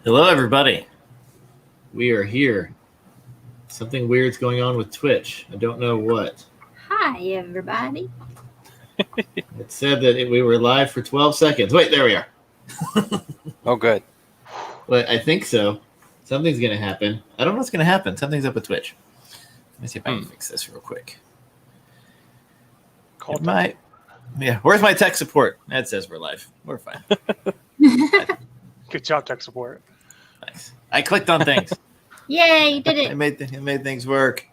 Hello, everybody. We are here. Something weird's going on with Twitch. I don't know what. Hi, everybody. It said that we were live for 12 seconds. Wait, there we are. Oh, good. But I think so. Something's going to happen. I don't know what's going to happen. Something's up with Twitch. Let me see if I can fix this real quick. Where's my tech support? That says we're live. We're fine. Good job, tech support. Thanks. I clicked on things. Yay, you did It made things work.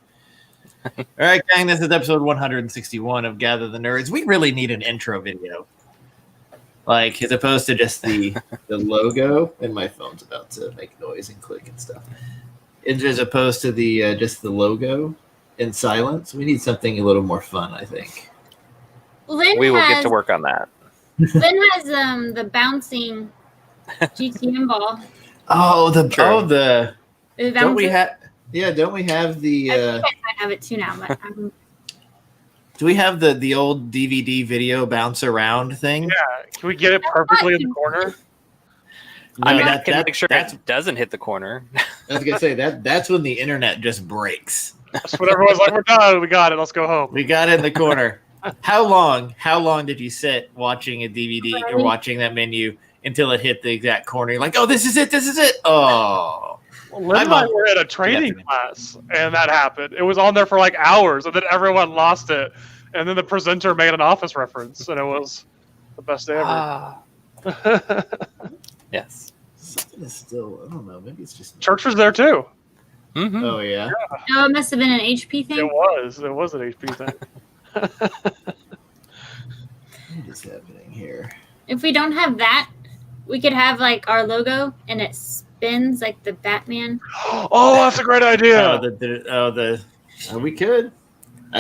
All right, gang, this is episode 161 of Gather the Nerds. We really need an intro video. Like, as opposed to just the logo, and my phone's about to make noise and click and stuff. As opposed to the just the logo in silence. We need something a little more fun, I think. We will get to work on that. Lynn has the bouncing GTM ball. Oh, The don't we bouncer. have? Don't we have the? I think I might have it too now, but Do we have the old DVD video bounce around thing? Yeah, can we get it perfectly in the corner? No, I mean, that- can that- make sure that's it doesn't hit the corner. I was gonna say that's when the internet just breaks. That's when everyone's like, we're done, we got it, let's go home. We got it in the corner. How long did you sit watching a DVD or watching that menu until it hit the exact corner? You're like, oh, this is it. Oh, Well, Lynn and I were at a training class, and that happened. It was on there for like hours, and then everyone lost it. And then the presenter made an Office reference, and it was the best day ever. Yes. something is still. I don't know. Maybe it's just. Church was there too. Mm-hmm. Oh yeah. no, it must have been an HP thing. It was an HP thing. What is happening here? If we don't have that, we could have like our logo and it spins like the Batman. Oh, that's a great idea. We could.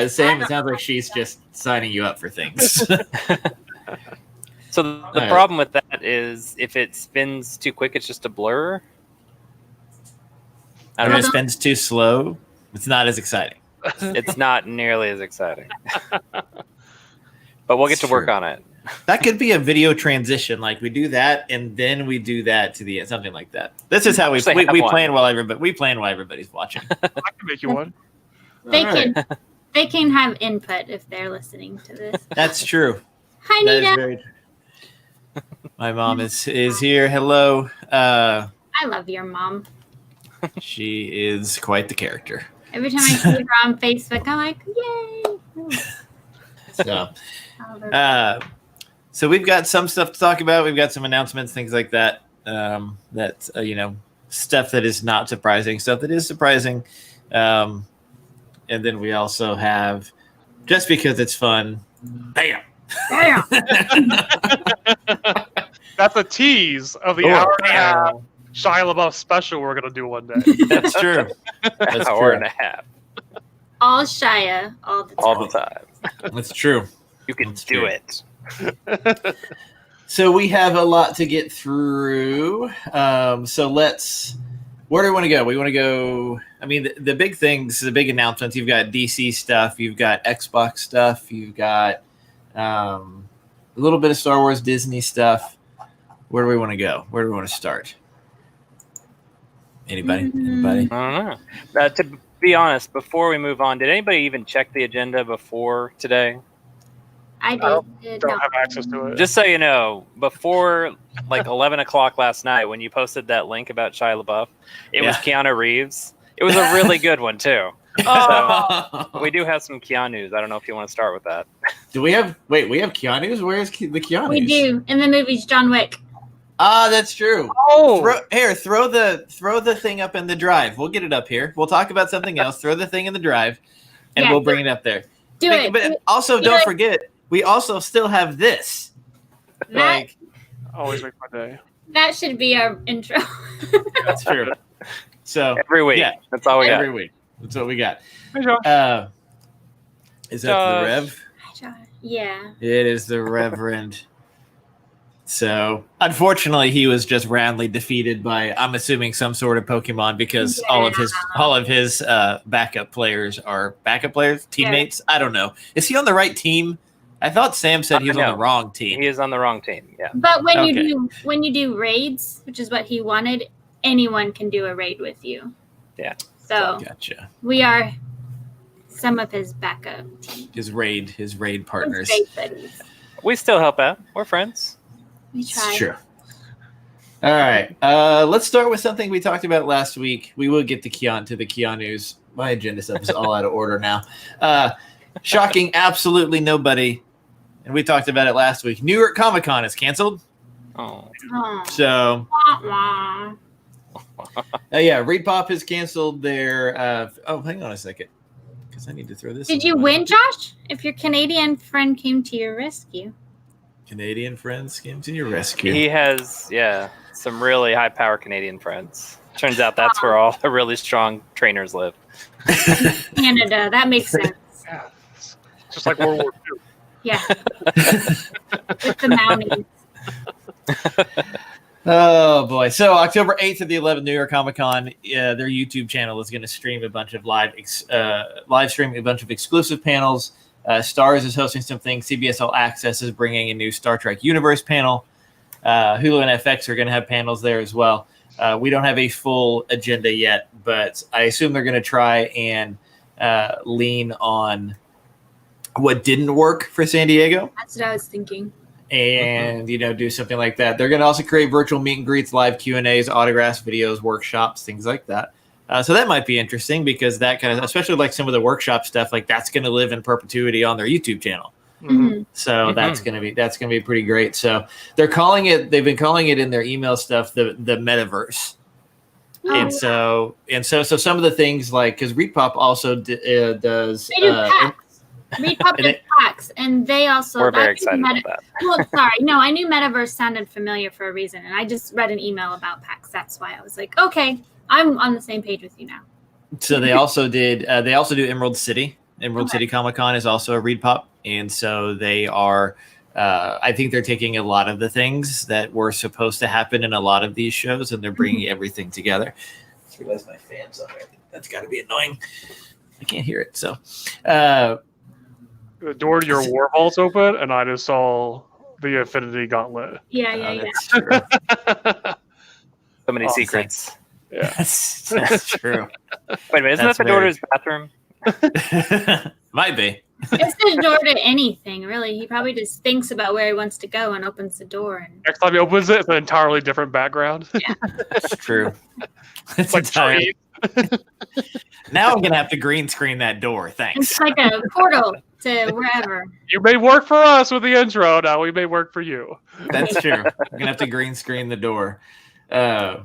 Sam, it sounds like she's just signing you up for things. So the Alright. problem with that is if it spins too quick, it's just a blur. I When don't it know. spins too slow, it's not as exciting. It's not nearly as exciting. But we'll get It's to work true. on it. That could be a video transition. Like we do that, and then we do that to the end, something like that. This is how we Actually have one. plan while everybody's watching. I can make you one. They All right. they can have input if they're listening to this. That's true. Hi, That is Nita. very true. My mom is here. Hello. I love your mom. She is quite the character. Every time I see her on Facebook, I'm like, yay. So, I love her. so we've got some stuff to talk about. We've got some announcements, things like that. Stuff that is not surprising, stuff that is surprising, and then we also have, just because it's fun, bam. Damn. That's a tease of the Oh, hour and a half Shia LaBeouf special we're gonna do one day. That's true. That's Hour true. and a half. All Shia, all the time. All the time. That's true. You can That's do true. it. So we have a lot to get through. So where do we want to go? We want to go. I mean, the big things, the big announcements. You've got DC stuff. You've got Xbox stuff. You've got a little bit of Star Wars, Disney stuff. Where do we want to go? Where do we want to start? Anybody? Anybody? I don't know. To be honest, before we move on, did anybody even check the agenda before today? I I did. Don't No. have access to it. Just so you know, before like 11 o'clock last night, when you posted that link about Shia LaBeouf, it was Keanu Reeves. It was a really good one, too. We do have some Keanu's. I don't know if you want to start with that. Do we have? Wait, we have Keanu's. Where's the Keanu's? We do. In the movies, John Wick. Ah, that's true. Oh, Throw the thing up in the drive. We'll get it up here. We'll talk about something else. Throw the thing in the drive, and Yeah. we'll bring it up there. Do it. But also, Do don't it. forget, we also still have this. That, always make my day. that should be our intro. That's true. So Every week. Yeah. That's all we got. every week, that's what we got. Hey, Josh. Is that the Josh. Rev? Yeah. It is the Reverend. So, unfortunately, he was just roundly defeated by, I'm assuming, some sort of Pokemon, because all of his backup players are backup players, teammates. I don't know. Is he on the right team? I thought Sam said he was on No. the wrong team. He is on the wrong team. Yeah. But when Okay. you do raids, which is what he wanted, anyone can do a raid with you. Yeah. So Gotcha. we are some of his backup team. His raid partners. His raid buddies. We still help out. We're friends. We It's try. true. All right. Let's start with something we talked about last week. We will get to the Keanu's. My agenda stuff is all out of order now. Shocking absolutely nobody. And we talked about it last week. New York Comic Con is canceled. Oh. Oh. So, Wah, wah. yeah, ReadPop has canceled their. Hang on a second. Because I need to throw this. Did in you my- win, Josh? If your Canadian friend came to your rescue. Canadian friends came to your rescue. He has, some really high power Canadian friends. Turns out that's where all the really strong trainers live. Canada. That makes sense. Yeah. It's just like World War II. Yeah. With the Mounties. Oh boy! So October 8th to the 11th, New York Comic Con, their YouTube channel is going to stream a bunch of live stream a bunch of exclusive panels. Stars is hosting something. CBS All Access is bringing a new Star Trek Universe panel. Hulu and FX are going to have panels there as well. We don't have a full agenda yet, but I assume they're going to try and lean on what didn't work for San Diego. That's what I was thinking. And do something like that. They're going to also create virtual meet and greets, live Q&As, autographs, videos, workshops, things like that. So that might be interesting because that kind of, especially like some of the workshop stuff, like that's going to live in perpetuity on their YouTube channel. Mhm. So that's going to be pretty great. So they've been calling it in their email stuff the metaverse. Oh, And so some of the things like because ReadPop also does. they do packs. ReadPop and did it- packs, and they also. We're very I knew excited about that. Well, sorry, no, I knew Metaverse sounded familiar for a reason, and I just read an email about packs. That's why I was like, okay, I'm on the same page with you now. So they also did. They also do Emerald City. Emerald Okay. City Comic Con is also a ReadPop, and so they are. I think they're taking a lot of the things that were supposed to happen in a lot of these shows, and they're bringing everything together. I just realized my fan's on. That's got to be annoying. I can't hear it. So, The door to your war vault's open, and I just saw the Infinity Gauntlet. Yeah. that's true. So many Oh, secrets. Yeah. That's true. Wait a minute, isn't That's that the door very- to his bathroom? Might be. It's the door to anything, really. He probably just thinks about where he wants to go and opens the door. And Next time he opens it, it's an entirely different background. That's true. It's like trees. Now I'm gonna have to green screen that door. Thanks. it's like a portal to wherever. You made work for us with the intro. Now we made work for you. That's true. I'm gonna have to green screen the door. So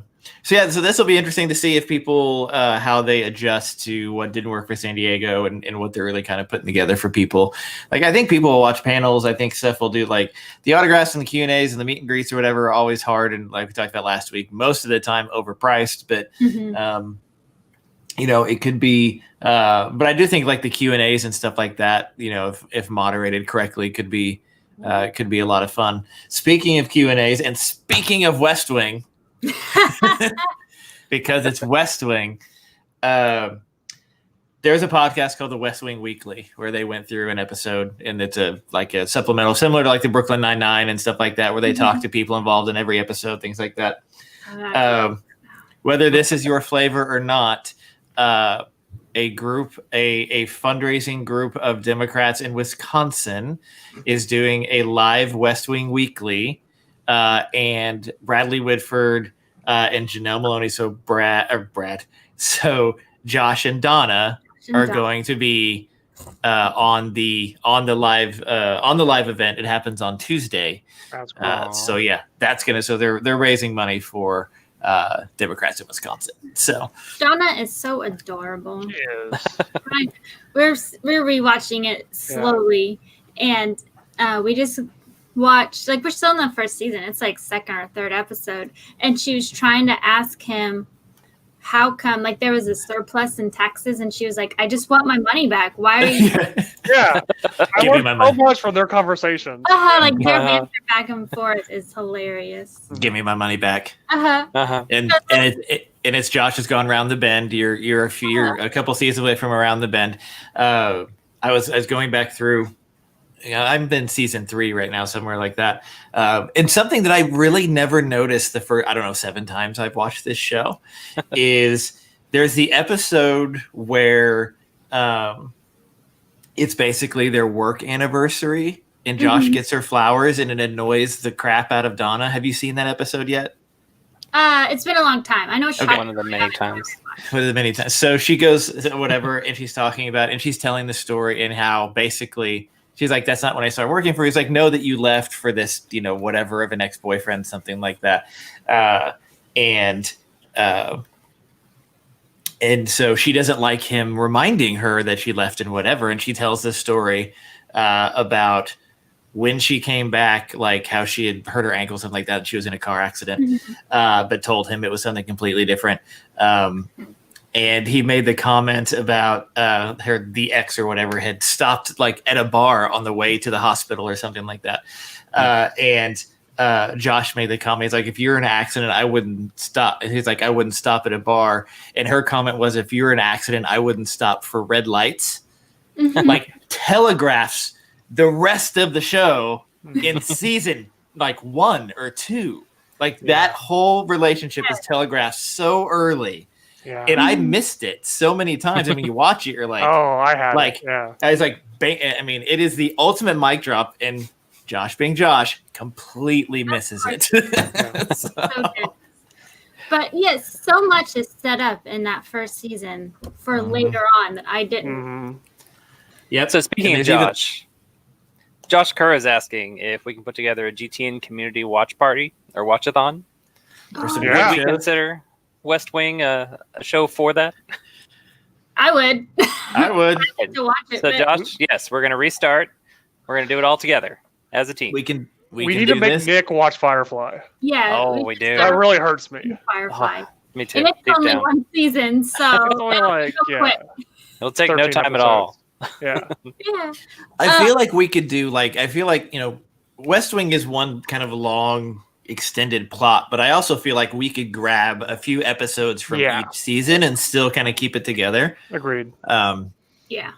this will be interesting to see if people how they adjust to what didn't work for San Diego and what they're really kind of putting together for people. Like I think people will watch panels. I think Seth will do like the autographs and the Q&As and the meet and greets or whatever are always hard and like we talked about last week, most of the time overpriced. But Mhm. it could be. But I do think like the Q&As and stuff like that, if moderated correctly, could be a lot of fun. Speaking of Q&As and speaking of West Wing. Because it's West Wing. There's a podcast called the West Wing Weekly where they went through an episode, and it's a supplemental, similar to like the Brooklyn Nine-Nine and stuff like that, where they talk to people involved in every episode, things like that. Whether this is your flavor or not, a fundraising group of Democrats in Wisconsin is doing a live West Wing Weekly. And Bradley Whitford and Janelle Maloney, so Josh and Donna are going to be on the live event. It happens on Tuesday. That's cool. So yeah, they're raising money for Democrats in Wisconsin. So Donna is so adorable. She is. We're rewatching it slowly, and we just watched, like, we're still in the first season. It's like second or third episode, and she was trying to ask him how come, like, there was a surplus in taxes, and she was like, I just want my money back. Why are you Yeah. I Give me learned my so money. much from their conversation. like their banter back and forth is hilarious. give me my money back. Uh-huh. And it's Josh has gone around the bend. You're a couple seasons away from around the bend. I was going back through I'm in season 3 right now, somewhere like that. And something that I really never noticed the first, I don't know, 7 times I've watched this show is there's the episode where it's basically their work anniversary and Josh gets her flowers and it annoys the crap out of Donna. Have you seen that episode yet? It's been a long time. I know one of the many times. So she goes, whatever, and she's talking about, and she's telling the story and how basically she's like, that's not when I started working for you. He's like, no, that you left for this, whatever of an ex-boyfriend, something like that. And so she doesn't like him reminding her that she left and whatever. And she tells this story about when she came back, like how she had hurt her ankle, something like that. She was in a car accident, but told him it was something completely different. And he made the comment about the ex or whatever had stopped like at a bar on the way to the hospital or something like that. And Josh made the comment, he's like, if you're in an accident, I wouldn't stop. He's like, I wouldn't stop at a bar. And her comment was, if you're in an accident, I wouldn't stop for red lights. Like telegraphs the rest of the show in season like 1 or 2. Like that whole relationship is telegraphed so early. Yeah. And I missed it so many times. I mean, you watch it, you're like, oh, I had like, it. Yeah. I was like, I mean, it is the ultimate mic drop, and Josh being Josh completely misses it. So good. But yes, so much is set up in that first season for later on that I didn't. Yep. So speaking of Josh, Josh Kerr is asking if we can put together a GTN community watch party or watch-a-thon. Would Would we consider West Wing a show for that? I would. I would. I'd like to watch it. So but Josh, yes, we're going to restart. We're going to do it all together as a team. We can. We can need do to make this. Nick watch Firefly. yeah. Oh, we do. That really hurts me. Firefly. Me too. And it's Deep only down. one season, so It's only like, real yeah. quick. It'll take no 13 time at all. Yeah. Yeah. I feel like we could do like West Wing is one kind of long extended plot, but I also feel like we could grab a few episodes from each season and still kind of keep it together. Agreed. Yeah.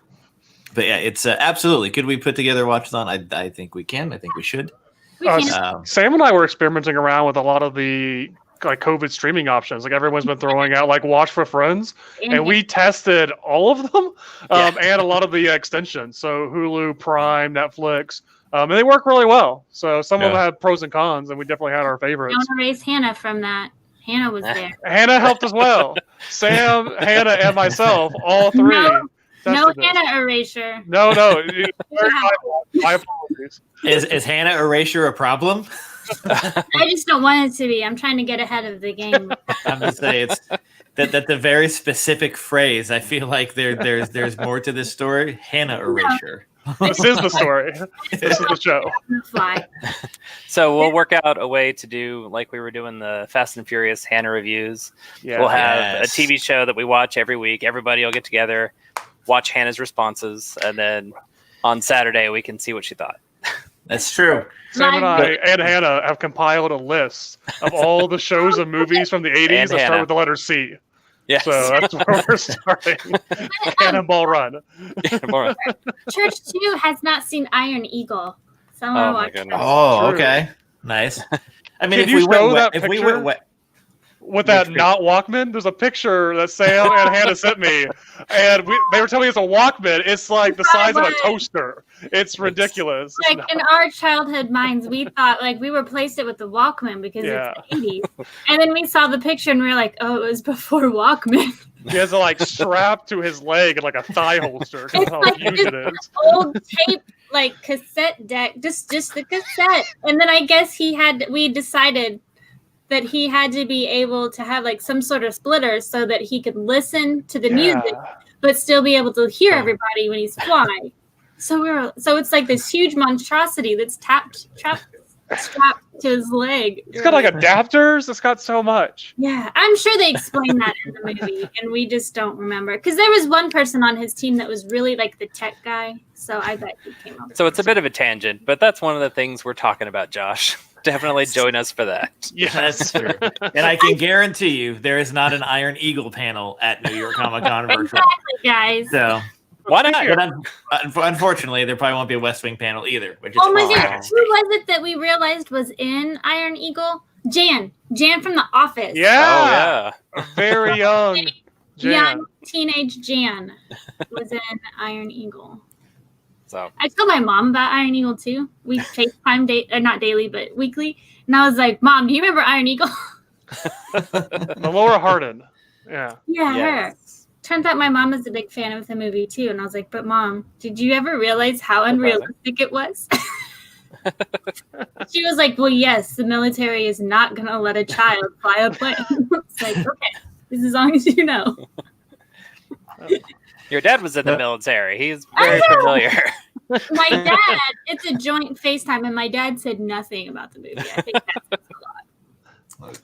But yeah, it's absolutely. Could we put together Watch-a-thon? I think we can. I think we should. We can. Sam and I were experimenting around with a lot of the like COVID streaming options. Like everyone's been throwing out like Watch for Friends, and we tested all of them and a lot of the extensions. So Hulu, Prime, Netflix, and they work really well. So some of them had pros and cons, and we definitely had our I favorites. want to raise Hannah from that. Hannah was there. Hannah helped as well. Sam, Hannah, and myself, all three. No tested this. Hannah erasure. No. My apologies. Is Hannah erasure a problem? I just don't want it to be. I'm trying to get ahead of the game. I'm gonna say it's that the very specific phrase. I feel like there's more to this story. Hannah erasure. This is the story. This is the show. Fly. So we'll work out a way to do like we were doing the Fast and Furious Hannah reviews. Yeah. We'll have Yes. a TV show that we watch every week. Everybody will get together, watch Hannah's responses, and then on Saturday we can see what she thought. That's true. Sam and I and Hannah have compiled a list of all the shows and movies from the 80s that start Hannah. with the letter C. Yes. So that's where we're starting. Cannonball Run. Church 2 has not seen Iron Eagle. So I Oh, my want to watch goodness. it. Oh, True. okay, nice. I mean, Can if you we show went, that if we picture? went, With that Which not Walkman, there's a picture that Sam and Hannah sent me, and they were telling me it's a Walkman. It's like the size of a toaster. It's ridiculous. Like in our childhood minds, we thought like we replaced it with the Walkman because it's the 80s. And then we saw the picture and we were like, oh, it was before Walkman. He has it like strapped to his leg in like a thigh holster because It's how like huge it is. Old tape like cassette deck, just the cassette. And then I guess we decided that he had to be able to have like some sort of splitter so that he could listen to the music but still be able to hear everybody when he's flying. So it's like this huge monstrosity that's strapped to his leg. It's got like adapters. It's got so much. Yeah, I'm sure they explained that in the movie, and we just don't remember. Because there was one person on his team that was really like the tech guy, so I bet he came up with So it's a bit of a tangent, but that's one of the things we're talking about, Josh. Definitely join us for that. that's true. And I can guarantee you, there is not an Iron Eagle panel at New York Comic Con virtual. Exactly, guys. So Why not? But unfortunately, there probably won't be a West Wing panel either. Which is Oh my fine. god, who was it that we realized was in Iron Eagle? Jan from The Office. Yeah. Oh yeah. Very young. Jan. Young teenage Jan was in Iron Eagle. So I told my mom about Iron Eagle too. We FaceTime not daily, but weekly. And I was like, Mom, do you remember Iron Eagle? Laura Hardin. Yeah. Yeah, her. yes. Turns out my mom is a big fan of the movie too. And I was like, but Mom, did you ever realize how unrealistic it was? She was like, well, yes, the military is not going to let a child fly a plane. It's like, okay, this is as long as you know. Your dad was in the military. He's I very know. familiar. My dad, it's a joint FaceTime, and my dad said nothing about the movie. I think that's a lot.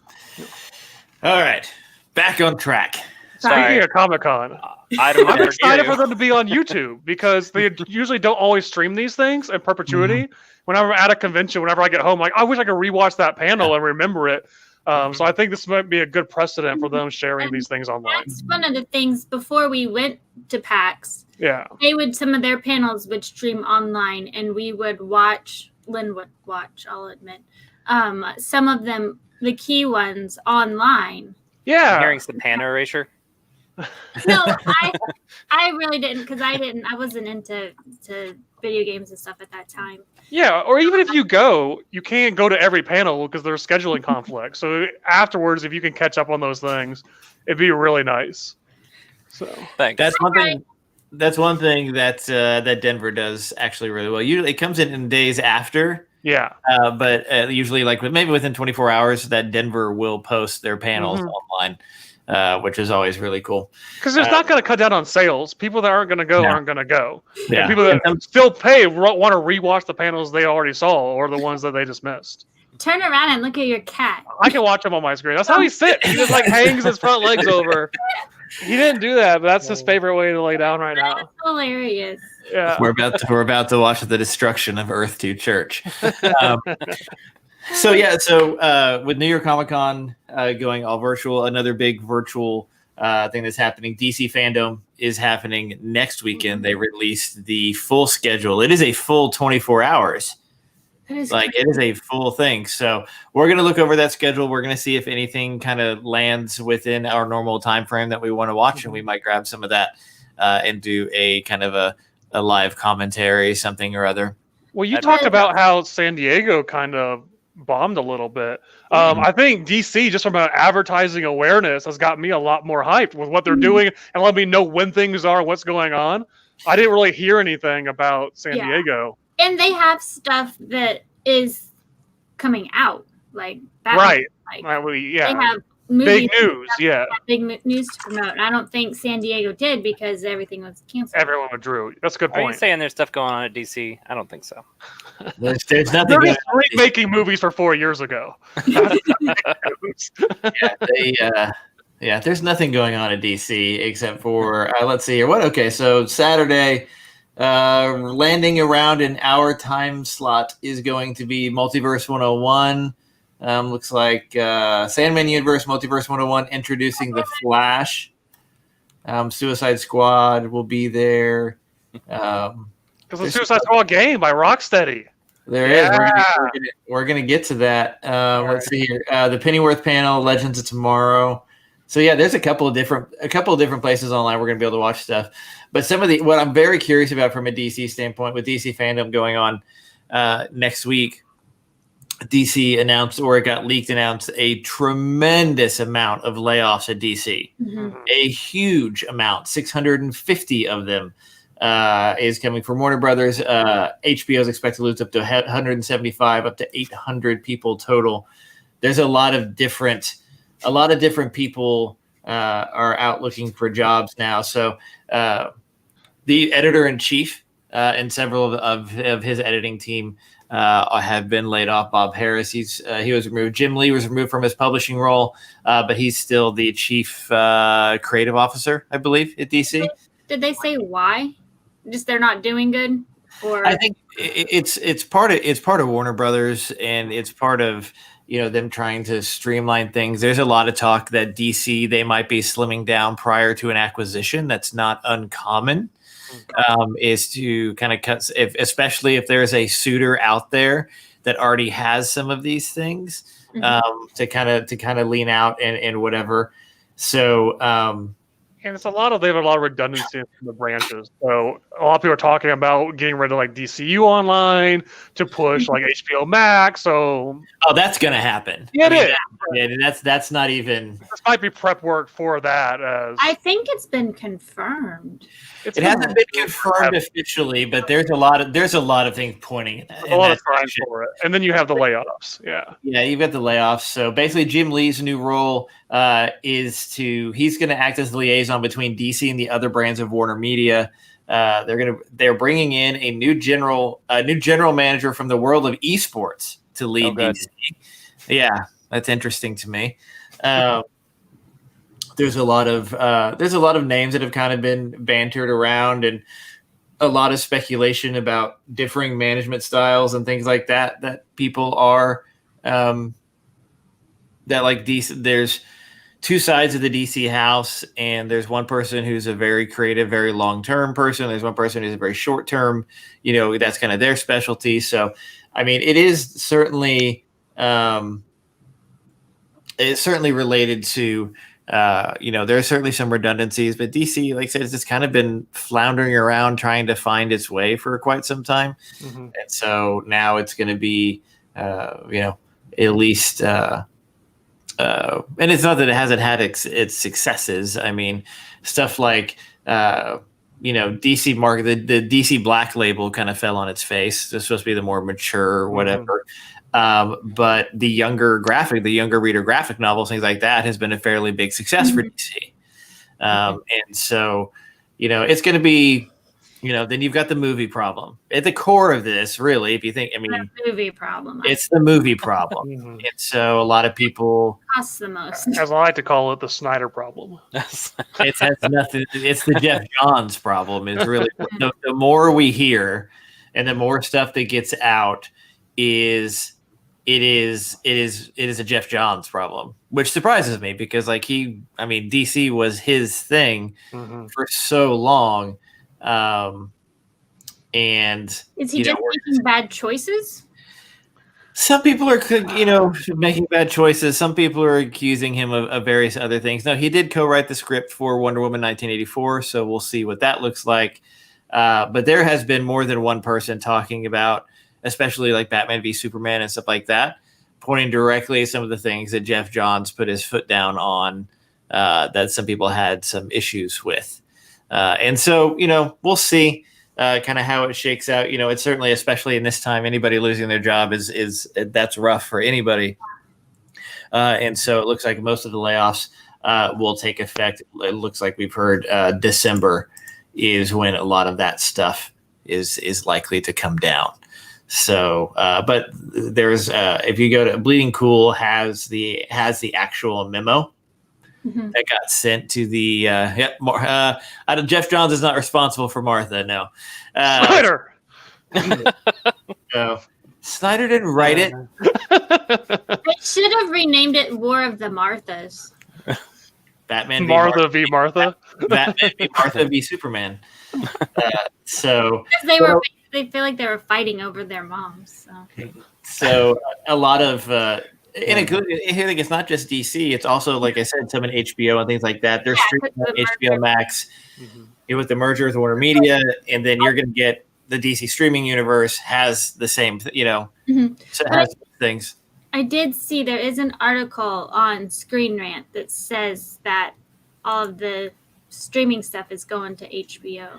All right, back on track. Sorry. Speaking of Comic-Con, I'm I'm excited for them to be on YouTube because they usually don't always stream these things in perpetuity. Whenever I'm at a convention, whenever I get home, like I wish I could rewatch that panel and remember it. So I think this might be a good precedent for them sharing these things online. That's one of the things before we went to PAX. Yeah. Some of their panels would stream online, and we would watch. Lynn would watch. I'll admit, some of them, the key ones, online. Yeah. hearing some Pano Erasure. No, I really didn't because I wasn't into video games and stuff at that time. Yeah, or even if you go, you can't go to every panel because there's scheduling conflicts. So afterwards, if you can catch up on those things, it'd be really nice. So Thanks. That's one thing. That's one thing that Denver does actually really well. Usually, it comes in days after. yeah, But usually, like maybe within 24 hours, that Denver will post their panels online, which is always really cool. because it's not going to cut down on sales. People that aren't going to go No. aren't going to go. Yeah. And people that still pay want to rewatch the panels they already saw or the ones that they just missed. Turn around and look at your cat. I can watch him on my screen. That's how he sits. He just like hangs his front legs over. He didn't do that, but that's his favorite way to lay down right now. That's hilarious. Yeah. We're about to watch the destruction of Earth 2 Church. So with New York Comic Con going all virtual, another big virtual thing that's happening. DC Fandom is happening next weekend. They released the full schedule. It is a full 24 hours. That is Like it is a full thing. So we're going to look over that schedule. We're going to see if anything kind of lands within our normal time frame that we want to watch, and we might grab some of that and do a kind of a live commentary, something or other. Well, you That'd talked be- about how San Diego kind of bombed a little bit. I think DC, just from an advertising awareness, has got me a lot more hyped with what they're doing and let me know when things are, what's going on. I didn't really hear anything about San Yeah. Diego. And they have stuff that is coming out, like Batman, Right. Like, They they have movies, big news. Yeah. big news to promote. And I don't think San Diego did because everything was canceled. Everyone withdrew. That's a good Are you point. saying there's stuff going on at DC? I don't think so. There's nothing. They're going just remaking movies for 4 years ago. There's nothing going on at DC except for let's see here. Okay, so Saturday, landing around an hour time slot is going to be Multiverse 101. Looks like Sandman Universe, Multiverse 101, introducing the Flash. Suicide Squad will be there. Because the Suicide Squad game by Rocksteady. There is. Yeah. We're gonna get to that. Let's see here. The Pennyworth panel, Legends of Tomorrow. So yeah, there's a couple of different places online we're gonna be able to watch stuff. But what I'm very curious about from a DC standpoint, with DC Fandom going on next week, DC announced, or it got leaked, announced a tremendous amount of layoffs at DC. Mhm. A huge amount, 650 of them. Is coming from Warner Brothers. HBO is expected to lose up to 175, up to 800 people total. There's a lot of different people are out looking for jobs now. So the editor in chief and several of his editing team have been laid off. Bob Harris, he was removed. Jim Lee was removed from his publishing role, but he's still the chief creative officer, I believe, at DC. Did they say why? Just they're not doing good, or I think it's part of Warner Brothers, and it's part of them trying to streamline things. There's a lot of talk that DC, they might be slimming down prior to an acquisition. That's not uncommon. is to kind of cut, especially if there's a suitor out there that already has some of these things, to kind of lean out and whatever. So, and it's they have a lot of redundancy in the branches. So a lot of people are talking about getting rid of like DCU Online to push like HBO Max. So that's going to happen. Yeah, it is. That's not even. This might be prep work for that. I think it's been confirmed. It hasn't been confirmed officially, but there's a lot of things pointing at that. A lot of time for it, and then you have the layoffs. Yeah, you've got the layoffs. So basically, Jim Lee's new role he's going to act as the liaison between DC and the other brands of Warner Media. They're bringing in a new general manager from the world of esports to lead DC. Yeah, that's interesting to me. There's a lot of names that have kind of been bantered around, and a lot of speculation about differing management styles and things like that people are that like DC. There's two sides of the DC house, and there's one person who's a very creative, very long-term person. There's one person who's a very short-term, that's kind of their specialty. So, I mean, it is certainly related to, there's certainly some redundancies, but DC, like I said, it's just kind of been floundering around trying to find its way for quite some time. And so now it's going to be, at least, and it's not that it hasn't had its successes. I mean, stuff like, DC market, the DC Black label kind of fell on its face. It's supposed to be the more mature, whatever. But the younger reader graphic novels, things like that, has been a fairly big success for DC. And so, it's going to be, then you've got the movie problem at the core of this, really. If you think, the movie problem. It's the movie problem. And so a lot of people costs the most. As I like to call it, the Snyder problem. It has nothing. It's the Jeff Johns problem. Is really the more we hear, and the more stuff that gets out, it is a Jeff Johns problem, which surprises me because DC was his thing for so long. And is he just making bad choices? Some people are, making bad choices. Some people are accusing him of various other things. No, he did co-write the script for Wonder Woman 1984, so we'll see what that looks like. But there has been more than one person talking about, especially like Batman v Superman and stuff like that, pointing directly at some of the things that Jeff Johns put his foot down on, that some people had some issues with. And so, we'll see kind of how it shakes out. It's certainly, especially in this time, anybody losing their job is that's rough for anybody. And so it looks like most of the layoffs will take effect. It looks like we've heard December is when a lot of that stuff is likely to come down. So, but there's if you go to Bleeding Cool has the actual memo that got sent to the Jeff Johns is not responsible for Martha. No, Snyder. No, Snyder didn't write it. They should have renamed it War of the Marthas. Batman Martha v Martha. Batman v Martha v Superman. So because they feel like they were fighting over their moms. So a lot of. And I think it's not just DC. It's also, like I said, some in HBO and things like that. They're streaming on HBO Max with the merger with Warner Media, and then you're going to get the DC streaming universe has the same, so it has things. I did see there is an article on Screen Rant that says that all of the streaming stuff is going to HBO.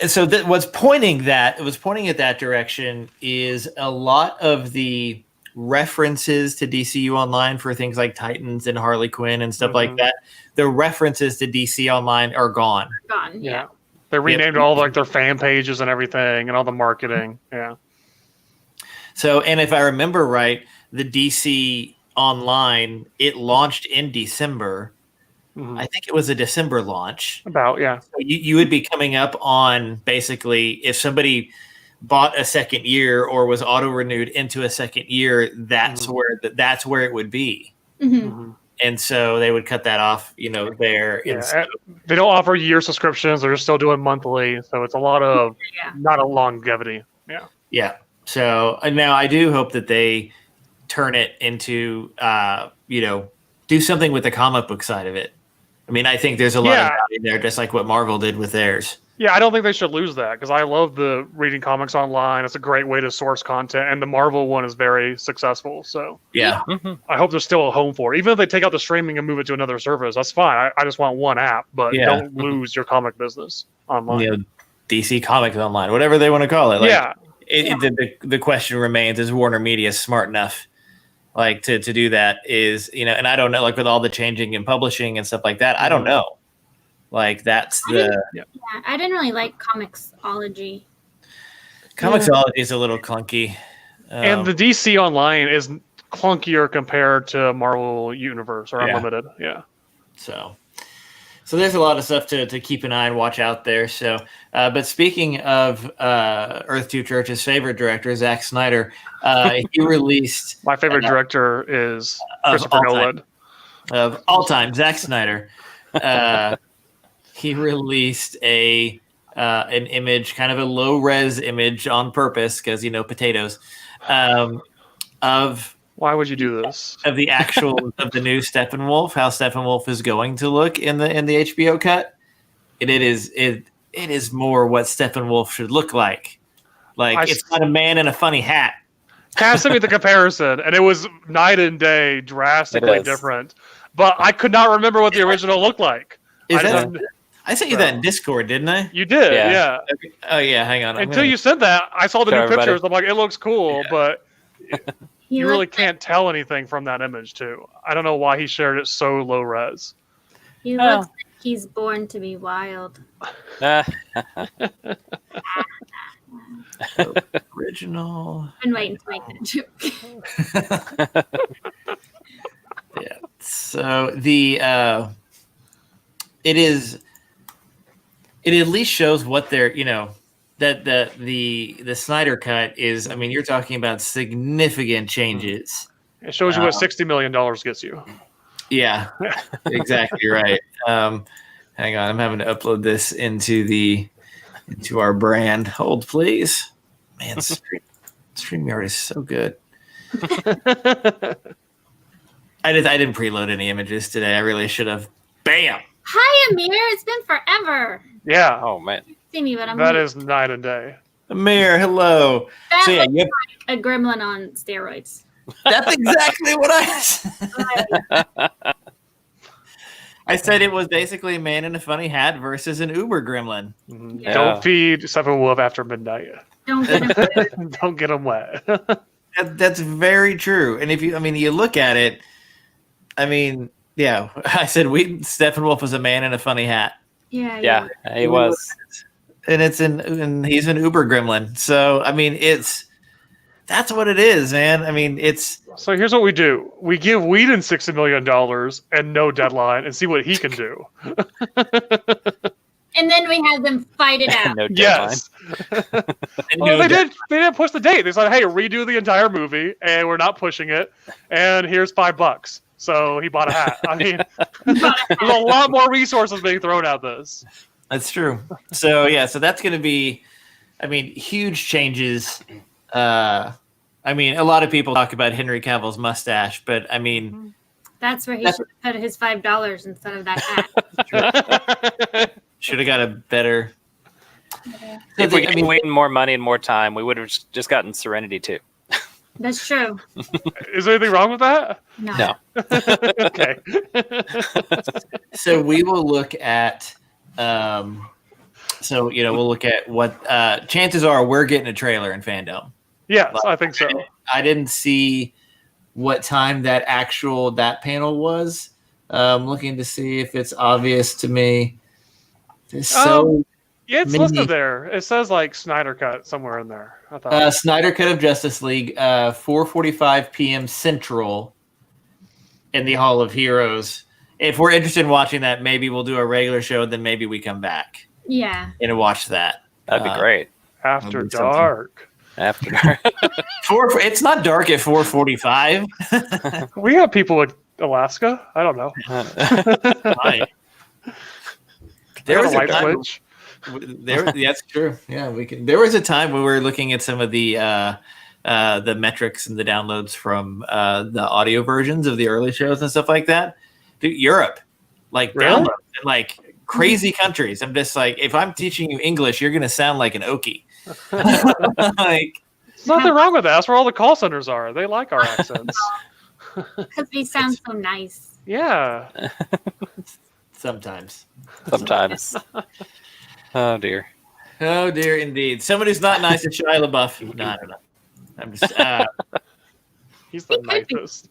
And so what's pointing at that direction is a lot of the references to DCU Online for things like Titans and Harley Quinn and stuff like that. The references to DC Online are gone. Yeah. They renamed all their fan pages and everything and all the marketing. Yeah. So, and if I remember right, the DC Online, it launched in December. I think it was a December launch. So you would be coming up on basically if somebody bought a second year or was auto renewed into a second year, that's where it would be. and so they would cut that off, there. Yeah, instead. they don't offer year subscriptions. They're still doing monthly, so it's a lot of not a longevity. Yeah. Yeah. So now I do hope that they turn it into, do something with the comic book side of it. I mean, I think there's a lot of value there, just like what Marvel did with theirs. Yeah, I don't think they should lose that because I love the reading comics online. It's a great way to source content, and the Marvel one is very successful. So Yeah. I hope there's still a home for it. Even if they take out the streaming and move it to another service, that's fine. I just want one app, but don't lose your comic business online. DC Comics Online, whatever they want to call it. Like, The question remains: is Warner Media smart enough, to do that? Is and I don't know, with all the changing in publishing and stuff like that. I don't know. That's the I didn't really like Comixology. Comixology is a little clunky, and the DC Online is clunkier compared to Marvel Universe or Unlimited. Yeah. So there's a lot of stuff to keep an eye and watch out there. So, but speaking of Earth 2 Church's favorite director, Zack Snyder, he released my favorite director is Christopher Nolan of all time. Zack Snyder. He released an image, kind of a low res image on purpose, because potatoes, of. Why would you do this? Of the actual of the new Steppenwolf, how Steppenwolf is going to look in the HBO cut. It is more what Steppenwolf should look like. It's not a man in a funny hat. Cass sent me the comparison, and it was night and day, drastically different. But I could not remember what the original looked like. I sent you that in Discord, didn't I? You did, yeah. Oh yeah, hang on. Until you said that, I saw the new pictures. I'm like, it looks cool, but you really can't tell anything from that image, too. I don't know why he shared it so low res. He looks like he's born to be wild. Original. I've been waiting to make that joke. Yeah. So it at least shows what they're, that the Snyder cut is. I mean, you're talking about significant changes. It shows you what $60 million gets you. Yeah, exactly right. Hang on, I'm having to upload this into our brand. Hold, please. Man, StreamYard is so good. I didn't preload any images today. I really should have. Bam. Hi, Amir. It's been forever. Yeah. Oh man. See me, but that is night and day. Amir, hello. That looks like a gremlin on steroids. That's exactly what I said. I said it was basically a man in a funny hat versus an Uber gremlin. Mm-hmm. Yeah. Don't feed Steppenwolf after midnight. Don't get him wet. Don't get him wet. That's very true. And you look at it, yeah, I said Steppenwolf was a man in a funny hat. Yeah, he was. And he's an Uber gremlin. So that's what it is, man. So here's what we do: we give Whedon $60 million and no deadline, and see what he can do. And then we have them fight it out. No yes. Well, they didn't push the date. They said, "Hey, redo the entire movie, and we're not pushing it. And here's $5." So he bought a hat. There's a lot more resources being thrown at this. That's true. So so that's going to be, huge changes. A lot of people talk about Henry Cavill's mustache, but that's where he should put his $5 instead of that hat. Should have got a better. If we gave Whedon more money and more time, we would have just gotten Serenity too. That's true. Is there anything wrong with that? No. Okay. So we will look at. We'll look at what chances are we're getting a trailer in Fandom. Yes, I think so. I didn't see what time that panel was. I'm looking to see if it's obvious to me. It's listed there. It says Snyder Cut somewhere in there. I thought. Snyder Cut of Justice League, 4:45 p.m. Central in the Hall of Heroes. If we're interested in watching that, maybe we'll do a regular show, then maybe we come back. Yeah. And watch that. That'd be great. After dark. After dark. It's not dark at 4:45. We have people with Alaska? I don't know. Fine. There was a light time- switch. That's true. Yeah, we can. There was a time when we were looking at some of the metrics and the downloads from the audio versions of the early shows and stuff like that. Dude, Europe, like Really? downloads in like crazy countries. I'm just like, if I'm teaching you English, you're gonna sound like an Okie. Like, There's nothing wrong with that. That's where all the call centers are. They like our accents. Because we sound so nice. Yeah. sometimes. Sometimes. Oh dear. Oh dear, indeed. Someone who's not nice to Shia LaBeouf. No, I don't know. I'm just. He's the nicest.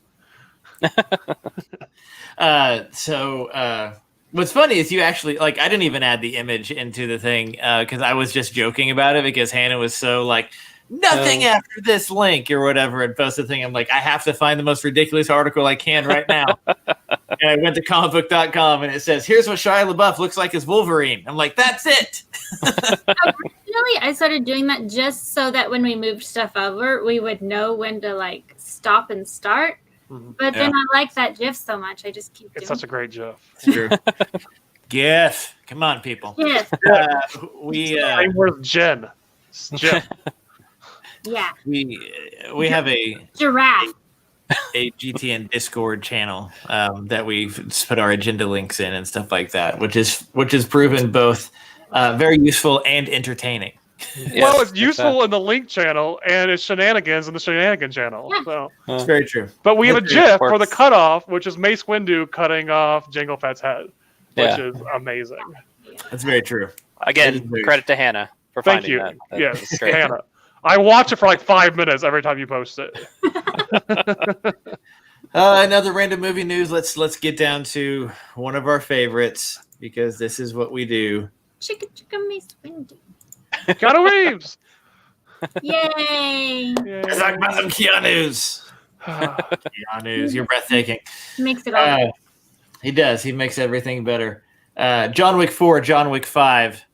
What's funny is you actually like. I didn't even add the image into the thing because I was just joking about it because Hannah was so like nothing after this link or whatever and posted the thing. I'm like, I have to find the most ridiculous article I can right now. And I went to comicbook.com and it says, here's what Shia LaBeouf looks like as Wolverine. I'm like, that's it. Originally, I started doing that just so that when we moved stuff over, we would know when to like stop and start. Mhm. But then I like that GIF so much, I just keep It's doing such a great GIF. It's true. GIF. Come on, people. it. We Same with Jen. It's GIF. Yeah. we have a Giraffe. GTN Discord channel that we've put our agenda links in and stuff like that, which is proven both very useful and entertaining. Well, it's useful in the link channel, and it's shenanigans in the shenanigan channel. Yeah. So, It's very true. but we have a It GIF for the works. cutoff, which is Mace Windu cutting off Jango Fett's head, which is amazing. That's very true. Again, credit to Hannah for Thank finding you. that. Yes, That's great. Hannah. I watch it for like 5 minutes every time you post it. Another random movie news. Let's get down to one of our favorites because this is what we do. Chicka chicka Mace Windu. Keanu Reeves. Yay! Let's talk about some Keanu's. Keanu's, you're breathtaking. Makes it all. He does. He makes everything better. John Wick 4, John Wick 5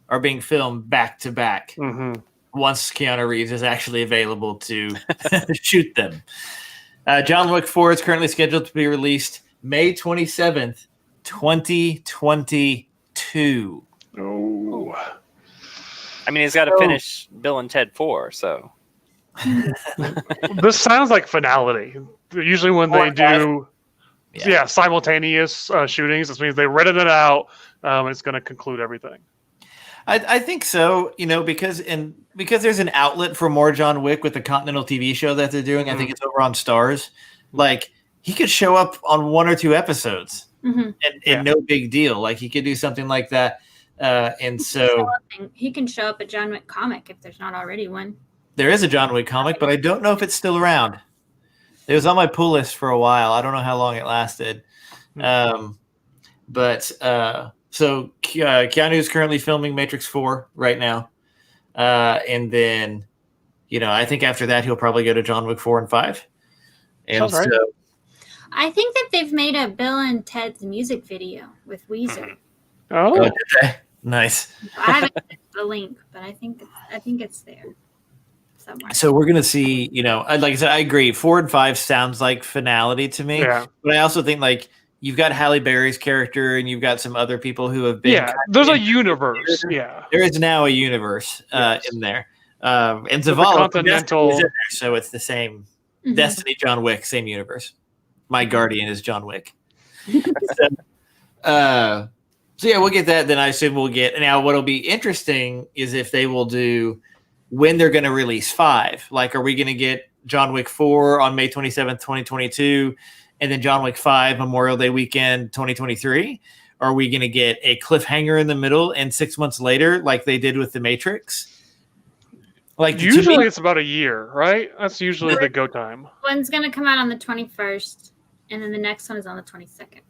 are being filmed back to back. Mhm. Once Keanu Reeves is actually available to shoot them. John Wick 4 is currently scheduled to be released May 27th, 2022. Oh. I mean, he's got to finish Bill and Ted 4, so. This sounds like finality. Usually when they do simultaneous shootings, this means they rented it out and it's going to conclude everything. I think so, because there's an outlet for more John Wick with the Continental TV show that they're doing. I think it's over on Stars. Like, he could show up on 1 or 2 episodes and no big deal. Like, he could do something like that. And so He can show up at John Wick comic if there's not already one. there is a John Wick comic, but I don't know if it's still around. It was on my pull list for a while. I don't know how long it lasted. So Keanu is currently filming Matrix 4 right now. And then, I think after that, he'll probably go to John Wick 4 and 5. And Sounds right. so, I think that they've made a Bill and Ted's music video with Weezer. Oh, did they? Nice. I haven't seen the link, but I think it's there somewhere. So we're going to see, like I said, I agree. 4 and 5 sounds like finality to me. yeah. But I also think, like, you've got Halle Berry's character and you've got some other people who have been. Yeah, there's a universe. Yeah. There is now a universe in there. And the Zavala Continental- is in there, so it's the same Mhm. Destiny, John Wick, same universe. My guardian is John Wick. So yeah, we'll get that. Then I assume we'll get. Now, what'll be interesting is if they will do when they're going to release 5. Like, are we going to get John Wick 4 on May 27th, 2022, and then John Wick 5 Memorial Day weekend 2023? Or are we going to get a cliffhanger in the middle and 6 months later, like they did with The Matrix? Like, to Usually me, it's about a year, right? That's usually the go time. One's gonna come out on the 21st, and then the next one is on the 22nd.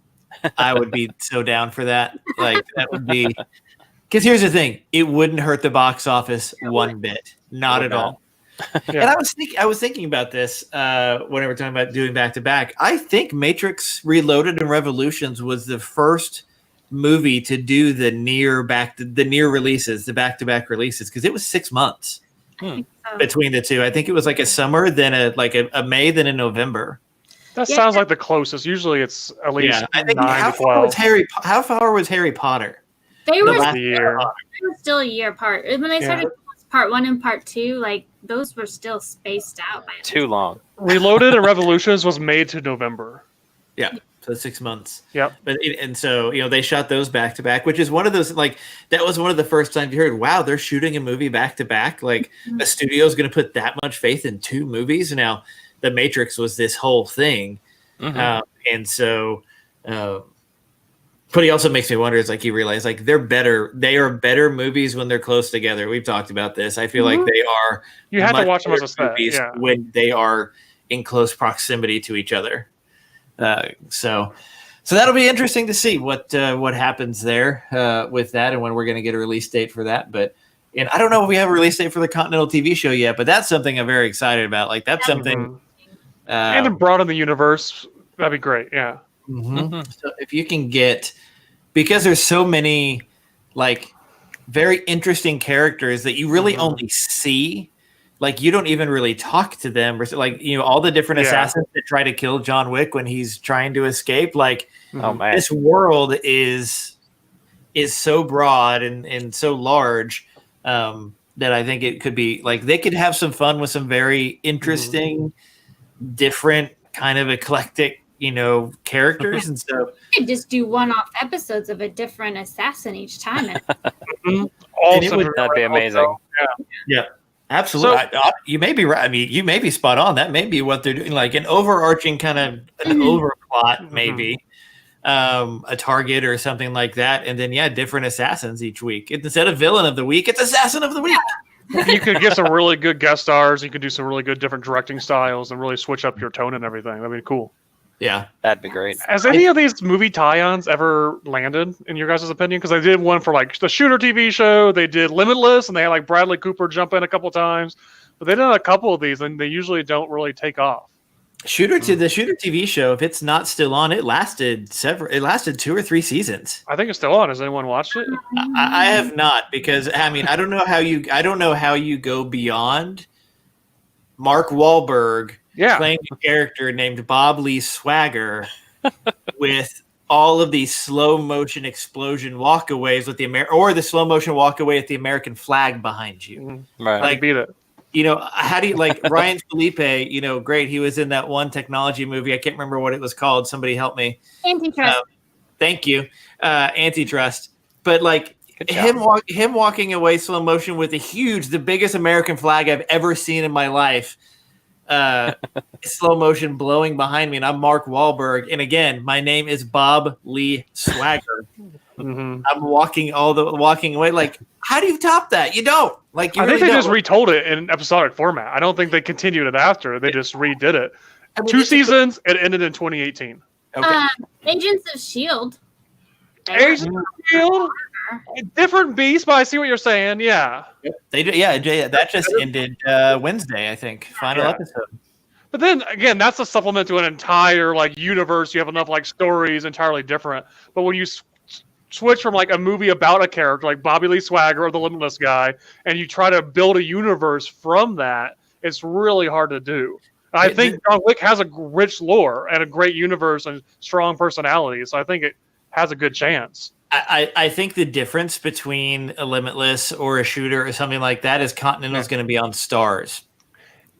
I would be so down for that. Like, that would be because here's the thing: it wouldn't hurt the box office one bit, not at all. Yeah. And I was thinking about this when we were talking about doing back to back. I think Matrix Reloaded and Revolutions was the first movie to do the near releases, the back to back releases, because it was 6 months So, between the two. I think it was like a summer, then a May, then a November. That Yeah. sounds like the closest. Usually it's at least I think 9 how to far 12. was Harry Potter? They The were, last The year. still a year apart. When they started part 1 and part 2, like those were still spaced out by Too long. Reloaded and Revolutions was made to November. Yeah, so 6 months. Yep. But and so they shot those back to back, which is one of those that was one of the first times you heard, wow, they're shooting a movie back to back. Like a studio is going to put that much faith in 2 movies. Now, The Matrix was this whole thing, and so. But he also makes me wonder. It's like you realize, like they're better. They are better movies when they're close together. We've talked about this. I feel like they are. You had to much watch them as a better set. movies Yeah. when they are in close proximity to each other. So that'll be interesting to see what happens there with that, and when we're going to get a release date for that. And I don't know if we have a release date for the Continental TV show yet, but that's something I'm very excited about. Like that's something. And to broaden the universe, that'd be great. Yeah. So if you can get, because there's so many like very interesting characters that you really only see, like you don't even really talk to them, or like all the different assassins that try to kill John Wick when he's trying to escape. Like Oh man. this world is so broad and so large that I think it could be like they could have some fun with some very interesting, different kind of eclectic characters. And so You could just do one-off episodes of a different assassin each time. That'd be amazing. yeah, absolutely. You may be right. I mean, you may be spot on. That may be what they're doing, like an overarching kind of an overplot, maybe a target or something like that. And then different assassins each week. Instead of villain of the week, it's assassin of the week. You could get some really good guest stars. You could do some really good different directing styles and really switch up your tone and everything. That'd be cool. Yeah, That'd be great. Has any of these movie tie-ons ever landed, in your guys' opinion? Because they did one for like the Shooter TV show. They did Limitless, and they had like Bradley Cooper jump in a couple times. But they did a couple of these, and they usually don't really take off. the Shooter TV show, if it's not still on, it lasted 2 or 3 seasons. I think it's still on. Has anyone watched it? I have not, because I mean I don't know how you go beyond Mark Wahlberg playing a character named Bob Lee Swagger with all of these slow motion explosion walkaways with the slow motion walkaway with the American flag behind you. Right. Like, beat it. How do you like Ryan Felipe? Great. He was in that one technology movie. I can't remember what it was called. Somebody help me. Antitrust. Thank you. Antitrust. But like him walking away slow motion with the biggest American flag I've ever seen in my life. Slow motion blowing behind me, and I'm Mark Wahlberg. And again, my name is Bob Lee Swagger. I'm walking away. Like, how do you top that? You don't. Like, I think they just retold it in episodic format. I don't think they continued it after. They just redid it. I mean, 2 seasons. It ended in 2018. Okay. Agents of S.H.I.E.L.D. Agents of S.H.I.E.L.D. Different beast, but I see what you're saying. Yeah. They do. Yeah. That just ended Wednesday, I think. Final episode. But then again, that's a supplement to an entire like universe. You have enough like stories entirely different. But when you switch from like a movie about a character like Bobby Lee Swagger or the Limitless guy, and you try to build a universe from that, it's really hard to do. I think John Wick has a rich lore and a great universe and strong personality, so I think it has a good chance. I think the difference between a Limitless or a Shooter or something like that is Continental is going to be on Stars.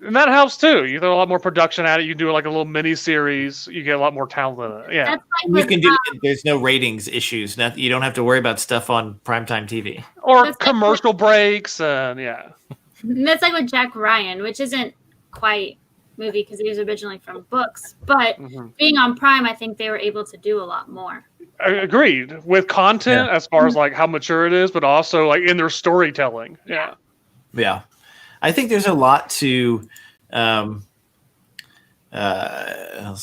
And that helps too. You throw a lot more production at it. You do like a little mini series. You get a lot more talent in it. Yeah. That's like You can do. There's no ratings issues. You don't have to worry about stuff on primetime TV. Or That's commercial breaks and that's like with Jack Ryan, which isn't quite movie because he was originally from books. But being on Prime, I think they were able to do a lot more. Agreed. With content as far as like how mature it is, but also like in their storytelling. Yeah. Yeah. I think there's a lot to we're going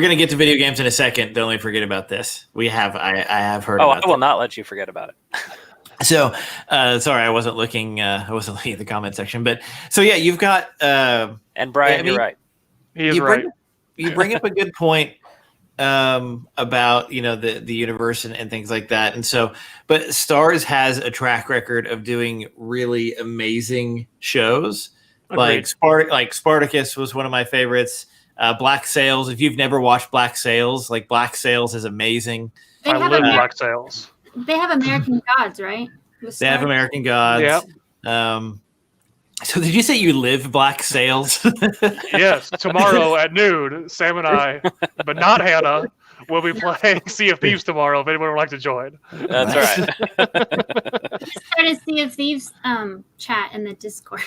to get to video games in a second. Don't let me forget about this. I have heard about I will not let you forget about it. So, sorry, I wasn't looking at the comment section, but so yeah, you've got and Brian, you're right. He is right. You bring up a good point about the universe and things like that, and so but Stars has a track record of doing really amazing shows. Agreed. Like Spartacus was one of my favorites. Black Sails. If you've never watched Black Sails, like Black Sails is amazing. They I have live Amer- Black Sails. They have American Gods, right? With They have Star- American Gods. Yep. So did you say you live Black Sails? Yes, tomorrow at noon, Sam and I, but not Hannah, will be playing Sea of Thieves tomorrow. If anyone would like to join, That's right. Start a Sea of Thieves chat in the Discord.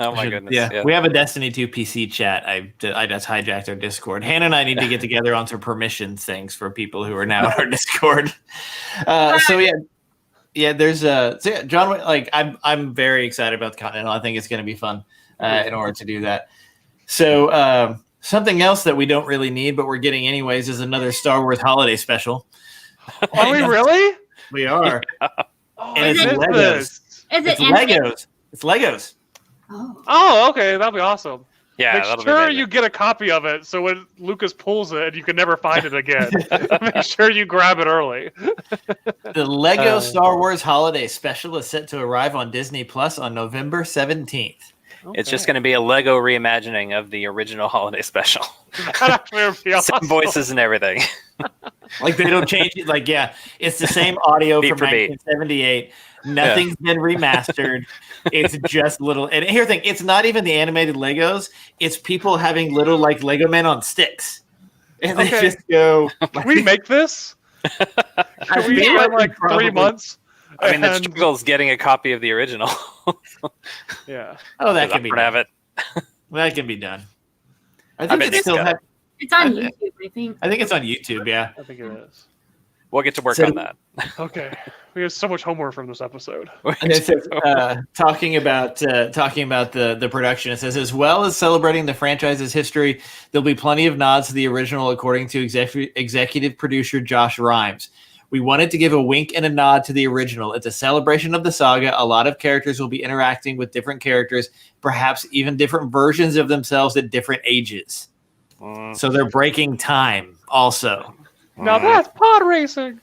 Oh my goodness. Yeah, we have a Destiny 2 PC chat. I just hijacked our Discord. Hannah and I need to get together on some permissions things for people who are now in our Discord. There's John. Like I'm very excited about the Continental. I think it's going to be fun in order to do that. So something else that we don't really need, but we're getting anyways, is another Star Wars holiday special. are we really? We are. Oh, And I it's missed Legos. this. Is it It's animated? Legos. It's Legos. Oh. Oh, okay, that'll be awesome. Yeah, Make that'll be sure amazing. you get a copy of it, so when Lucas pulls it, you can never find it again. Make sure you grab it early. The Lego Star Wars Holiday Special is set to arrive on Disney Plus on November 17th. It's just going to be a Lego reimagining of the original holiday special. That actually would be awesome. Same voices and everything. Like they don't change it. Like, yeah, it's the same audio Beat from for beat. 1978. Nothing's been remastered. It's just little. And here's the thing: it's not even the animated Legos. It's people having little like Lego men on sticks, and they Okay. just go. Can we make this? Can we feel spend we like probably- 3 months? I mean, the And- struggle's getting a copy of the original. Yeah. Oh, that I can be don't have done. it. That can be done. I I think bet it they still got have. it. It's on I- YouTube, I think. I think it's on YouTube. Yeah. I think it is. We'll get to work So- on that. Okay. We have so much homework from this episode. And it says, talking about the production, it says, as well as celebrating the franchise's history, there'll be plenty of nods to the original, according to executive producer Josh Rhimes. We wanted to give a wink and a nod to the original. It's a celebration of the saga. A lot of characters will be interacting with different characters, perhaps even different versions of themselves at different ages. Mm. So they're breaking time also. Now that's pod racing.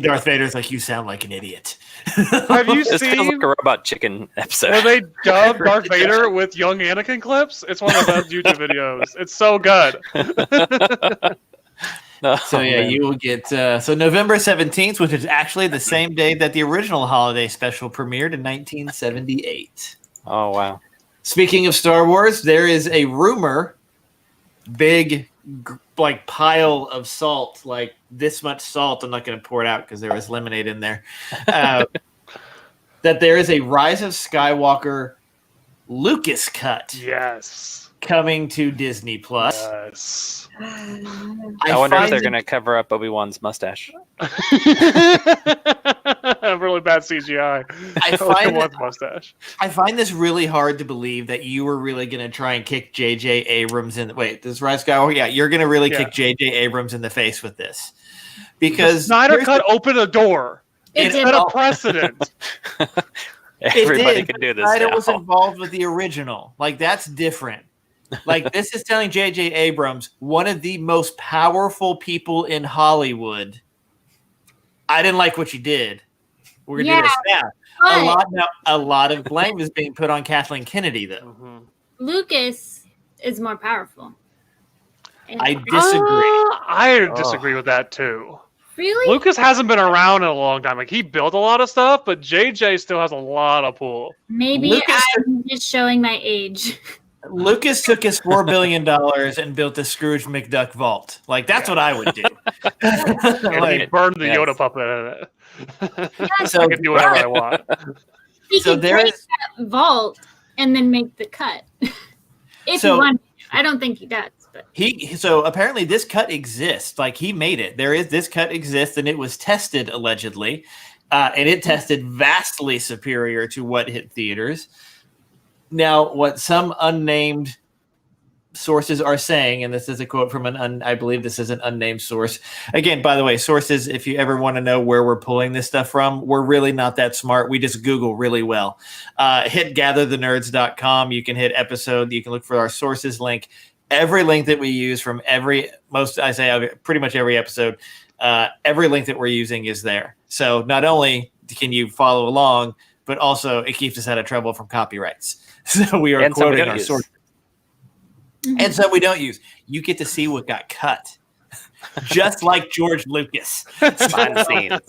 Darth Vader's like, you sound like an idiot. Have you This feels like seen a Robot Chicken episode. where they dub Darth Vader with young Anakin clips? It's one of the best YouTube videos. It's so good. No, So yeah, man. you will get so November 17th, which is actually the same day that the original holiday special premiered in 1978. Oh wow. Speaking of Star Wars, there is a rumor, big like pile of salt, like this much salt. I'm not going to pour it out because there was lemonade in there. That there is a Rise of Skywalker Lucas cut Yes. coming to Disney Plus. Yes. I wonder if find they're it- going to cover up Obi-Wan's mustache. Really bad CGI. I find one it- mustache. I find this really hard to believe that you were really going to try and kick J.J. Abrams in. Wait, this Rise of Skywalker? Yeah, you're going to really Yeah. kick J.J. Abrams in the face with this. Because Snyder here's Cut the- opened a door. It It did. Set a all- precedent. Everybody did, can do this Snyder now. was involved with the original. Like, that's different. Like, this is telling J.J. Abrams, one of the most powerful people in Hollywood, I didn't like what you did. We're going to do this now. But A lot of blame is being put on Kathleen Kennedy, though. Mhm. Lucas is more powerful. And- I disagree. I disagree with that too. Really? Lucas hasn't been around in a long time. Like he built a lot of stuff, but JJ still has a lot of pull. Maybe Lucas- I'm just showing my age. Lucas took his $4 billion and built the Scrooge McDuck vault. Like, that's what I would do. And he Like, burned the yes. Yoda puppet in it. Yes, so I can do whatever I want. he so could there break is- that vault and then make the cut. If So- he wanted. I don't think he does, but so apparently this cut exists. Like, he made it. This cut exists, and it was tested allegedly, and it tested vastly superior to what hit theaters. Now, what some unnamed sources are saying, and this is a quote from I believe this is an unnamed source. Again, by the way, sources, if you ever want to know where we're pulling this stuff from, we're really not that smart. We just Google really well. Hit gatherthenerds.com. You can hit episode. You can look for our sources link. Every link that we use from pretty much every episode, every link that we're using is there. So not only can you follow along, but also it keeps us out of trouble from copyrights. So we are And some we quoting don't our use. sources. And some we don't use. You get to see what got cut, just like George Lucas. Behind the scenes.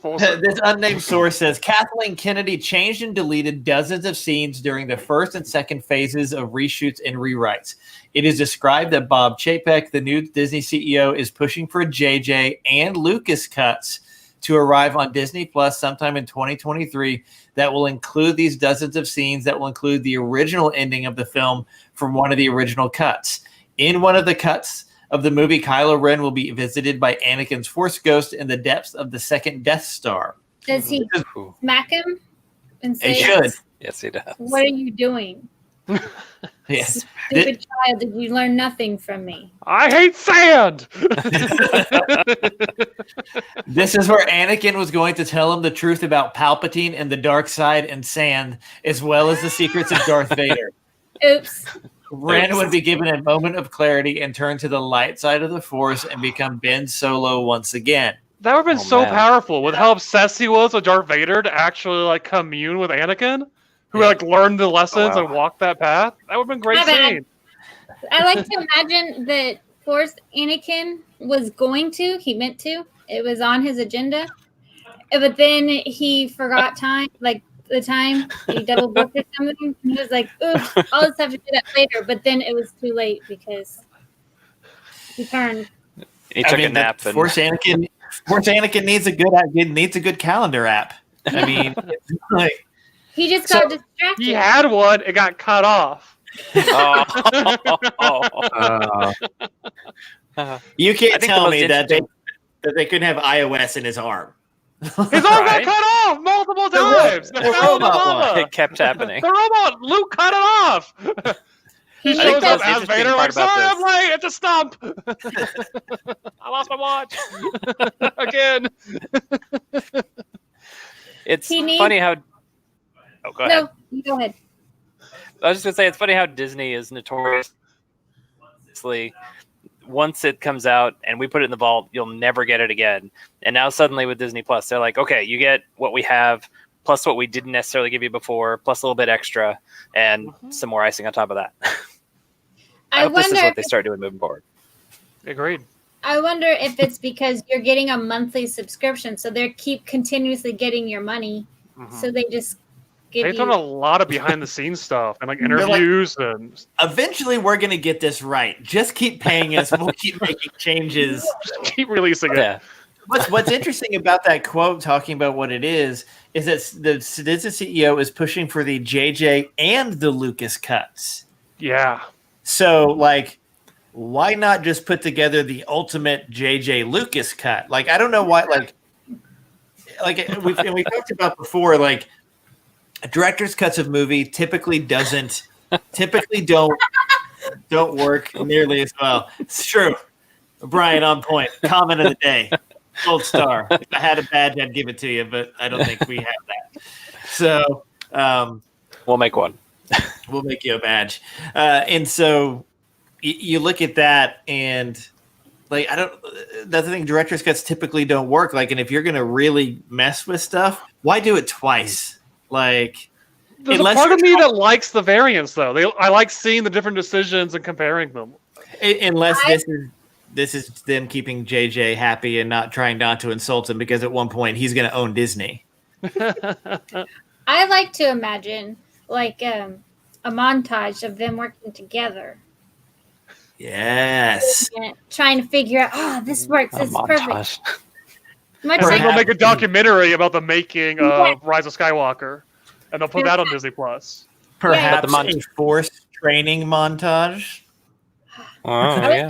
Full circle. This unnamed source says Kathleen Kennedy changed and deleted dozens of scenes during the first and second phases of reshoots and rewrites. It is described that Bob Chapek, the new Disney CEO, is pushing for JJ and Lucas cuts to arrive on Disney Plus sometime in 2023 that will include these dozens of scenes that will include the original ending of the film from one of the original cuts. In one of the cuts of the movie, Kylo Ren will be visited by Anakin's Force Ghost in the depths of the second Death Star. Does he Ooh. smack him and They say, should. Yes, he does. "What are you doing, Yes. stupid child? Did you learn nothing from me?" I hate sand. This is where Anakin was going to tell him the truth about Palpatine and the dark side and sand, as well as the secrets of Darth Vader. Oops. Ren would be given a moment of clarity and turn to the light side of the Force and become Ben Solo once again. That would have been Oh, so man. powerful with how obsessed he was with Darth Vader to actually like commune with Anakin, who like learned the lessons wow. and walked that path. That would have been a great My bad. scene. I like to imagine that Force Anakin was going to, he meant to, it was on his agenda, but then he forgot time, like the time, he double booked or something. He was like, oops, I'll just have to do that later. But then it was too late because he turned. He took a but nap. And Force Anakin needs a good calendar app. I mean, it's like, He just So- got distracted. He had one. It got cut off. you I can't think the tell most me that interesting- they couldn't have iOS in his arm. His arm got Right? cut off multiple The ro- times. the They found robot lava. It kept happening. The robot, Luke cut it off. He He I think shows the up most as interesting Vader, part like, about sorry, this- I'm late. It's a stump. I lost my watch again. It's He needs- funny how. Oh, go ahead. No, you go ahead. I was just gonna say it's funny how Disney is notoriously once it comes out and we put it in the vault, you'll never get it again. And now suddenly with Disney Plus, they're like, okay, you get what we have plus what we didn't necessarily give you before, plus a little bit extra, and some more icing on top of that. I hope this is what they start doing moving forward. Agreed. I wonder if it's because you're getting a monthly subscription, so they keep continuously getting your money, so they just give They've you. done a lot of behind the scenes stuff and like They're like- interviews and Eventually, we're going to get this right. Just keep paying us. We'll keep making changes. keep releasing it. Yeah. What's interesting about that quote, talking about what it is that the Disney CEO is pushing for the JJ and the Lucas cuts. Yeah. So, like, why not just put together the ultimate JJ Lucas cut? Like, I don't know why. Like we talked about before. Like, director's cuts of movie typically don't work nearly as well. It's true. Brian, on point. Comment of the day. Gold star. If I had a badge, I'd give it to you, but I don't think we have that. So We'll make one. we'll make you a badge. And so you look at that, and like that's the thing. Director's cuts typically don't work. Like, and if you're gonna really mess with stuff, why do it twice? Like, There's a Unless part of you're me that likes the variants though. I like seeing the different decisions and comparing them. unless this is them keeping JJ happy and not trying not to insult him, because at one point he's going to own Disney. I like to imagine like a montage of them working together, Yes. and trying to figure out, oh, this works, A this is perfect. montage. Much And then like they'll make a documentary about the making of Rise of Skywalker, and they'll put that on Disney Plus. Perhaps But the a forced training montage. Oh, I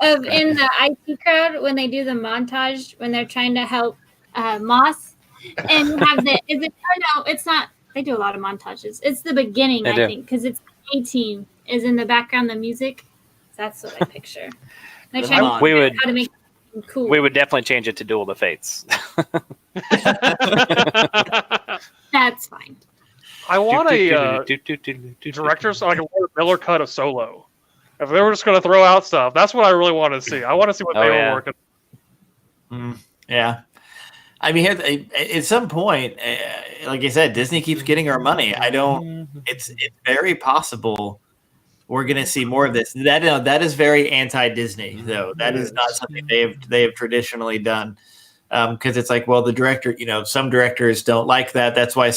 was yeah. in the IT crowd when they do the montage when they're trying to help Moss, and you have the is it? Oh no, it's not. They do a lot of montages. It's the beginning, They I do. think, because it's A-Team is in the background, the music. That's what I picture. They're The trying to mon- We figure out would- how to make it cool. We would definitely change it to Duel of the Fates. That's fine. I want a director's like a Miller cut of Solo. If they were just going to throw out stuff, that's what I really want to see. I want to see what Oh, they yeah. were working. Yeah. I mean, at some point, like I said, Disney keeps getting our money. I don't. It's very possible we're going to see more of this. That is very anti-Disney, though. That is not something they have traditionally done. Because it's like, well, the director, some directors don't like that. That's why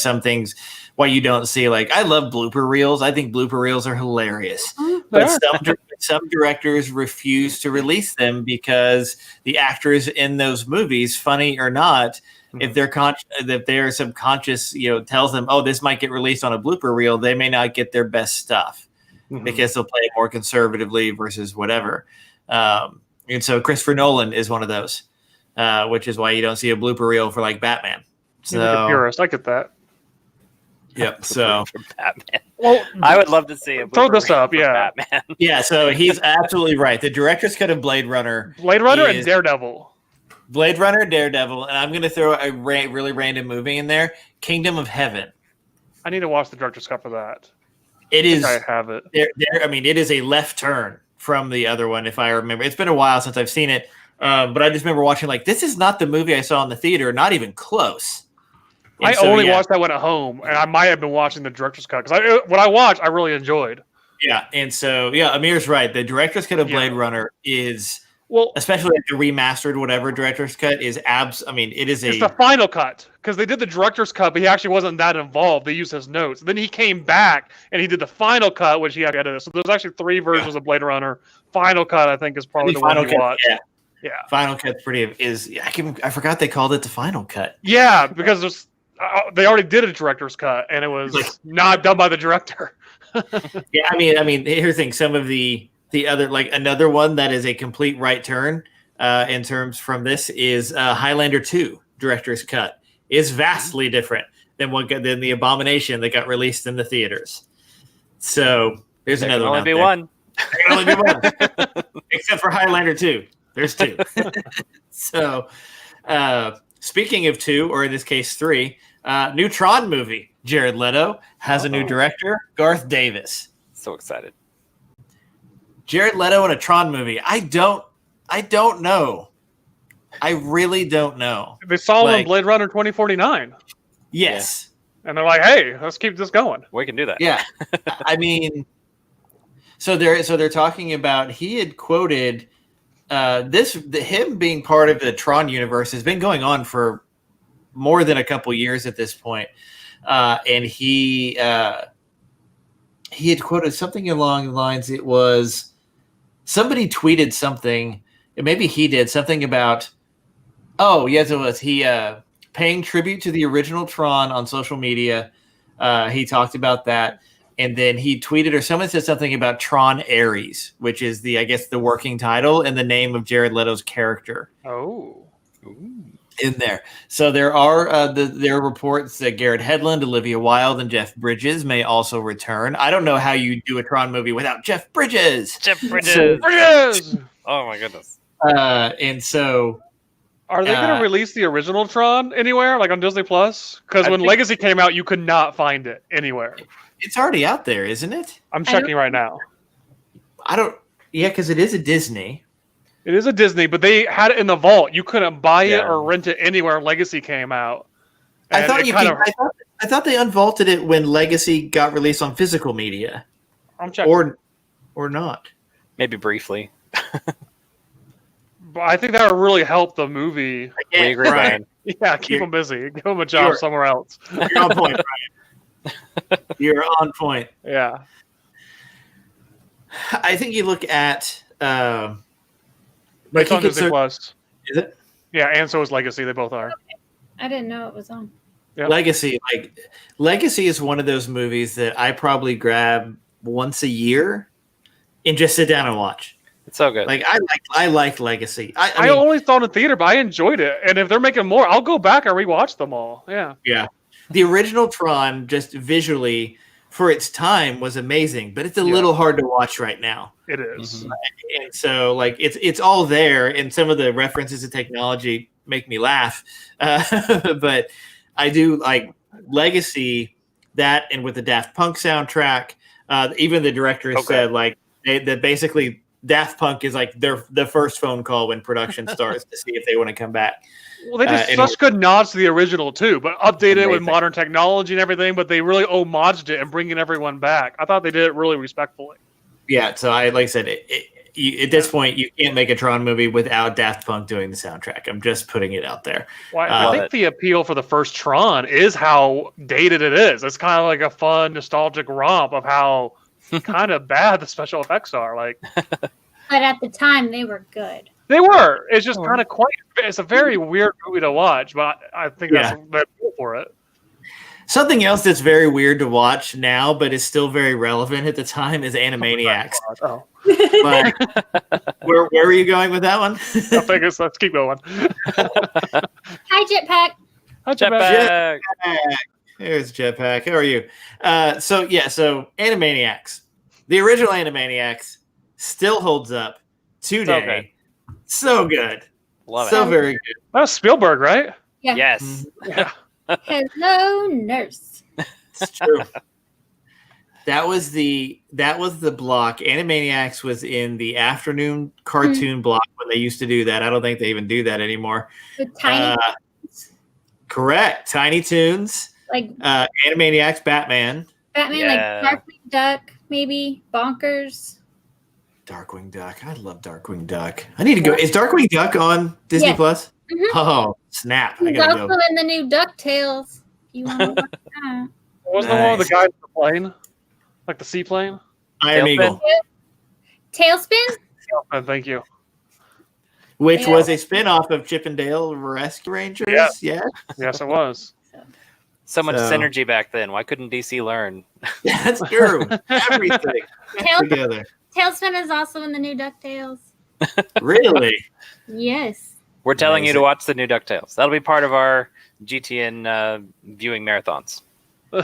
why you don't see, like, I love blooper reels. I think blooper reels are hilarious. But some directors refuse to release them because the actors in those movies, funny or not, if they're subconscious, tells them, oh, this might get released on a blooper reel, they may not get their best stuff because they'll play it more conservatively versus whatever. And so Christopher Nolan is one of those. Which is why you don't see a blooper reel for like Batman. So you're a purist. I get that. Yep. So for Batman. Well, I would love to see a throw this up. Yeah. Batman. Yeah. So he's absolutely right. The director's cut of Blade Runner. And Daredevil. Blade Runner, Daredevil, and I'm going to throw a really random movie in there. Kingdom of Heaven. I need to watch the director's cut for that. It is. I have it. It is a left turn from the other one. If I remember, it's been a while since I've seen it. But I just remember watching, like, this is not the movie I saw in the theater, not even close. And I only watched that one at home, and I might have been watching the director's cut because what I watched, I really enjoyed. Yeah, and so Amir's right. The director's cut of Blade Runner is especially the remastered whatever director's cut is it's the final cut because they did the director's cut, but he actually wasn't that involved. They used his notes. Then he came back and he did the final cut, which he had to edit. So there's actually 3 versions of Blade Runner. Final cut, I think, is probably the one you watched. Yeah, Final Cut's I forgot they called it the Final Cut. Yeah, because they already did a director's cut, and it was not done by the director. Yeah, I mean, here's the thing. Some of the other, like another one that is a complete right turn in terms from this is Highlander 2 director's cut is vastly different than the Abomination that got released in the theaters. So there's another one. There can only be one, except for Highlander 2. There's 2. So, speaking of 2, or in this case 3, new Tron movie. Jared Leto has a new director, Garth Davis. So excited. Jared Leto in a Tron movie. I don't know. I really don't know. They saw him in Blade Runner 2049. Yes. Yeah. And they're like, hey, let's keep this going. We can do that. Yeah. I mean, so they're talking about, he had quoted him being part of the Tron universe has been going on for more than a couple years at this point. And he had quoted something along the lines, it was somebody tweeted something, and maybe he did something about, it was he paying tribute to the original Tron on social media. He talked about that. And then he tweeted, or someone said something about Tron Ares, which is the working title and the name of Jared Leto's character. Oh, in there. So there are there are reports that Garrett Hedlund, Olivia Wilde, and Jeff Bridges may also return. I don't know how you do a Tron movie without Jeff Bridges. Bridges! Oh my goodness. And so, are they going to release the original Tron anywhere, like on Disney Plus? Because when Legacy came out, you could not find it anywhere. It's already out there, isn't it? I'm checking right now. Because it is a Disney. It is a Disney, but they had it in the vault. You couldn't buy it or rent it anywhere Legacy came out. I thought they unvaulted it when Legacy got released on physical media. I'm checking. Or not. Maybe briefly. But I think that would really help the movie. We agree, Brian. Yeah, keep them busy. Give them a job somewhere else. You're on point, Brian. You're on point. Yeah. I think you look at it's on Disney Plus. Is it? Yeah, and so is Legacy. They both are. I didn't know it was on. Yep. Legacy is one of those movies that I probably grab once a year and just sit down and watch. It's so good. Like I like Legacy. I mean, only saw it in theater, but I enjoyed it. And if they're making more, I'll go back and rewatch them all. Yeah. Yeah. The original Tron, just visually for its time, was amazing, but it's a little hard to watch right now. It is. Mm-hmm. And so, like, it's all there, and some of the references to technology make me laugh. But I do like Legacy, that, and with the Daft Punk soundtrack. Even the director has said, like, that basically Daft Punk is like the first phone call when production starts to see if they want to come back. Well, they did anyway. such good nods to the original too, but updated it with Amazing. modern technology and everything. But they really homaged it and bringing everyone back. I thought they did it really respectfully. Yeah, so like I said, at this point, you can't make a Tron movie without Daft Punk doing the soundtrack. I'm just putting it out there. Well, I think the appeal for the first Tron is how dated it is. It's kind of like a fun, nostalgic romp of how kind of bad the special effects are. Like, But at the time, they were good. they were. It's just kind of quite. It's a very weird movie to watch, but I think that's the appeal for it. Something else that's very weird to watch now, but is still very relevant at the time, is Animaniacs. Oh, But where were you going with that one? I think let's keep going. Hi, Jetpack. Jetpack. There's Jetpack. How are you? So Animaniacs. The original Animaniacs still holds up today. So good. Love So it. very good. That was Spielberg, right? Yeah. Yes. Yeah. Hello, nurse. It's true. That was the block. Animaniacs was in the afternoon cartoon block when they used to do that. I don't think they even do that anymore. With tiny, Correct. Tiny Toons. like Animaniacs, Batman. Batman, like Darkwing Duck, maybe Bonkers. Darkwing Duck. I love Darkwing Duck. I need to go. Is Darkwing Duck on Disney Plus? Mhm. Oh, snap. I He's gotta also go. in the new DuckTales. If you want to watch that. Wasn't the one with the guy in the plane? Like the seaplane? Iron Tailspin? Eagle, Tailspin? Thank you. which Yeah. was a spin-off of Chip and Dale Rescue Rangers. Yeah. Yes, it was. So much So- synergy back then. Why couldn't DC learn? That's true. Everything together. Tailspin is also in the new DuckTales. Really? Yes. We're telling you to Amazing. watch the new DuckTales. That'll be part of our GTN viewing marathons. See,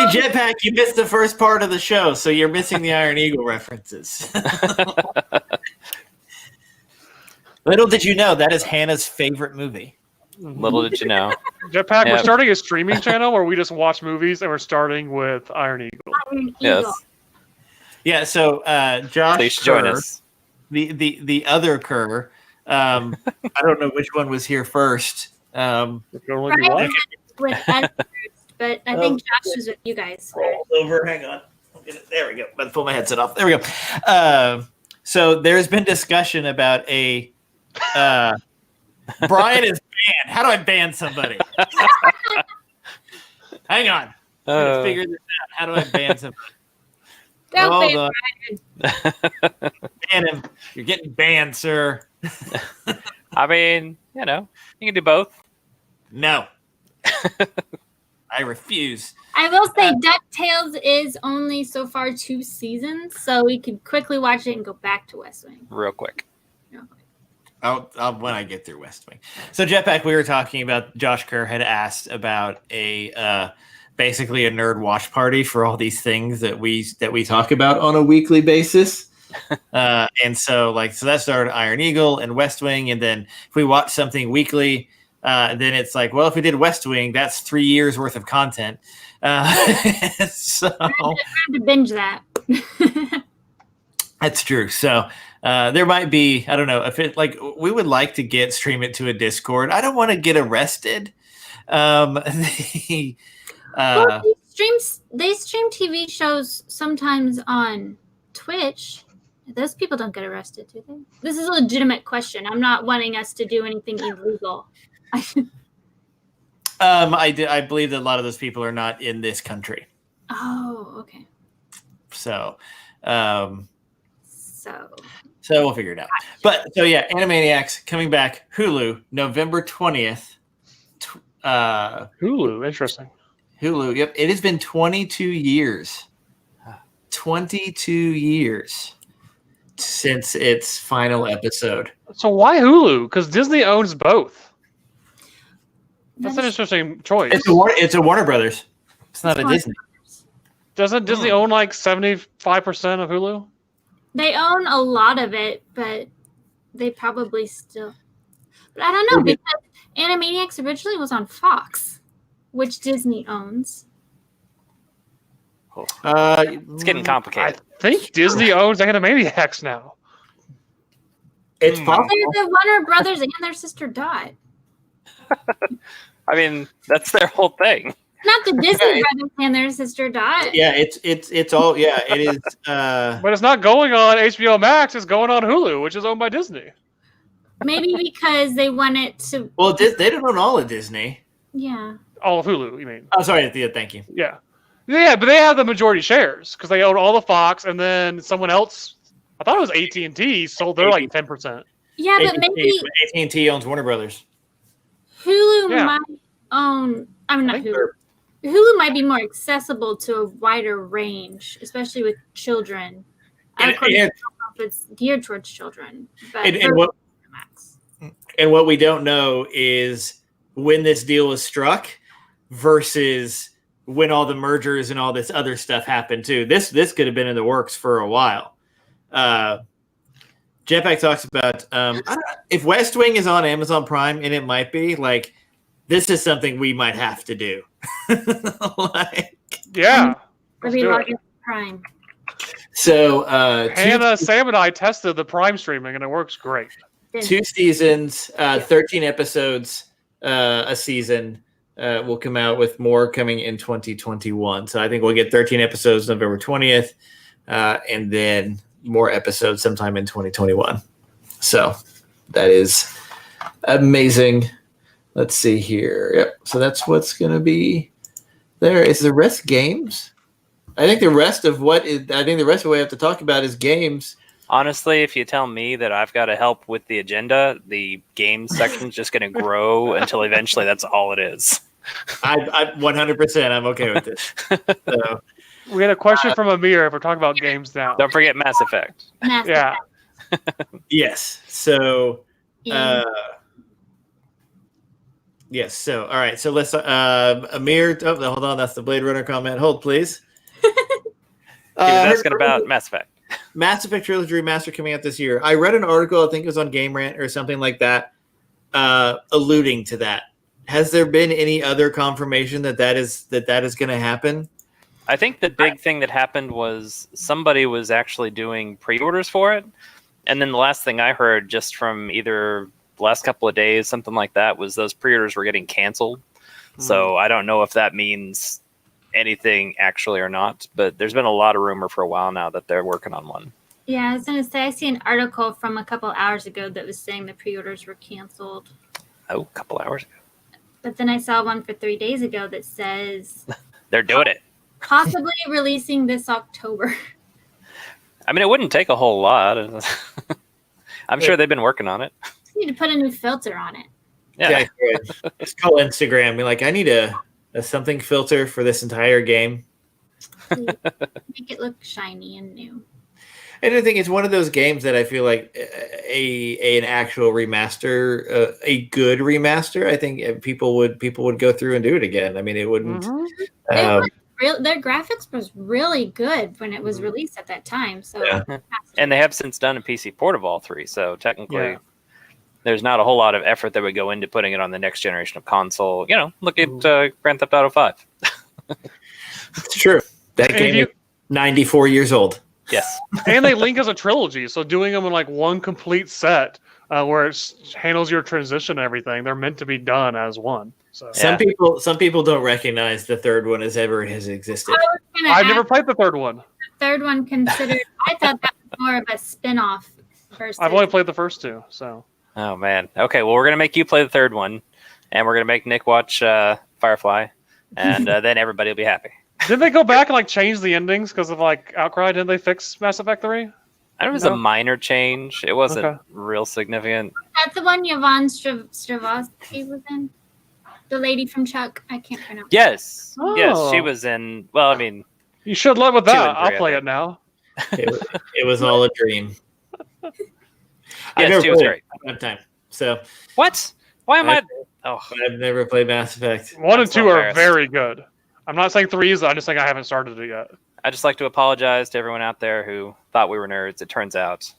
Jetpack, you missed the first part of the show, so you're missing the Iron Eagle references. Little did you know, that is Hannah's favorite movie. Little did you know. Jetpack, we're Yeah. starting a streaming channel where we just watch movies, and we're starting with Iron Eagle. Iron Eagle. Yes. Yeah, so Josh Please join Kerr, us. the other Kerr, I don't know which one was here first. It can only be Right. one. With us first, but I think Josh was with you guys first. Roll over. Hang on. I'll get it. There we go. But pull my headset off. There we go. So there's been discussion about a Brian is banned. How do I ban somebody? Hang on. I'm gonna figure this out. How do I ban somebody? Don't Hold ban on. Ban him. You're getting banned, sir. I mean, you can do both. No. I refuse. I will say DuckTales is only so far 2 seasons, so we could quickly watch it and go back to West Wing. Real quick. I'll when I get through West Wing. So Jetpack, we were talking about. Josh Kerr had asked about a basically a nerd watch party for all these things that we talk about on a weekly basis. And so that started Iron Eagle and West Wing, and then if we watch something weekly, then it's like, well, if we did West Wing, that's 3 years worth of content. So I had to binge that. that's true. So there might be, I don't know if it we would like to stream it to a Discord. I don't want to get arrested. Well, they stream TV shows sometimes on Twitch. Those people don't get arrested, do they? This is a legitimate question. I'm not wanting us to do anything illegal. I believe that a lot of those people are not in this country. Oh, okay. So So we'll figure it out. But so yeah, Animaniacs coming back, Hulu, November 20th. Hulu, interesting. Hulu. Yep, it has been 22 years. 22 years since its final episode. So why Hulu? Because Disney owns both. That's an interesting choice. It's a Warner Brothers. It's not a Disney. Doesn't Disney own like 75% of Hulu? they own a lot of it, but they probably still. But I don't know Okay. because Animaniacs originally was on Fox, which Disney owns. It's getting I complicated. think Disney owns Animaniacs now. It's possible. They're the Warner Brothers and their sister Dot. I mean, that's their whole thing. Not the Disney Brothers and their sister Dot. Yeah, it's all. Yeah, it is. But it's not going on HBO Max. It's going on Hulu, which is owned by Disney. Maybe because they want it to. Well, they don't own all of Disney. Yeah. All of Hulu, you mean? Oh, sorry. Yeah, thank you. Yeah. Yeah, but they have the majority shares because they own all the Fox, and then someone else, I thought it was AT&T, sold their like 10%. Yeah, but maybe AT&T owns Warner Brothers. Hulu Yeah. might own. I mean, I not think Hulu. Hulu might be more accessible to a wider range, especially with children. And- Of course, and- I don't know if it's geared towards children. But And Max. what we don't know is when this deal was struck versus when all the mergers and all this other stuff happened too. This could have been in the works for a while. Jetpack talks about I don't know, if West Wing is on Amazon Prime, and it might be, like, this is something we might have to do. Like, Yeah. Maybe do it. log in Prime. so Hannah, Sam, and I tested the Prime streaming, and it works great. two seasons, 13 episodes a season. Will come out with more coming in 2021. So I think we'll get 13 episodes November 20th, and then more episodes sometime in 2021. So that is amazing. Let's see here. Yep. So that's what's going to be there. Is the rest games? I think the rest of what we have to talk about is games. Honestly, if you tell me that I've got to help with the agenda, the games section is just going to grow until eventually that's all it is. I 100%. I'm okay with this. So, We had a question from Amir if we're talking about games now. Don't forget Mass Effect. Mass Yeah. Effect yes. So. in- Yes. So, all right. So let's, Amir. Oh, hold on. That's the Blade Runner comment. Hold, please. He was asking about Mass Effect. Mass Effect Trilogy Remaster coming out this year. I read an article. I think it was on Game Rant or something like that, alluding to that. Has there been any other confirmation that is going to happen? I think the big thing that happened was somebody was actually doing pre-orders for it, and then the last thing I heard just from either the last couple of days, something like that, was those pre-orders were getting canceled. So I don't know if that means anything actually or not, but there's been a lot of rumor for a while now that they're working on one. Yeah, I was going to say, I see an article from a couple hours ago that was saying the pre-orders were canceled. Oh, a couple hours ago. But then I saw one for 3 days ago that says They're doing it. possibly releasing this October. I mean, it wouldn't take a whole lot. I'm sure they've been working on it. Just need to put a new filter on it. Yeah. Just call Instagram. Be like, I need a something filter for this entire game. Make it look shiny and new. And I think it's one of those games that I feel like an actual remaster, a good remaster. I think people would go through and do it again. I mean, it wouldn't. Their graphics was really good when it was released at that time. So, Yeah. And they have since done a PC port of all three. So technically, there's not a whole lot of effort that would go into putting it on the next generation of console. You know, look at Grand Theft Auto 5. It's true. That game is 94 years old. Yes. And they link as a trilogy, so doing them in like one complete set where it handles your transition and everything, they're meant to be done as one. So Some people don't recognize the third one as ever has existed. I've never played the third one. Third one considered. I thought that was more of a spin-off versus. I've only played the first two, so. Oh, man. Okay, well, we're going to make you play the third one, and we're going to make Nick watch Firefly, and then everybody will be happy. Did they go back and like change the endings because of like outcry? Didn't they fix Mass Effect 3? It was a minor change. It wasn't real significant. That's the one Yvonne Strahovski was in. The lady from Chuck. I can't pronounce. Yes. Oh. Yes, she was in. Well, I mean, You should love with Two that. and three, I'll I play think. it now. It was all a dream. yes, she was great. I don't have time. So What? Why am I? Oh, I've never played Mass Effect. 1 and I'm so 2 are embarrassed. very good. I'm not saying 3 is. I'm just saying I haven't started it yet. I just like to apologize to everyone out there who thought we were nerds. It turns out.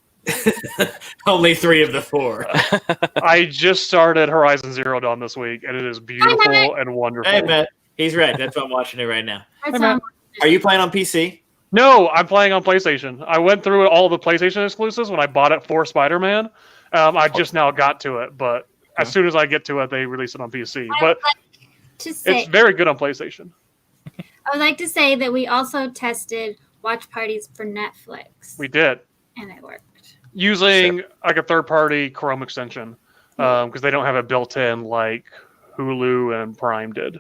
Only 3 of the 4. I just started Horizon Zero Dawn this week, and it is beautiful and wonderful. Hey, Matt. He's right. That's why I'm watching it right now. That's Hey, on Are you playing on PC? No, I'm playing on PlayStation. I went through all the PlayStation exclusives when I bought it for Spider-Man. I just now got to it, but as soon as I get to it, they release it on PC. But To say, it's very good on PlayStation. I would like to say that we also tested watch parties for Netflix, We did. and it worked. Using like a third-party Chrome extension because they don't have it built in like Hulu and Prime did.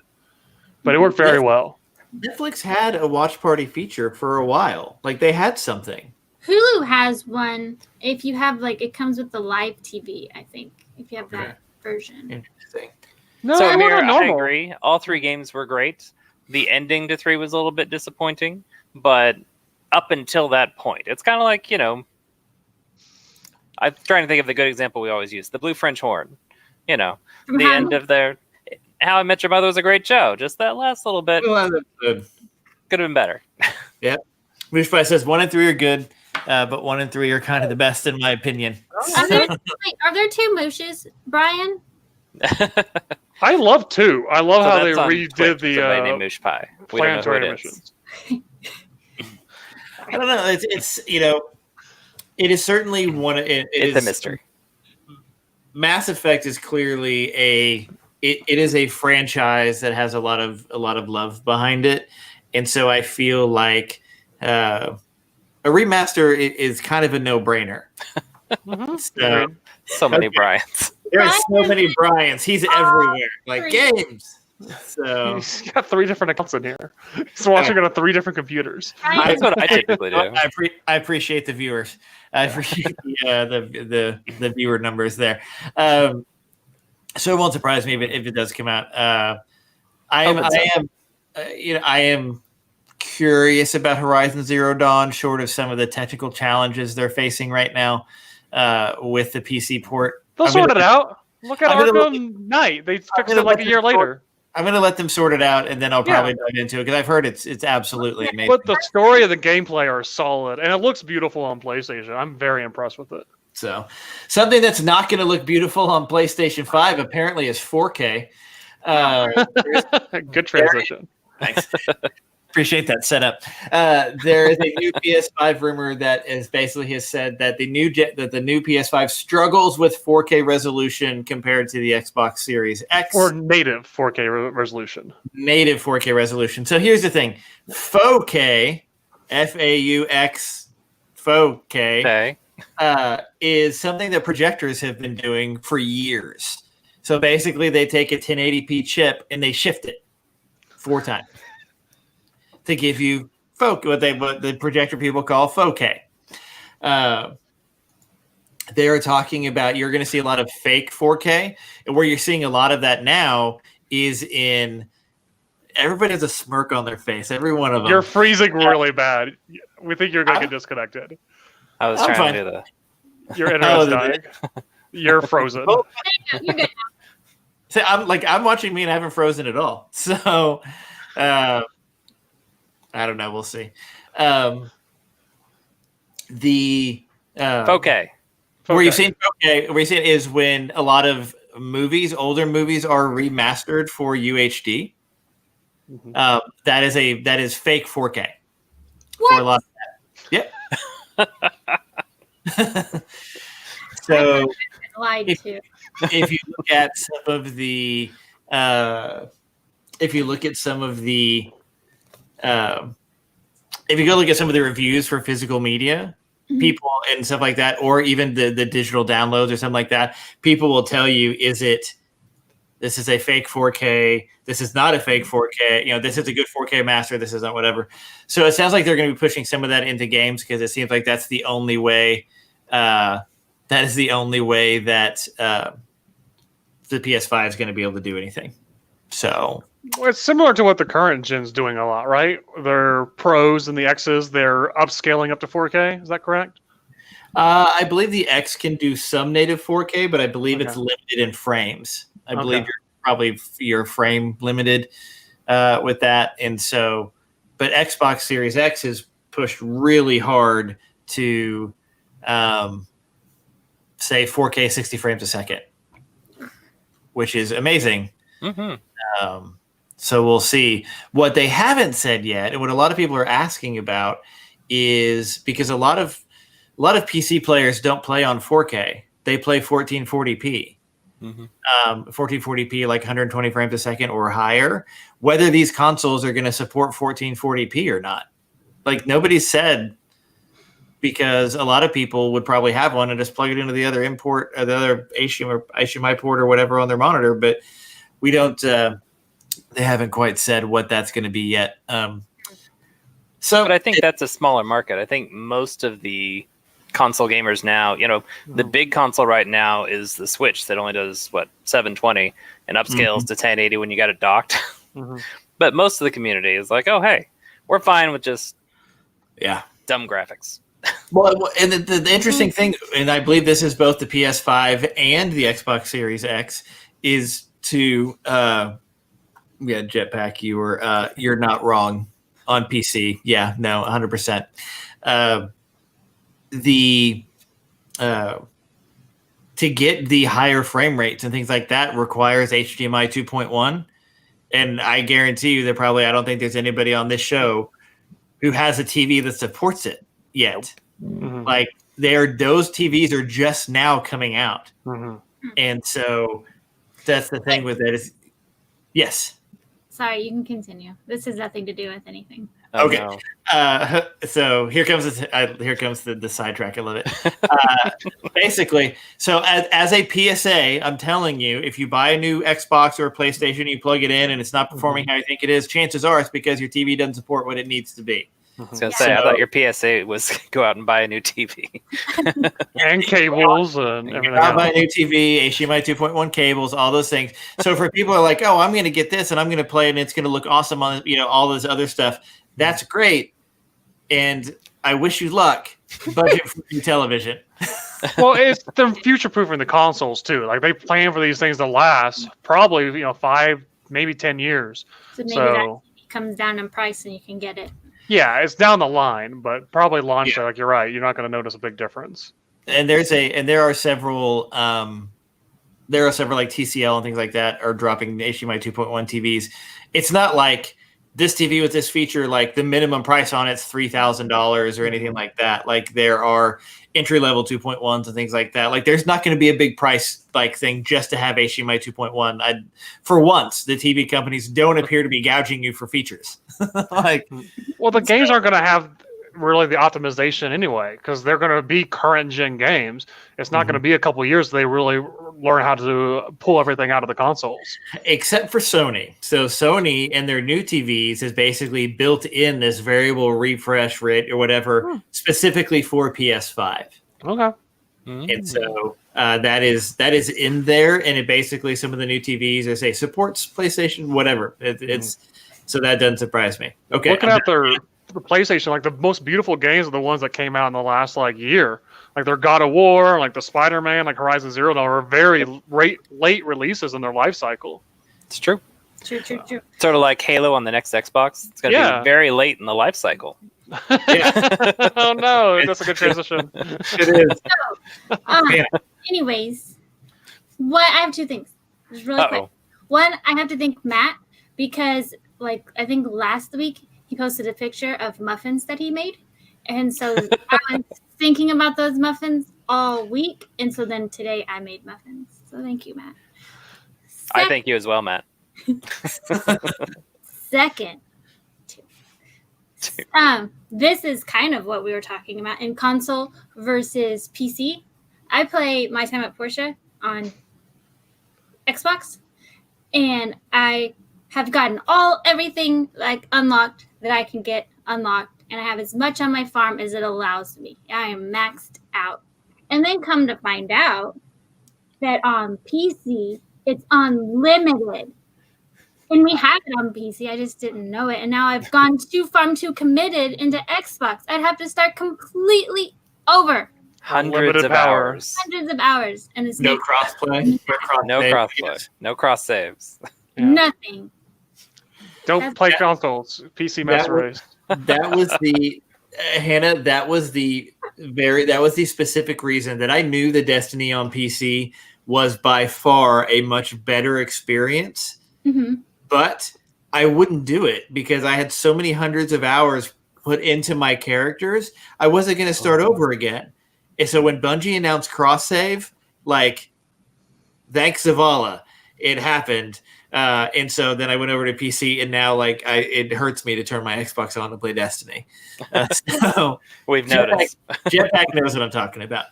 But it worked very well. Netflix had a watch party feature for a while. Like they had something. Hulu has one. If you have it comes with the live TV. I think if you have that version. Interesting. No, So it Amir, wasn't I normal. agree. All 3 games were great. The ending to 3 was a little bit disappointing, but up until that point, it's kind of like, I'm trying to think of the good example we always use, the Blue French Horn. From The How- end of their How I Met Your Mother was a great show. Just that last little bit could have been better. Mooshpie says 1 and 3 are good, but 1 and 3 are kind of the best in my opinion. Are there, are there 2 mooshes, Brian? I love 2. I love how they that's on redid Twitch, the somebody named Moosh Pie. We don't know who planetary it is. missions. I don't know. It's it is certainly one. It It's is a mystery. Mass Effect is clearly it is a franchise that has a lot of love behind it, and so I feel like a remaster is kind of a no brainer. So, So many Bryans. there are so many Bryans. He's everywhere, like Three. games. So He's got 3 different accounts in here. He's watching it on 3 different computers. That's what I typically do. I appreciate the viewers. I appreciate the viewer numbers there. So it won't surprise me if it does come out. I am curious about Horizon Zero Dawn, short of some of the technical challenges they're facing right now with the PC port. They'll I'm sort gonna- it out. Look at I'm gonna Arkham Knight. They fixed gonna it like let a year them sort- later. I'm going to let them sort it out, and then I'll Yeah. probably dive into it because I've heard it's absolutely amazing. But the story and the gameplay are solid, and it looks beautiful on PlayStation. I'm very impressed with it. So, something that's not going to look beautiful on PlayStation 5 apparently is 4K. Good transition. Thanks. Appreciate that setup. There is a new PS5 rumor that has said that the new PS5 struggles with 4K resolution compared to the Xbox Series X Or native 4K resolution. native 4K resolution. So here's the thing: 4K, FAUX, 4K, Okay. is something that projectors have been doing for years. So basically, they take a 1080p chip and they shift it 4 times to give you what the projector people call 4K. They are talking about you're going to see a lot of fake 4K, and where you're seeing a lot of that now is in everybody has a smirk on their face. Every one of them. You're freezing really bad. We think you're going to get disconnected. I was I'm trying fine. to do the. Your internet's dying. You're frozen. Oh. You're good. So I'm watching me and I haven't frozen at all. So I don't know. We'll see. Okay. Where you've seen where you see it is when a lot of older movies are remastered for UHD. Mhm. That is fake 4K for a What? lot of that. Yep. So Lied to. if you look at some of the reviews for physical media, Mhm. people and stuff like that, or even the digital downloads or something like that, people will tell you, this is a fake 4K, this is not a fake 4K, this is a good 4K master, this is not whatever. So it sounds like they're going to be pushing some of that into games because it seems like that's the only way that the PS5 is going to be able to do anything. So Well, it's similar to what the current gen's doing a lot, right? Their Pros and the X's, they're upscaling up to 4K. Is that correct? I believe the X can do some native 4K, but I believe it's Okay. limited in frames. I Okay. believe you're frame limited with that. And so, but Xbox Series X has pushed really hard to say 4K 60 frames a second, which is amazing. Mm-hmm. So we'll see. What they haven't said yet, and what a lot of people are asking about, is because a lot of PC players don't play on 4K; they play 1440p. 1440p, like 120 frames a second or higher. Whether these consoles are going to support 1440p or not, like nobody's said, because a lot of people would probably have one and just plug it into the other import, or the other HDMI port or whatever on their monitor. But we don't. They haven't quite said what that's going to be yet. But I think that's a smaller market. I think most of the console gamers now, the big console right now is the Switch that only does 720 and upscales to 1080 when you got it docked. But most of the community is like, oh, hey, we're fine with just dumb graphics. Well, and the interesting thing, and I believe this is both the PS5 and the Xbox Series X, is to Jetpack, you're not wrong on PC. Yeah, no, 100%. To get the higher frame rates and things like that requires HDMI 2.1, and I guarantee you I don't think there's anybody on this show who has a TV that supports it yet. Like those TVs are just now coming out, and so that's the thing with it is, yes. Sorry, you can continue. This has nothing to do with anything. Oh, okay. No. So here comes the sidetrack. I love it. Basically, so as a PSA, I'm telling you, if you buy a new Xbox or a PlayStation, you plug it in and it's not performing how you think it is, chances are it's because your TV doesn't support what it needs to be. I was going to say, I thought your PSA was go out and buy a new TV. And cables and everything else. Buy a new TV, HDMI 2.1 cables, all those things. So for people who are like, oh, I'm going to get this and I'm going to play it and it's going to look awesome on, all this other stuff. That's great. And I wish you luck. Budget for your television. Well, they're future-proofing the consoles too. Like they plan for these things to last probably 5, maybe 10 years. So maybe that comes down in price and you can get it. Yeah, it's down the line, but probably launch day, like you're right. You're not going to notice a big difference. And there are several like TCL and things like that are dropping HDMI 2.1 TVs. It's not like this TV with this feature, like the minimum price on it's $3,000 or anything like that. Like there are entry level 2.1s and things like that. Like there's not going to be a big price thing just to have HDMI 2.1. For once, the TV companies don't appear to be gouging you for features. Well, the games aren't going to have really the optimization anyway, because they're going to be current gen games. It's not going to be a couple of years they really learn how to pull everything out of the consoles. Except for Sony. So Sony and their new TVs has basically built in this variable refresh rate or whatever specifically for PS5. Okay. And so that is in there, and it basically some of the new TVs they say supports PlayStation, whatever. It's so that doesn't surprise me. Okay, looking at the PlayStation, like the most beautiful games are the ones that came out in the last year. Like their God of War, like the Spider-Man, like Horizon Zero Dawn are very late releases in their life cycle. It's true. True. Sort of like Halo on the next Xbox. It's going to be very late in the life cycle. Oh no, that's a good transition. It is. So, anyways, I have two things. Just really quick. One, I have to thank Matt because, I think last week he posted a picture of muffins that he made, and so I was thinking about those muffins all week, and so then today I made muffins. So thank you, Matt. I thank you as well, Matt. Second. This is kind of what we were talking about in console versus PC. I play My Time at Portia on Xbox, and I have gotten everything unlocked that I can get unlocked, and I have as much on my farm as it allows me. I am maxed out. And then come to find out that on PC, it's unlimited. And we have it on PC. I just didn't know it. And now I've gone too committed into Xbox. I'd have to start completely over. Hundreds of hours. And it's no crossplay. No crossplay. No cross saves. Yeah. Nothing. Don't play consoles. PC master race. That was the Hannah. That was the specific reason that I knew the Destiny on PC was by far a much better experience. Mm-hmm. But I wouldn't do it because I had so many hundreds of hours put into my characters. I wasn't going to start over again. And so when Bungie announced cross save, like, thanks Zavala, it happened. And so then I went over to PC, and now like it hurts me to turn my Xbox on to play Destiny. So We've noticed. Jetpack knows what I'm talking about.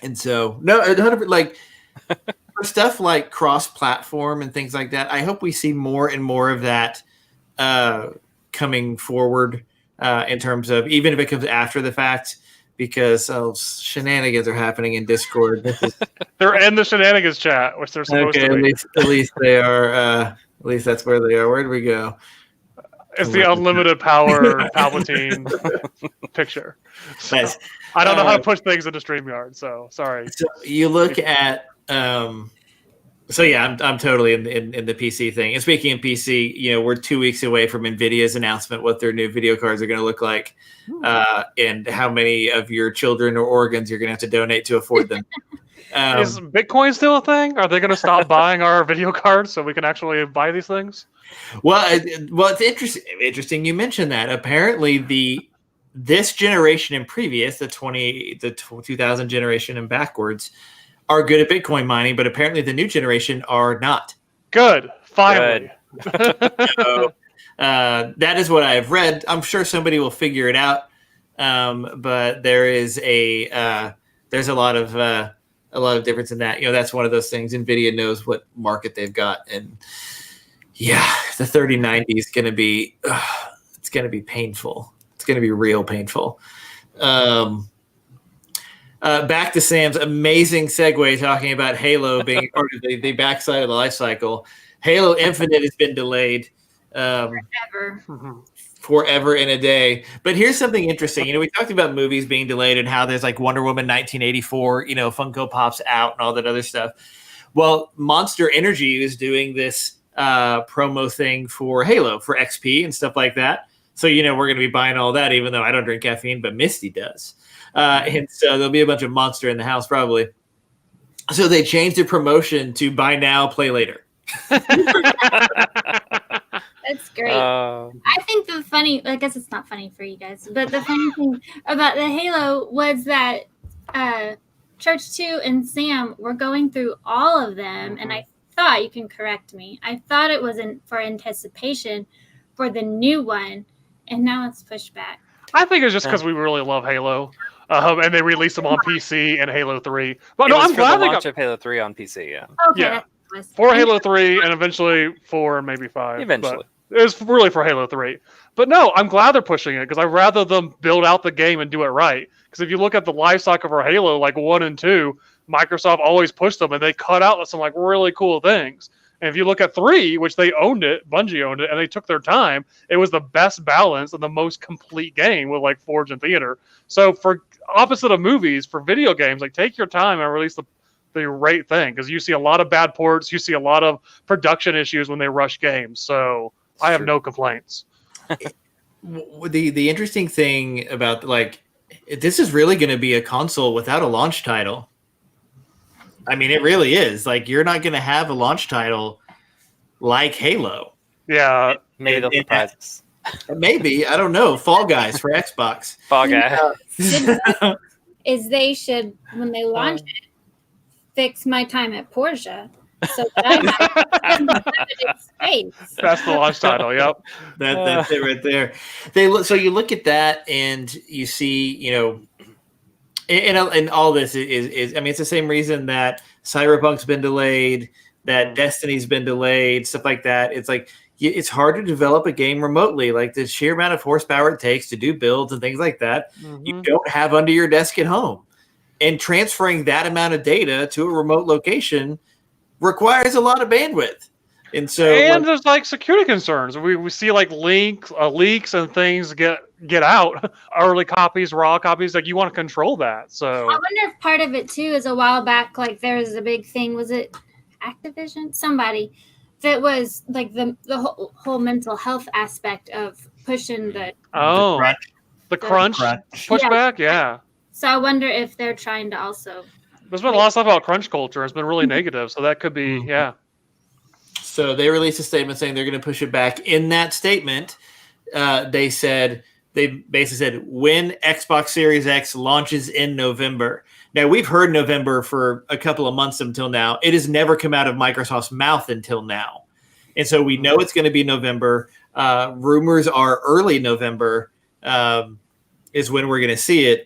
And so no, like for stuff like cross-platform and things like that, I hope we see more and more of that coming forward in terms of, even if it comes after the fact, because shenanigans are happening in Discord. They're in the shenanigans chat, which they're supposed to be. At least they are. At least that's where they are. Where do we go? It's the unlimited power Palpatine picture. So, Nice. I don't know how to push things into StreamYard, so sorry. So you look at. So yeah, I'm totally in the PC thing. And speaking of PC, we're 2 weeks away from NVIDIA's announcement what their new video cards are going to look like, and how many of your children or organs you're going to have to donate to afford them. Is Bitcoin still a thing? Are they going to stop buying our video cards so we can actually buy these things? Well, it's interesting. Interesting you mentioned that. Apparently, this generation and previous, the 2000 generation and backwards, are good at Bitcoin mining, but apparently the new generation are not. Good. Finally. So, that is what I've read. I'm sure somebody will figure it out. But there's a lot of difference in that. That's one of those things. NVIDIA knows what market they've got, and yeah, the 3090 is going to be it's going to be painful. It's going to be real painful. Back to Sam's amazing segue talking about Halo being part of the backside of the life cycle. Halo Infinite has been delayed forever in a day. But here's something interesting. We talked about movies being delayed and how there's like Wonder Woman 1984, Funko Pop's out and all that other stuff. Well, Monster Energy is doing this promo thing for Halo, for XP and stuff like that. So, we're going to be buying all that, even though I don't drink caffeine, but Misty does. And so there'll be a bunch of Monster in the house probably. So they changed their promotion to buy now, play later. That's great. I think I guess it's not funny for you guys, but the funny thing about the Halo was that Church 2 and Sam were going through all of them, and I thought, you can correct me, I thought it wasn't for anticipation for the new one, and now it's pushed back. I think it's just because we really love Halo, and they released them on PC and Halo 3. But no, I'm glad they got of Halo 3 on PC. Yeah. Okay. Yeah. For Halo 3 and eventually 4 and maybe 5. Eventually. It was really for Halo 3. But no, I'm glad they're pushing it because I'd rather them build out the game and do it right. Because if you look at the life cycle for Halo, like 1 and 2, Microsoft always pushed them and they cut out some like really cool things. And if you look at 3, which they owned it, Bungie owned it, and they took their time, it was the best balance and the most complete game with like Forge and Theater. So for opposite of movies, for video games, like take your time and release the right thing, because you see a lot of bad ports, you see a lot of production issues when they rush games. So I have no complaints. The interesting thing about this is really going to be a console without a launch title. I mean, it really is. Like, you're not going to have a launch title like Halo. Yeah, maybe they'll surprise us. Maybe, I don't know. Fall Guys for Xbox. Fall Guys is they should, when they launch it, fix my time at Porsche. So that I have space. That's the launch title. Yep, that's it right there. So you look at that and you see, and all this is I mean, it's the same reason that Cyberpunk's been delayed, that Destiny's been delayed, stuff like that. It's like it's hard to develop a game remotely. Like the sheer amount of horsepower it takes to do builds and things like that, you don't have under your desk at home. And transferring that amount of data to a remote location requires a lot of bandwidth. And so, there's like security concerns. We see like leaks and things get out, early copies, raw copies. Like you want to control that. So I wonder if part of it too is a while back. Like there was a big thing. Was it Activision? Somebody that was like the whole mental health aspect of pushing the crunch pushback. Yeah. So I wonder if they're trying to also. There's been a lot of stuff about crunch culture. It's been really negative. So that could be, yeah. So they released a statement saying they're going to push it back. In that statement, they basically said when Xbox Series X launches in November. Now, we've heard November for a couple of months until now. It has never come out of Microsoft's mouth until now. And so we know it's going to be November. Rumors are early November is when we're going to see it.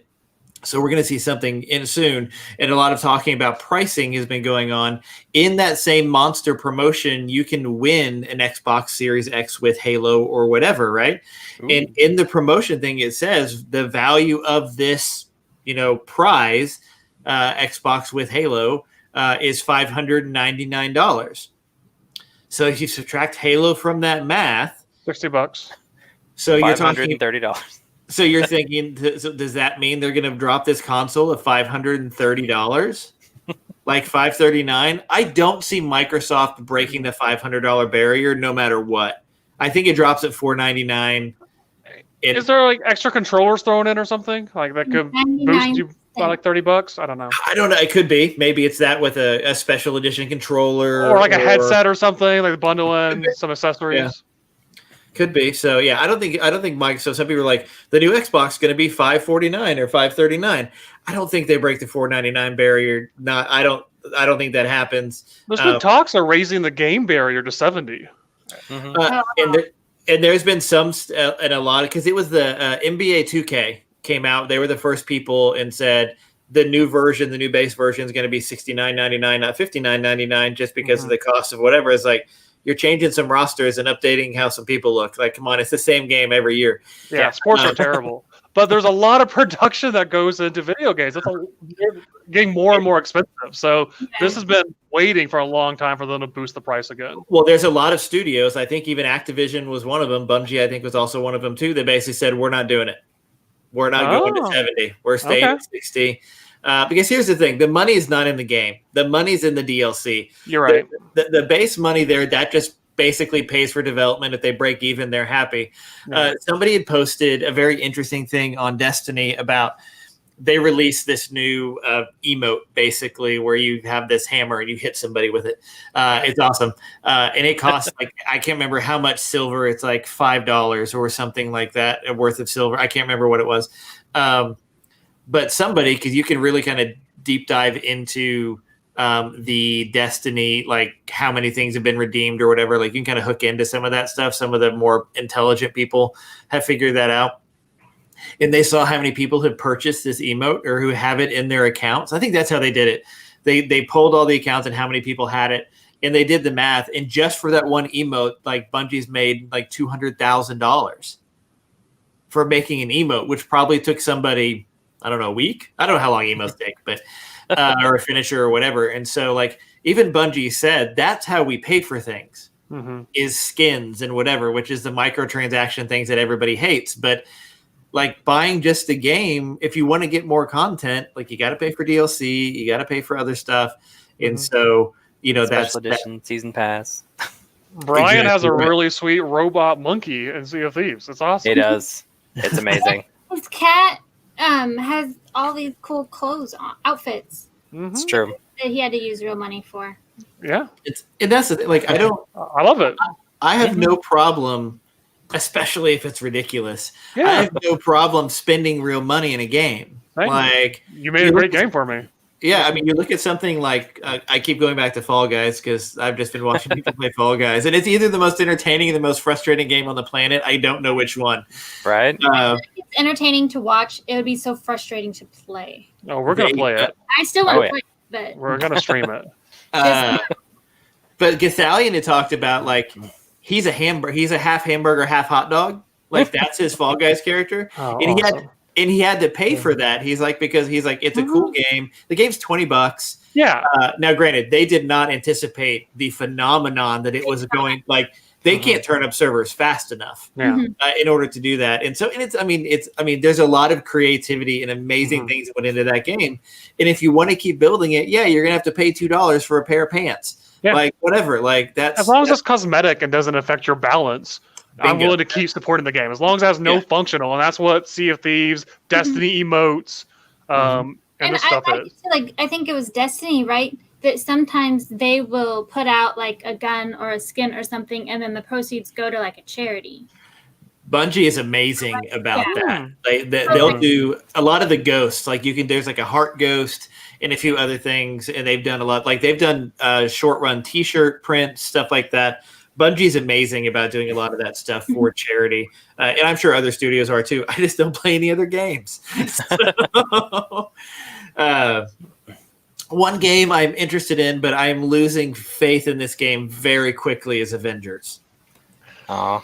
So we're going to see something in soon. And a lot of talking about pricing has been going on. In that same Monster promotion, you can win an Xbox Series X with Halo or whatever, right? Ooh. And in the promotion thing, it says the value of this, prize, Xbox with Halo, is $599. So if you subtract Halo from that math, $60. So you're talking $530. So you're thinking, does that mean they're going to drop this console at $530? Like $539? I don't see Microsoft breaking the $500 barrier no matter what. I think it drops at $499. Is there like extra controllers thrown in or something? Like that could boost you by like $30? I don't know. I don't know. It could be. Maybe it's that with a special edition controller. Or like a headset or something, like bundle in some accessories. Yeah. Could be. So yeah, I don't think Microsoft. Some people are like, the new Xbox is going to be $549 or $539. I don't think they break the $499 barrier. I don't think that happens. There's been talks of raising the game barrier to $70. Mm-hmm. And there's been some and a lot of, because it was the NBA 2K came out. They were the first people and said the new version, the new base version is going to be $69.99, not $59.99, just because of the cost of whatever. It's like, you're changing some rosters and updating how some people look. Like, come on, it's the same game every year. Yeah, sports are terrible. But there's a lot of production that goes into video games. They're getting more and more expensive. So this has been waiting for a long time for them to boost the price again. Well, there's a lot of studios. I think even Activision was one of them. Bungie, I think, was also one of them, too. They basically said, we're not doing it. We're not going to 70. We're staying at 60. Because here's the thing, the money is not in the game. The money's in the DLC. You're right. The base money there, that just basically pays for development. If they break even, they're happy. Yeah. Somebody had posted a very interesting thing on Destiny about they released this new emote, basically, where you have this hammer and you hit somebody with it. It's awesome. And it costs, like, I can't remember how much silver. It's like $5 or something like that worth of silver. I can't remember what it was. But somebody, because you can really kind of deep dive into the Destiny, like how many things have been redeemed or whatever. Like you can kind of hook into some of that stuff. Some of the more intelligent people have figured that out. And they saw how many people had purchased this emote or who have it in their accounts. I think that's how they did it. They pulled all the accounts and how many people had it. And they did the math. And just for that one emote, like Bungie's made like $200,000 for making an emote, which probably took somebody, I don't know, a week. I don't know how long emotes take, but or a finisher or whatever. And so, like, even Bungie said that's how we pay for things is skins and whatever, which is the microtransaction things that everybody hates. But like buying just the game, if you want to get more content, like you got to pay for DLC, you got to pay for other stuff, and so Special edition season pass. Brian has a really sweet robot monkey in Sea of Thieves. It's awesome. He does. It's amazing. His cat has all these cool clothes outfits. It's true. That he had to use real money for. Yeah, that's the thing. Like I love it. I have no problem, especially if it's ridiculous. Yeah. I have no problem spending real money in a game. Like you made a great game for me. Yeah, I mean, you look at something like I keep going back to Fall Guys because I've just been watching people play Fall Guys, and it's either the most entertaining and the most frustrating game on the planet. I don't know which one. Right? It's entertaining to watch. It would be so frustrating to play. Oh, we're gonna play it. I still want to play it, but we're gonna stream it. But Gathalion had talked about like he's a half hamburger, half hot dog. Like that's his Fall Guys character, and awesome. he had to pay for that. He's like, because he's like, it's a cool game. The game's $20. Yeah. Now, granted, they did not anticipate the phenomenon that it was going. Like, they can't turn up servers fast enough in order to do that. And so, there's a lot of creativity and amazing things that went into that game. And if you want to keep building it, you're gonna have to pay $2 for a pair of pants. Yeah. Like whatever. Like that's as long as it's cosmetic and doesn't affect your balance. Bingo. I'm willing to keep supporting the game as long as it has no functional, and that's what Sea of Thieves, Destiny emotes, and this stuff is. I think it was Destiny, right? that sometimes they will put out like a gun or a skin or something, and then the proceeds go to like a charity. Bungie is amazing about Yeah. that. They'll do a lot of the ghosts. Like there's like a heart ghost and a few other things, and they've done a lot. Like they've done short run T-shirt prints, stuff like that. Bungie's amazing about doing a lot of that stuff for charity, and I'm sure other studios are too. I just don't play any other games. So, one game I'm interested in, but I'm losing faith in this game very quickly, is Avengers. Oh,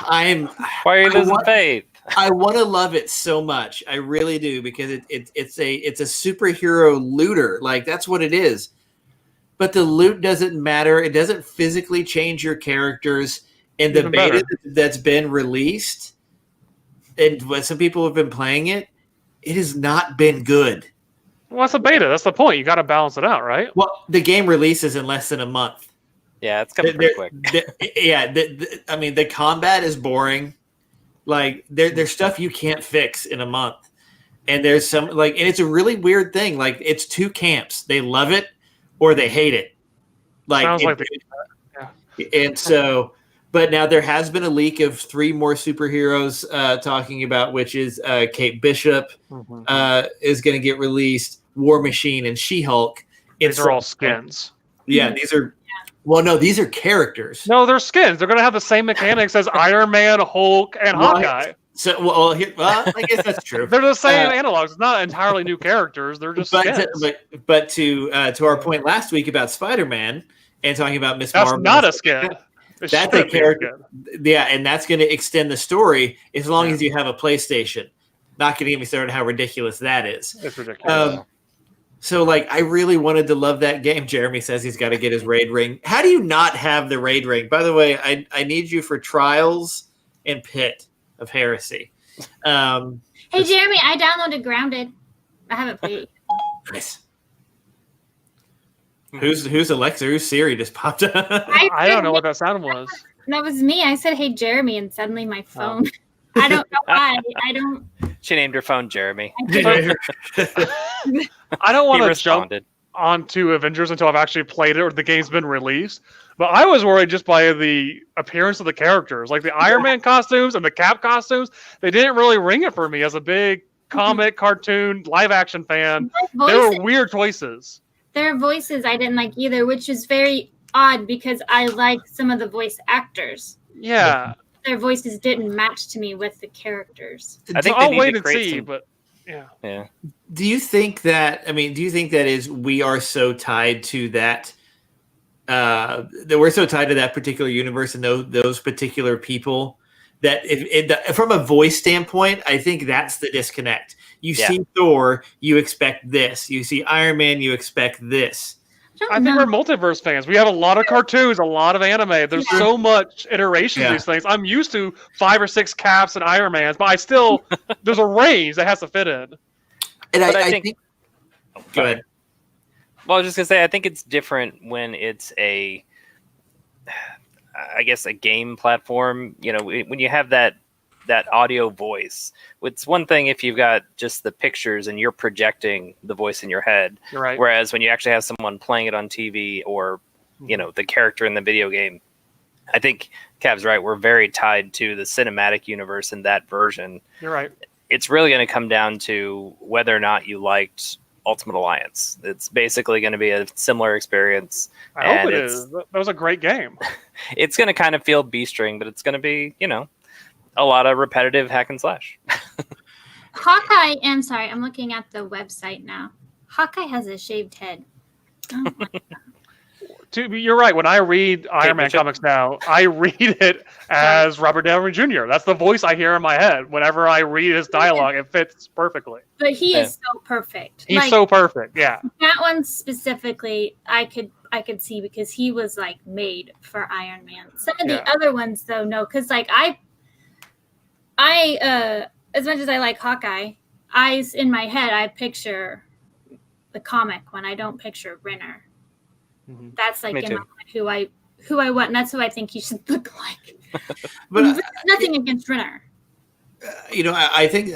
Why why are you losing faith? I want to love it so much. I really do, because it's a superhero looter. Like, that's what it is. But the loot doesn't matter. It doesn't physically change your characters. And the beta that's been released, and what some people have been playing it has not been good. Well, that's a beta. That's the point. You got to balance it out, right? Well, the game releases in less than a month. Yeah, it's coming pretty quick. I mean, the combat is boring. Like, there's stuff you can't fix in a month. And there's some, like, and it's a really weird thing. Like, it's two camps. They love it or they hate it. Like, Sounds like and so, but now there has been a leak of 3 more superheroes talking about, which is Kate Bishop is going to get released, War Machine, and She-Hulk. These are all skins. Yeah, these are. Well, no, these are characters. No, they're skins. They're going to have the same mechanics as Iron Man, Hulk, and Hawkeye. So, I guess that's true. They're the same analogs. It's not entirely new characters. They're just skins. But to our point last week about Spider-Man and talking about Miss Marvel. That's not a skin. That's a character. Yeah, and that's going to extend the story as long as you have a PlayStation. Not going to get me started how ridiculous that is. It's ridiculous. So, like, I really wanted to love that game. Jeremy says he's got to get his raid ring. How do you not have the raid ring? By the way, I need you for Trials and Pit of Heresy. Hey, Jeremy, I downloaded Grounded. I haven't played it. Nice. Who's Alexa? Who's Siri just popped up? I don't know what that sound was. That was me. I said, "Hey, Jeremy," and suddenly my phone. I don't know why. I don't. She named her phone Jeremy. I don't want to jump onto Avengers until I've actually played it or the game's been released. But I was worried just by the appearance of the characters, like the Iron Man costumes and the Cap costumes. They didn't really ring it for me as a big comic, cartoon, live action fan. They were weird choices. Their voices I didn't like either, which is very odd because I like some of the voice actors. Yeah. Their voices didn't match to me with the characters. I think I'll wait and see, but yeah. Do you think that is we are so tied to that that we're so tied to that particular universe and those particular people that from a voice standpoint, I think that's the disconnect. You see Thor, you expect this. You see Iron Man, you expect this. I think we're multiverse fans. We have a lot of cartoons, a lot of anime. There's so much iteration of these things. I'm used to 5 or 6 Caps and Iron Mans, but I still there's a range that has to fit in. And I think go ahead. Well, I was just gonna say I think it's different when it's a game platform. You know, when you have that audio voice. It's one thing if you've got just the pictures and you're projecting the voice in your head. You're right. Whereas when you actually have someone playing it on TV or, the character in the video game, I think Cav's right. We're very tied to the cinematic universe in that version. You're right. It's really going to come down to whether or not you liked Ultimate Alliance. It's basically going to be a similar experience. I hope it is. That was a great game. It's going to kind of feel B-string, but it's going to be, a lot of repetitive hack and slash. Hawkeye, I'm sorry, I'm looking at the website now. Hawkeye has a shaved head. Oh my God. You're right. When I read Iron Man comics now, I read it as Robert Downey Jr. That's the voice I hear in my head. Whenever I read his dialogue, it fits perfectly. But he is so perfect. He's so perfect, yeah. That one specifically, I could see because he was like made for Iron Man. Some of the other ones, though, no, because like I as much as I like Hawkeye, in my head I picture the comic when I don't picture Renner. Mm-hmm. That's like in my mind who I want, and that's who I think he should look like. But nothing against Renner. I think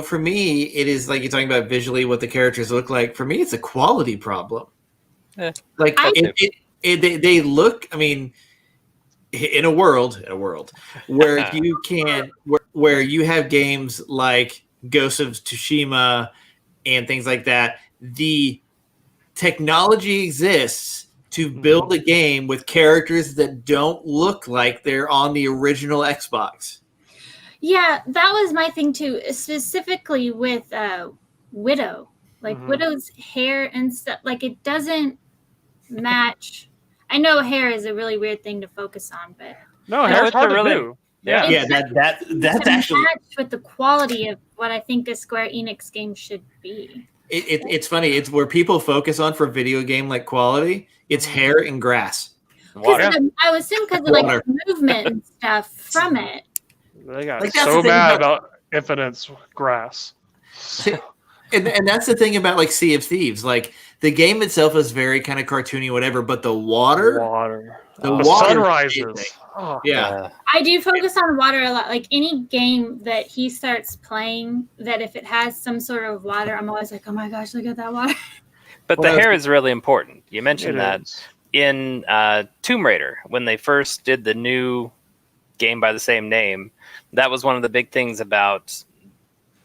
for me it is like you're talking about visually what the characters look like. For me, it's a quality problem. Like they look. I mean, in a world where you can where you have games like Ghost of Tsushima and things like that, the technology exists to build a game with characters that don't look like they're on the original Xbox. Yeah, that was my thing too, specifically with Widow. Like Widow's hair and stuff, like it doesn't match. I know hair is a really weird thing to focus on, but no, hair's hard to do. Yeah, that's actually match with the quality of what I think a Square Enix game should be. It's funny. It's where people focus on for video game like quality. It's hair and grass. I was assuming because of like movement and stuff from it. They got like, so mad about Infinite's grass. And that's the thing about like Sea of Thieves. Like the game itself is very kind of cartoony, whatever. But the water, the sunrises. Oh, yeah, I do focus on water a lot. Like any game that he starts playing, that if it has some sort of water, I'm always like, oh my gosh, look at that water. But the hair is really important. You mentioned that in Tomb Raider when they first did the new game by the same name. That was one of the big things about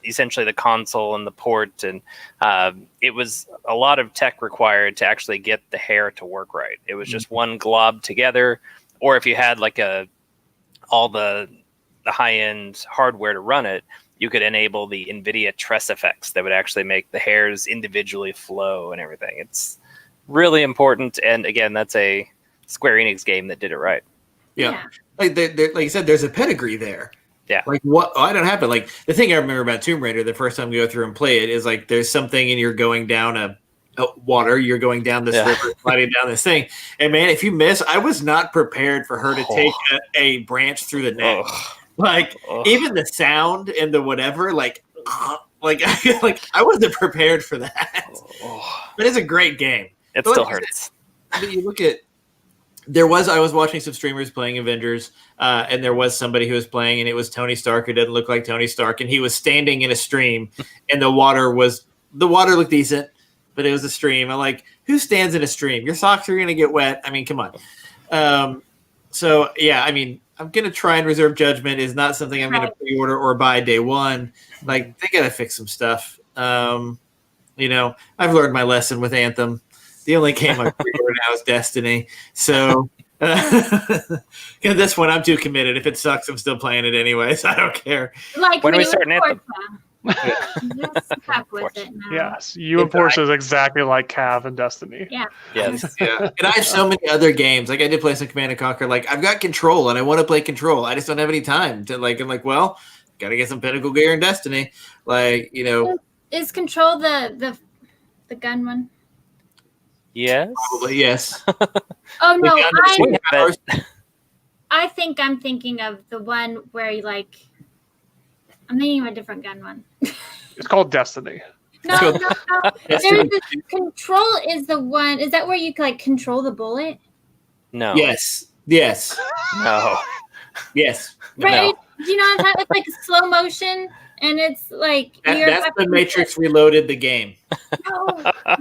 essentially the console and the port, and it was a lot of tech required to actually get the hair to work right. It was just one glob together, or if you had like all the high-end hardware to run it, you could enable the NVIDIA Tress effects that would actually make the hairs individually flow and everything. It's really important, and again, that's a Square Enix game that did it right. Yeah. Like you said, there's a pedigree there. Yeah. Like what? I don't have it. Like the thing I remember about Tomb Raider, the first time we go through and play it, is like there's something and you're going down a water. You're going down this river, sliding down this thing. And man, if you miss, I was not prepared for her to take a branch through the neck. Like even the sound and the whatever, like I wasn't prepared for that. But it's a great game. It still hurts. You look at. I was watching some streamers playing Avengers, and there was somebody who was playing, and it was Tony Stark who didn't look like Tony Stark, and he was standing in a stream, and the water looked decent, but it was a stream. I'm like, who stands in a stream? Your socks are gonna get wet. I mean, come on. So yeah, I mean, I'm gonna try and reserve judgment. Is not something I'm gonna pre-order or buy day one. Like they gotta fix some stuff. I've learned my lesson with Anthem. The only game I pre-order now is Destiny. So, this one I'm too committed. If it sucks, I'm still playing it anyways. I don't care. Like when are we starting Anthem? Yes, you and Portia is exactly like Cav and Destiny. Yeah. Yes. Yeah. And I have so many other games. Like I did play some Command & Conquer. Like I've got Control, and I want to play Control. I just don't have any time to like. I'm like, well, gotta get some Pinnacle gear in Destiny. Like Is Control the gun one? Yes. Probably yes. Oh no, I think I'm thinking of the one where I'm thinking of a different gun one. It's called Destiny. No. There's Control is the one. Is that where you can control the bullet? No. Yes. No. Yes. Right. No. Do you know what I'm talking? It's like slow motion. And it's like that's the Matrix Reloaded the game. No,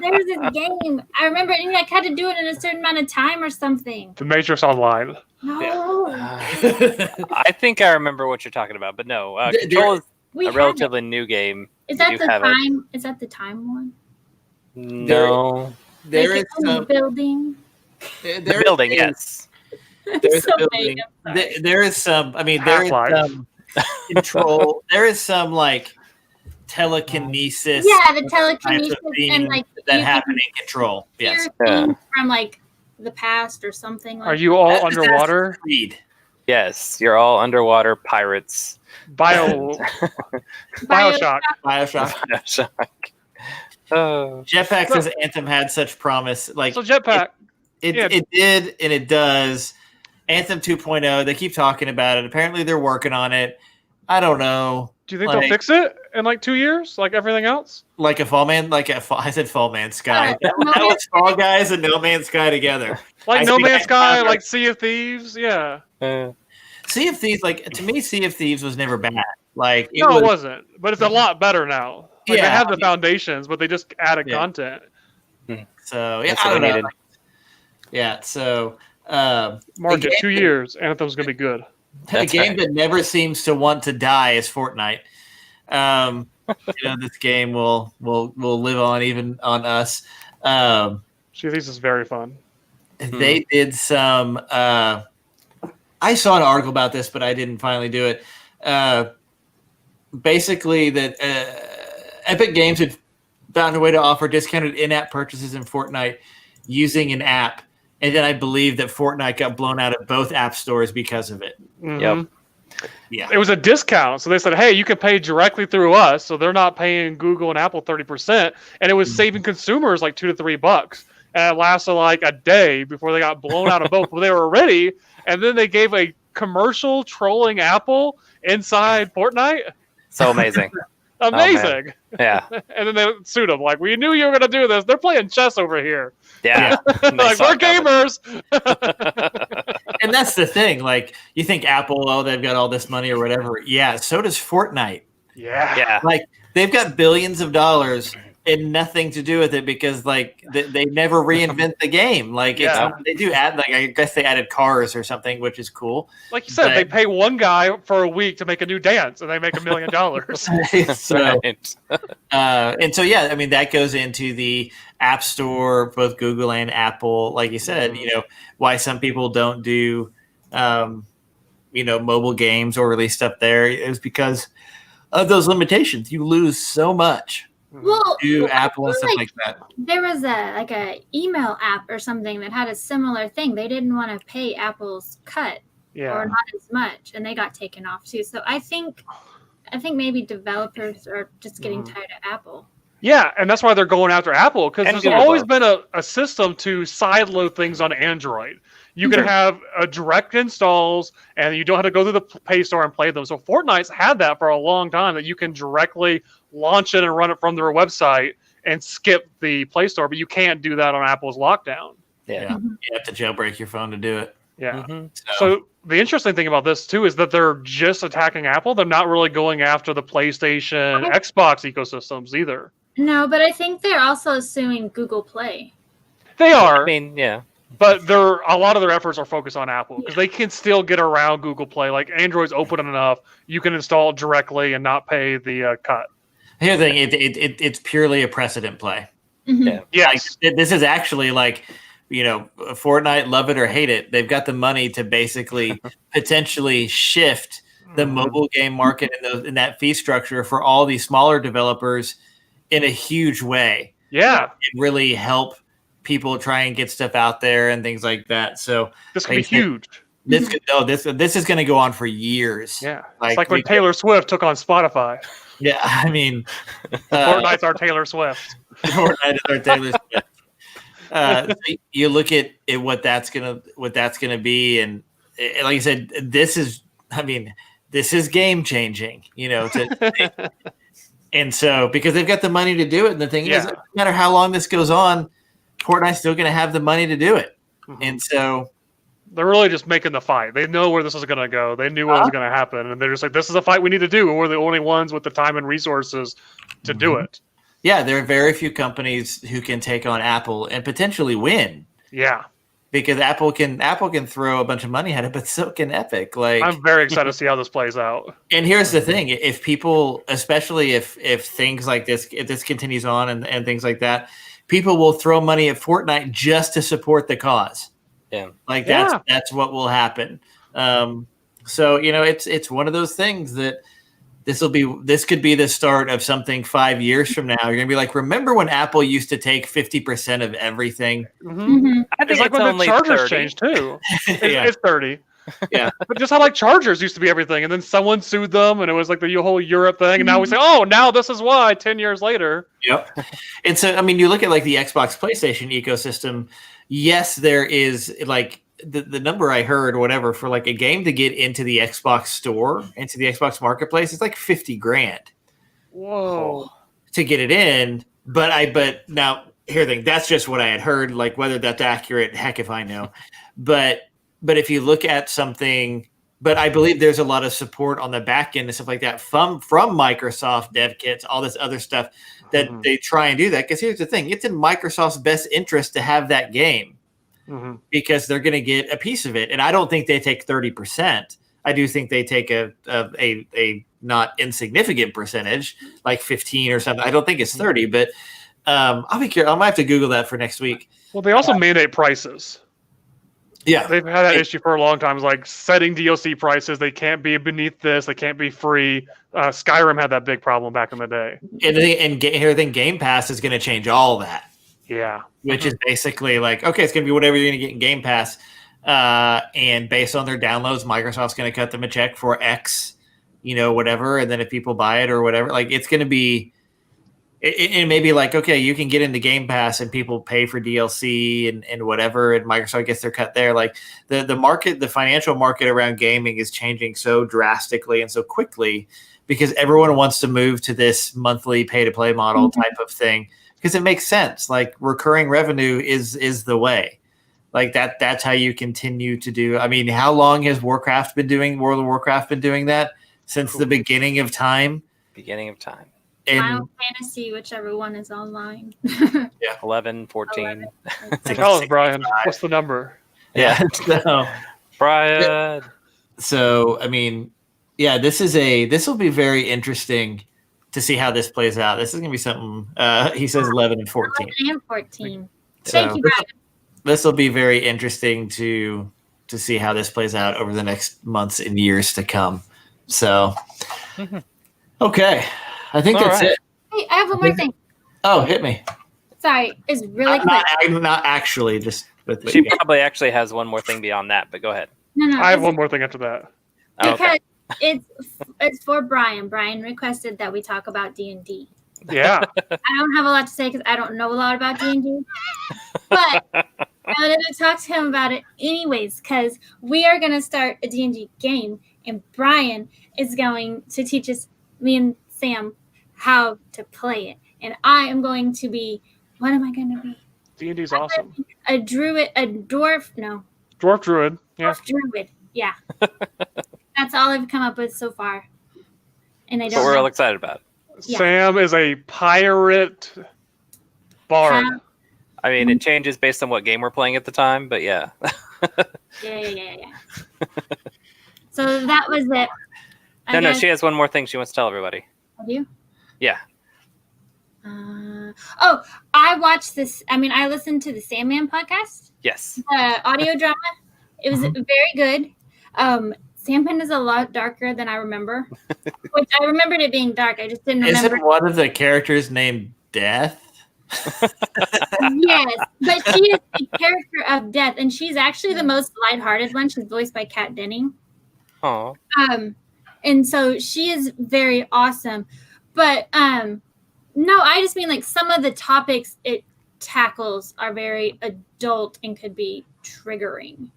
there's this game. I remember, and I had to do it in a certain amount of time or something. The Matrix Online. No. I think I remember what you're talking about, but no. Control is a relatively new game. Is that the time? Is that the time one? No. There is some building. The building, yes. There's a building. There is some. I mean, there is some. Control. There is some telekinesis. Yeah, the telekinesis and that happen in Control. Yes, from the past or something. Are you all underwater? Yes, you're all underwater pirates. Bioshock. Jetpack says Anthem had such promise. So Jetpack. It did, and it does. Anthem 2.0, they keep talking about it. Apparently, they're working on it. I don't know. Do you think they'll fix it in 2 years, like everything else? Like a Fall Man, I said Fall Man's Sky. That was Fall Guys and No Man's Sky together. Like No Man's Sky, like Sea of Thieves, yeah. Sea of Thieves, to me, Sea of Thieves was never bad. It wasn't, but it's a lot better now. They have the foundations, but they just added content. So yeah, That's I what don't we know. needed. Yeah, so Market game 2 years. Anthem's gonna be good. a That's game right. that never seems to want to die is Fortnite. This game will live on even on us. She thinks it's very fun. They did some. I saw an article about this, but I didn't finally do it. Basically, that Epic Games had found a way to offer discounted in-app purchases in Fortnite using an app, and then I believe that Fortnite got blown out of both app stores because of it. Mhm. Yeah, It was a discount, so they said, "Hey, you can pay directly through us." So they're not paying Google and Apple 30%, and it was saving consumers like $2 to $3. And it lasted like a day before they got blown out of both. Well, they were ready, and then they gave a commercial trolling Apple inside Fortnite. So amazing. Amazing. Yeah. And then they sued them. Like, we knew you were going to do this. They're playing chess over here. Yeah. Like, we're gamers. and that's the thing. Like, you think Apple, oh, they've got all this money or whatever. Yeah, so does Fortnite. Yeah. Yeah. Like, they've got billions of dollars and nothing to do with it because, like, they never reinvent the game. Like, they do add, like, I guess they added cars or something, which is cool. Like you said, they pay one guy for a week to make a new dance, and they make $1 million. So, Right. and so, yeah, I mean, that goes into the App Store, both Google and Apple. Like you said, why some people don't do, mobile games or release stuff there is because of those limitations. You lose so much Well, to Apple and stuff like like that. there was a email app or something that had a similar thing. They didn't want to pay Apple's cut or not as much, and they got taken off too. So I think maybe developers are just getting tired of Apple. Yeah, and that's why they're going after Apple, because And there's Google always both. been a system to sideload things on Android. You can have a direct installs, and you don't have to go through the Play Store and play them. So Fortnite's had that for a long time, that you can directly launch it and run it from their website and skip the Play Store, but you can't do that on Apple's lockdown. Yeah. You have to jailbreak your phone to do it. Yeah. Mhm. So the interesting thing about this too is that they're just attacking Apple. They're not really going after the PlayStation, Xbox ecosystems either. No, but I think they're also suing Google Play. They are, I mean, yeah. but a lot of their efforts are focused on Apple because they can still get around Google Play. Like, Android's open enough, you can install it directly and not pay the cut. Here's the thing: it's purely a precedent play. Mhm. Yeah. Yes. Like, this is actually like, Fortnite, love it or hate it, they've got the money to basically potentially shift the mobile game market in that fee structure for all these smaller developers in a huge way. Yeah. And really help people try and get stuff out there and things like that. So This could be like, huge. this is going to go on for years. Yeah. Like, It's like when Taylor Swift took on Spotify. Yeah, I mean, Fortnite's our Taylor Swift. Fortnite is our Taylor Swift. So you look at what that's gonna be, and like I said, this is game changing, and so because they've got the money to do it, and the thing is, no matter how long this goes on, Fortnite's still gonna have the money to do it, and so They're really just making the fight. They know where this is going to go. They knew what was going to happen, and they're just like, "This is a fight we need to do." And we're the only ones with the time and resources to do it. Yeah, there are very few companies who can take on Apple and potentially win. Yeah, because Apple can throw a bunch of money at it, but so can Epic. Like, I'm very excited to see how this plays out. And here's the thing: if people, especially if things like this, if this continues on and things like that, people will throw money at Fortnite just to support the cause. Yeah, like that's what will happen. So it's one of those things that this could be the start of something 5 years from now. You're gonna be like, remember when Apple used to take 50% of everything? Mm-hmm. I think It's like when the only Chargers 30. changed too. Yeah. It's 30. Yeah. But just how like Chargers used to be everything, and then someone sued them, and it was like the whole Europe thing, and now we say, oh, now this is why 10 years later. Yep. And so, I mean, you look at like the Xbox PlayStation ecosystem. Yes, there is like the number I heard, whatever, for like a game to get into the Xbox store, into the Xbox marketplace, it's like $50,000 Whoa. to get it in. But now here the thing, that's just what I had heard. Like whether that's accurate, heck if I know. But if you look at something but I believe there's a lot of support on the back end and stuff like that from Microsoft dev kits, all this other stuff that they try and do that. Because here's the thing, it's in Microsoft's best interest to have that game because they're going to get a piece of it. And I don't think they take 30%. I do think they take a not insignificant percentage, like 15 or something. I don't think it's 30, but I'll be curious. I might have to Google that for next week. Well, they also mandate prices. Yeah, they've had that issue for a long time. It's like setting DLC prices. They can't be beneath this. They can't be free. Skyrim had that big problem back in the day. And I think Game Pass is going to change all that. Yeah. Which is basically like, okay, it's going to be whatever you're going to get in Game Pass. And based on their downloads, Microsoft's going to cut them a check for X, whatever. And then if people buy it or whatever, like it's going to be, it may be like, okay, you can get into Game Pass and people pay for DLC and whatever, and Microsoft gets their cut there. Like the market, the financial market around gaming is changing so drastically and so quickly because everyone wants to move to this monthly pay to play model type of thing because it makes sense. Like recurring revenue is the way. Like that's how you continue to do. I mean, how long has World of Warcraft been doing that? Since the beginning of time. Beginning of time. Final Fantasy, whichever one is online. Yeah, 11, 14. Tell us, Brian. What's the number? Yeah. So, Brian. So, I mean, yeah, this will be very interesting to see how this plays out. This is going to be something, he says 11 and 14. 11 and 14. So, thank you, Brian. This will be very interesting to see how this plays out over the next months and years to come. So, okay. I think that's it. Hey, I have one more thing. Oh, hit me. Sorry, it's really quick. Not actually, just with she probably actually has one more thing beyond that, but go ahead. No. I have one more thing after that. Because it's for Brian. Brian requested that we talk about D&D. Yeah. I don't have a lot to say because I don't know a lot about D&D. But I wanted to talk to him about it anyways because we are going to start a D&D game and Brian is going to teach us, me and Sam, how to play it. And I am going to be, what am I going to be? D&D's awesome. A druid, a dwarf, no. Dwarf druid. Yeah. Dwarf druid, yeah. That's all I've come up with so far. And I don't But we're all excited about it. Yeah. Sam is a pirate bard. I mean, it changes based on what game we're playing at the time, but yeah. Yeah. So that was it. No, she has one more thing she wants to tell everybody. I do? Yeah. I watched this. I mean, I listened to the Sandman podcast. Yes. The audio drama. It was very good. Sandman is a lot darker than I remember. Which I remembered it being dark. I just didn't remember. Isn't one of the characters named Death? Yes, but she is the character of Death, and she's actually the most lighthearted one. She's voiced by Kat Denning. Oh. And so she is very awesome. But no, I just mean like some of the topics it tackles are very adult and could be triggering.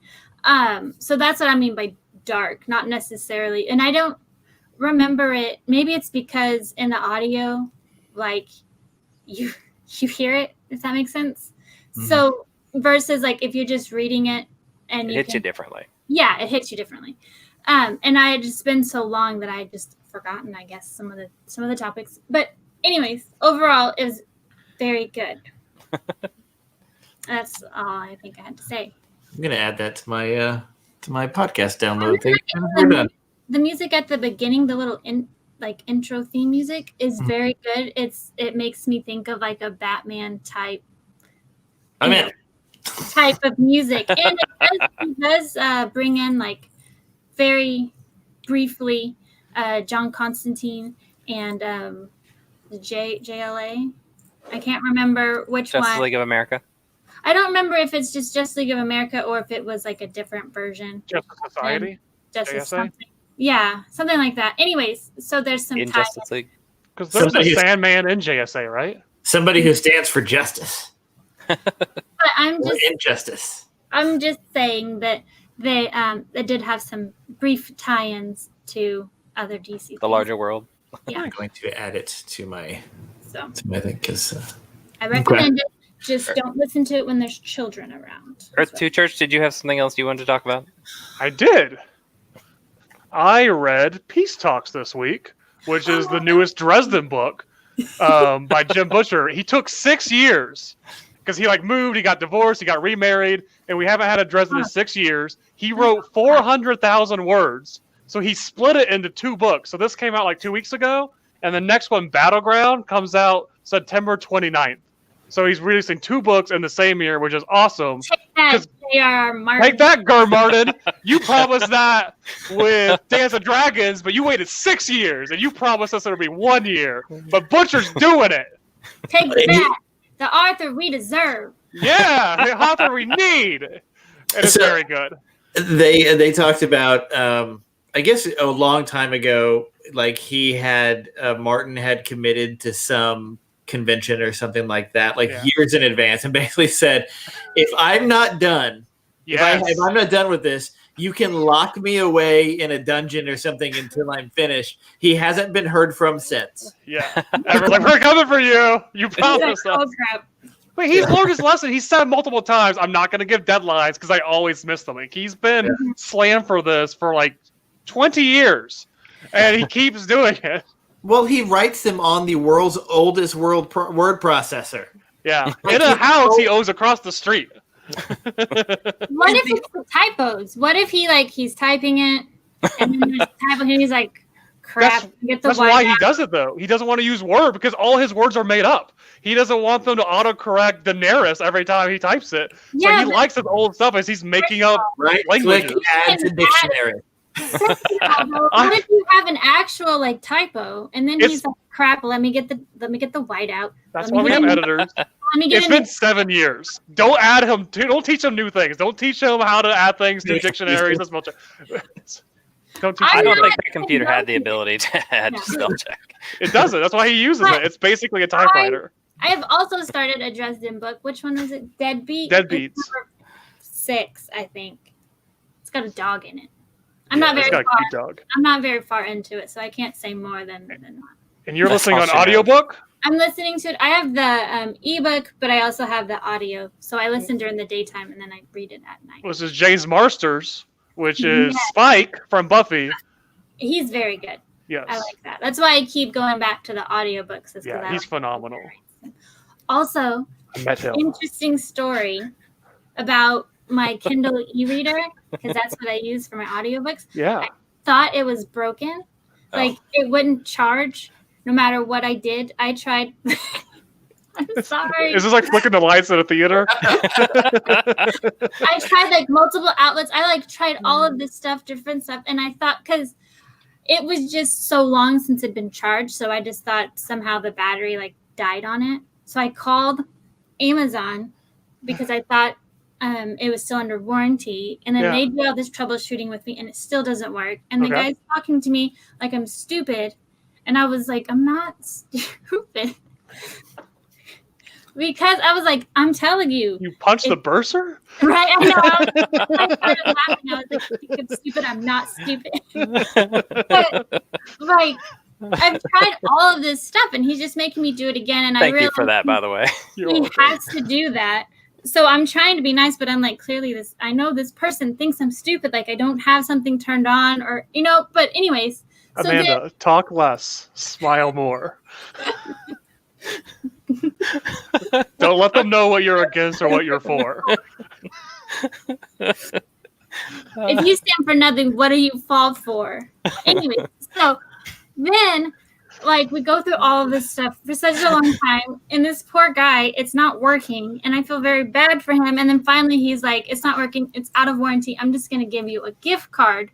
So that's what I mean by dark, not necessarily. And I don't remember it. Maybe it's because in the audio, like you hear it, if that makes sense. Mm-hmm. So versus like if you're just reading it and it hits you differently. Yeah, it hits you differently. And I had just been so long that I had just forgotten, I guess, some of the topics. But anyways, overall, it was very good. That's all I think I had to say. I'm gonna add that to my podcast download thing. We're done. The music at the beginning, the little intro theme music, is very good. It makes me think of like a Batman type. I'm in. Type of music, and it does bring in like very briefly John Constantine and the JLA. I can't remember which one. Justice League of America. I don't remember if it's just Justice League of America or if it was like a different version. Justice Society? Justice something. Yeah, something like that. Anyways, so there's some in Justice League. Because there's a Sandman in JSA, right? Somebody who stands for justice. But I'm just injustice. I'm just saying that they did have some brief tie-ins to other DC things. The larger world. Yeah. I'm going to add it to my thing because I recommend it. Just don't listen to it when there's children around. Earth 2 Church, did you have something else you wanted to talk about? I did. I read Peace Talks this week, which is the newest Dresden book by Jim Butcher. He took 6 years because he moved, he got divorced, he got remarried, and we haven't had a Dresden in 6 years. He wrote 400,000 words, so he split it into 2 books. So this came out 2 weeks ago, and the next one, Battleground, comes out September 29th. So he's releasing 2 books in the same year, which is awesome. Take that, J.R.R. Martin. Take that, Gur Martin. You promised that with Dance of Dragons, but you waited 6 years, and you promised us it'll be 1 year. But Butcher's doing it. Take that. The Arthur we deserve. Yeah, the author we need. And it's very good. They talked about, I guess a long time ago, Martin had committed to some convention or something like that, years in advance, and basically said, if I'm not done, if I'm not done with this, you can lock me away in a dungeon or something until I'm finished. He hasn't been heard from since. Yeah. Everyone's we're coming for you. You promised us. Oh, crap. But he's learned his lesson. He said multiple times, I'm not going to give deadlines because I always miss them. He's been slammed for this for 20 years, and he keeps doing it. Well, he writes them on the world's oldest word processor. Yeah. In a house he owns across the street. What if it's the typos? What if he's typing it and then there's a typo and he's like, crap, that's why he does it, though. He doesn't want to use Word because all his words are made up. He doesn't want them to autocorrect Daenerys every time he types it. So he likes his old stuff as he's making up languages. Click, add to dictionary. What if you have an actual typo and then he's like, crap, let me get the white out. That's why we have editors. It's been 7 years. Don't add him. Don't teach him new things. Don't teach him how to add things to dictionaries. Don't teach I him. don't think the computer had the ability to add spell check. It doesn't. That's why he uses it. It's basically a typewriter. I have also started a Dresden book. Which one was it? Deadbeat? Deadbeats. It's number 6, I think. It's got a dog in it. I'm not very far into it, so I can't say more than that. And you're listening on audiobook? I'm listening to it. I have the ebook, but I also have the audio. So I listen during the daytime, and then I read it at night. This is James Marsters, which is Spike from Buffy. He's very good. Yes. I like that. That's why I keep going back to the audiobooks. Yeah, he's phenomenal. Also, interesting story about my Kindle e-reader, because that's what I use for my audiobooks. Yeah. I thought it was broken. It wouldn't charge no matter what I did. I tried. I'm sorry. Is this like flicking the lights at a theater? I tried multiple outlets. I tried all of this stuff, different stuff. And I thought, because it was just so long since it'd been charged. So I just thought somehow the battery died on it. So I called Amazon because I thought it was still under warranty. And then they did all this troubleshooting with me and it still doesn't work. And the guy's talking to me like I'm stupid. And I was like, I'm not stupid. Because I was like, I'm telling you. You punched the bursar? Right, I know. I started laughing. I was like, you think I'm stupid? I'm not stupid. But, I've tried all of this stuff, and he's just making me do it again. And Thank you for that, by the way. He has to do that. So I'm trying to be nice, but I'm clearly I know this person thinks I'm stupid. I don't have something turned on or, but anyways. Amanda, talk less, smile more. Don't let them know what you're against or what you're for. If you stand for nothing, what do you fall for? Anyway, so then, we go through all of this stuff for such a long time, and this poor guy, it's not working, and I feel very bad for him. And then finally, he's like, "It's not working. It's out of warranty. I'm just going to give you a gift card,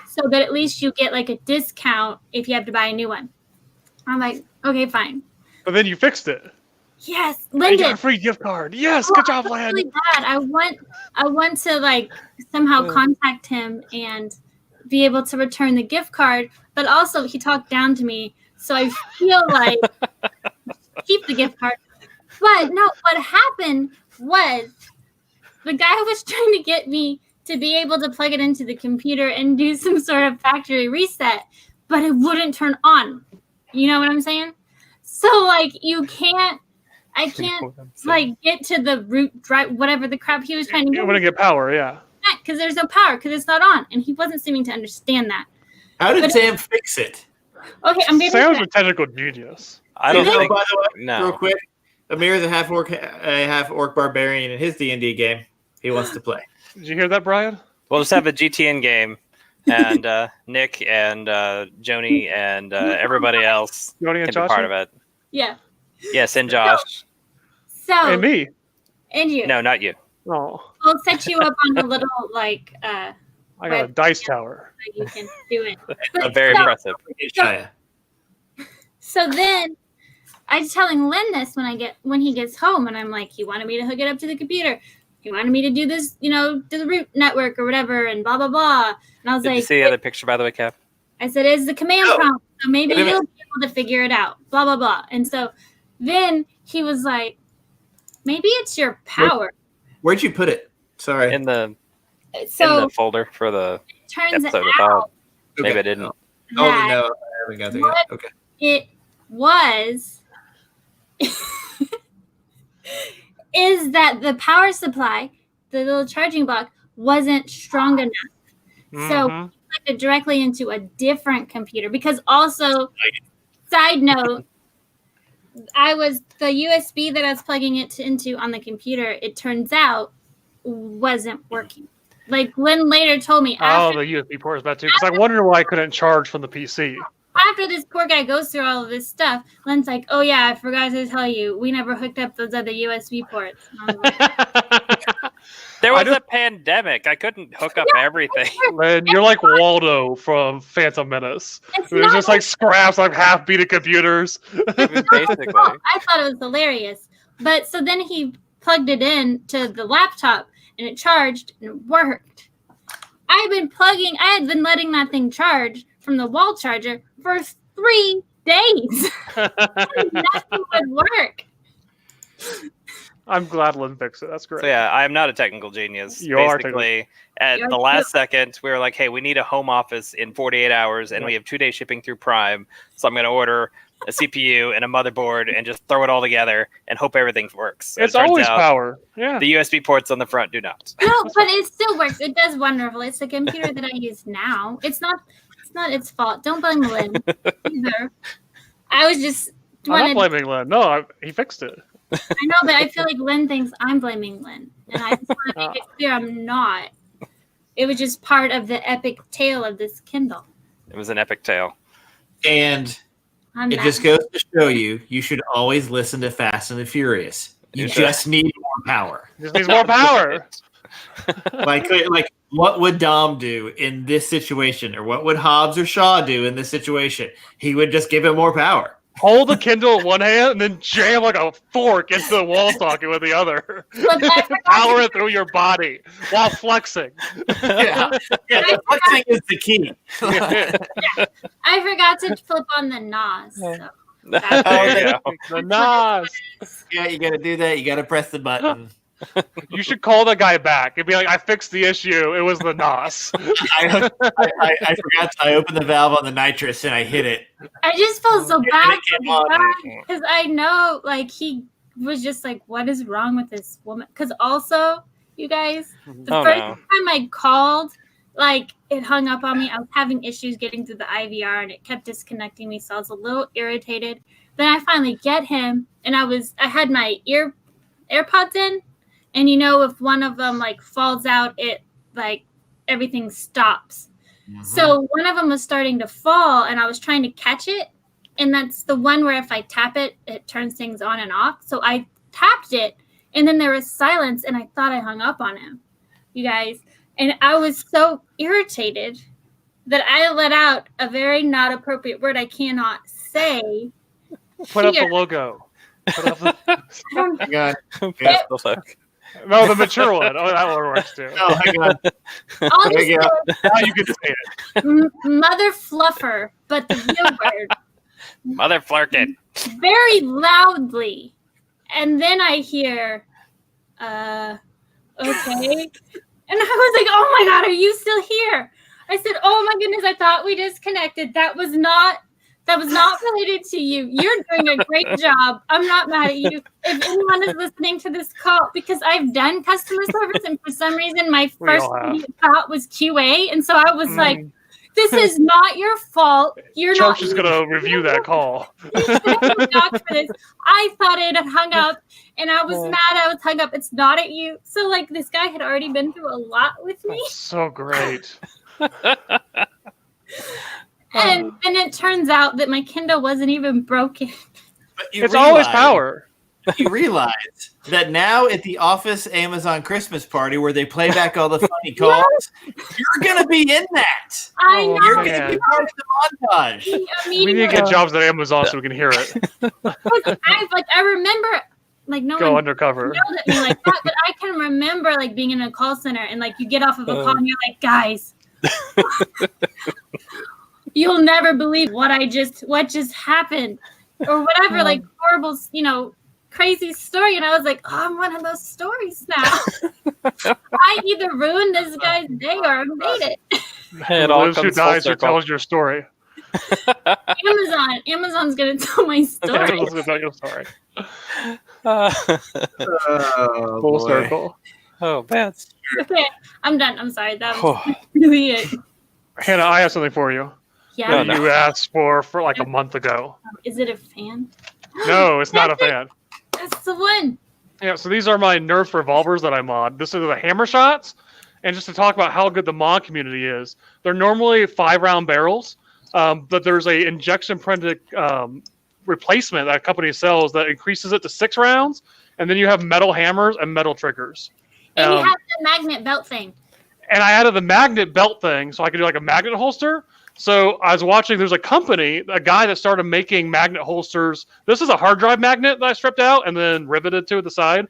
so that at least you get a discount if you have to buy a new one." I'm like, "Okay, fine." But then you fixed it. Yes, Lyndon. You got a free gift card. Yes, good job, Lynn. Really bad. I want to somehow contact him and be able to return the gift card, but also he talked down to me, so I feel like keep the gift card. But no, what happened was the guy was trying to get me to be able to plug it into the computer and do some sort of factory reset, but it wouldn't turn on. You know what I'm saying? So I can't get to the root drive, whatever the crap he was trying to get. You want to get power, yeah. Because there's no power, because it's not on. And he wasn't seeming to understand that. How did But- Sam fix it? Okay, I'm giving Sam's you a technical genius. I don't You know, think. by the way, No. real quick, Amir is a half orc barbarian in his D&D game. He wants to play. Did you hear that, Brian? We'll just have a GTN game, and Nick and Joni and everybody else Joni can and be Josh? part of it. Yeah. Yes, and Josh. So And me. and you. No, not you. Oh, We'll set you up on a little like I got a dice tower. so you can do it. Very so, impressive. Shia. so then I was telling Lynn this when he gets home, and I'm like, he wanted me to hook it up to the computer. He wanted me to do this, do the root network or whatever, and blah blah blah. And I was Did like, you see the other picture, by the way, Cap? I said, it's the command No. prompt, so maybe Wait a you'll be able to figure it out. Blah blah blah. And so then he was like, maybe it's your power. Where'd you put it? Sorry. In the So folder for the it turns episode out without. Maybe I Okay. didn't. Oh, that no. I haven't got there yet. Okay. it was is that the power supply, the little charging block, wasn't strong enough. So Mhm. plugged it directly into a different computer because also, side note, the USB that I was plugging it into on the computer, it turns out wasn't working. Like Lynn later told me Oh, the USB port is bad too. Because I wondered why I couldn't charge from the PC. after this poor guy goes through all of this stuff, Lynn's like, oh yeah, I forgot to tell you, we never hooked up those other USB ports. And I was like, There I was a don't- pandemic. I couldn't hook up everything. Man, you're like Waldo from Phantom Menace. it's It was not just like scraps, like half-beaten computers. Basically. I thought it was hilarious. But so then he plugged it in to the laptop and it charged and it worked. I had been letting that thing charge from the wall charger for 3 days. Nothing would work. I'm glad Lynn fixed it. That's great. So yeah, I am not a technical genius. You are Basically, at You're the last second, we were like, "Hey, we need a home office in 48 hours, and Yeah. we have 2 days shipping through Prime. So I'm going to order a CPU and a motherboard, and just throw it all together and hope everything works." And It's it turns always out power. Yeah. The USB ports on the front do not. No, but it still works. It does wonderful. It's the computer that I use now. It's not its fault. Don't blame Lynn either. I was just I'm not wanted blaming Lynn. No, he fixed it. I know, but I feel like Lynn thinks I'm blaming Lynn. And I just want to make it clear I'm not. It was just part of the epic tale of this Kindle. It was an epic tale. And I'm it not. just goes to show you should always listen to Fast and the Furious. You You should. just need more power. Just needs more power. Like what would Dom do in this situation, or what would Hobbs or Shaw do in this situation? He would just give him more power. Hold the Kindle in one hand and then jam like a fork into the wall socket with the other. But I forgot Power to- it through your body while flexing. Yeah, the flexing is the key. I forgot to flip on the NOS. So. There you go. The NOS. Yeah, you got to do that. You got to press the button. You should call the guy back and be like, I fixed the issue. It was the NOS. I forgot. I opened the valve on the nitrous and I hit it. I just felt so Yeah, bad it came on. because I know, like, he was just like, "What is wrong with this woman?" Because also, you guys, the Oh, first no. time I called, like, it hung up on me. I was having issues getting through the IVR, and it kept disconnecting me, so I was a little irritated. Then I finally get him, and I had my AirPods in, and if one of them like falls out, it like everything stops. So one of them was starting to fall, and I was trying to catch it. And that's the one where if I tap it, it turns things on and off. So I tapped it, and then there was silence, and I thought I hung up on him, you guys. And I was so irritated that I let out a very not appropriate word I cannot say. Put up the Here. logo. Put up the... I don't- Hang on. That's the look. No, the mature one. Oh, that one works too. Oh, hang on. I'll There just you go. say Now you can say it. mother fluffer, but the real word. Mother flirkin. Very loudly. And then I hear, okay. And I was like, oh my God, are you still here? I said, oh my goodness, I thought we disconnected. That was not related to you. You're doing a great job. I'm not mad at you. If anyone is listening to this call, because I've done customer service and for some reason my We first all have. immediate thought was QA. And so I was like, This is not your fault. You're Church not. is gonna review that call. You should have been docked for this. I thought it had hung up, and I was mad I was hung up. It's not at you. So, like, this guy had already been through a lot with me. That's so great. And then it turns out that my Kindle wasn't even broken. But you It's always realize- power. You realize that now at the Office Amazon Christmas party where they play back all the funny calls, you're going to be in that. I Oh, know. You're man. going to be part of the montage. He We need to immediately- get jobs at Amazon so we can hear it. I remember, like, no Go one undercover. yelled at me like that, but I can remember, like, being in a call center and, like, you get off of a call and you're like, guys, you'll never believe what just happened or whatever, like, horrible, crazy story. And I was like, oh, I'm one of those stories now. I either ruined this guy's day or I made it. It all Lives who comes full dies who circle. tells your story. Amazon's gonna tell my story. Amazon's gonna tell your story. Oh, Full boy. circle. Oh, man. Okay, I'm done. I'm sorry. That was really it. Hannah, I have something for you. Yeah. Oh, no. You asked for like a month ago. Is it a fan? No, it's not a fan. That's the one. Yeah, so these are my Nerf revolvers that I mod. This is the hammer shots. And just to talk about how good the mod community is, they're normally 5-round barrels, but there's a injection printed replacement that a company sells that increases it to 6 rounds, and then you have metal hammers and metal triggers. And you Um, have the magnet belt thing. And I added the magnet belt thing so I could do like a magnet holster. So I was watching, there's a guy that started making magnet holsters. This is a hard drive magnet that I stripped out and then riveted to the side.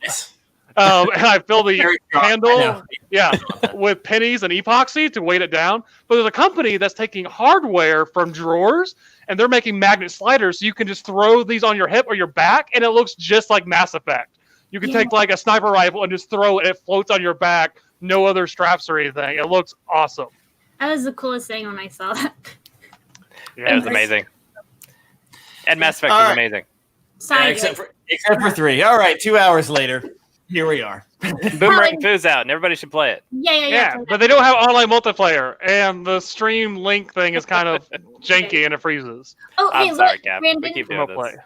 Yes. And I filled the Very strong. I handle, know. yeah, with pennies and epoxy to weight it down. But there's a company that's taking hardware from drawers and they're making magnet sliders so you can just throw these on your hip or your back and it looks just like Mass Effect. You can take like a sniper rifle and just throw it. It floats on your back. No other straps or anything. It looks awesome. That was the coolest thing when I saw that. Yeah, it was amazing. And Mass Effect All was right. amazing. Sorry, except guys. for 3. All right, 2 hours later, here we are. Boomerang Foo's out, and everybody should play it. Yeah. Yeah, but they don't have online multiplayer, and the stream link thing is kind of janky and it freezes. Oh, I'm hey, sorry, look, Cap. We Brandon, keep doing Remote play.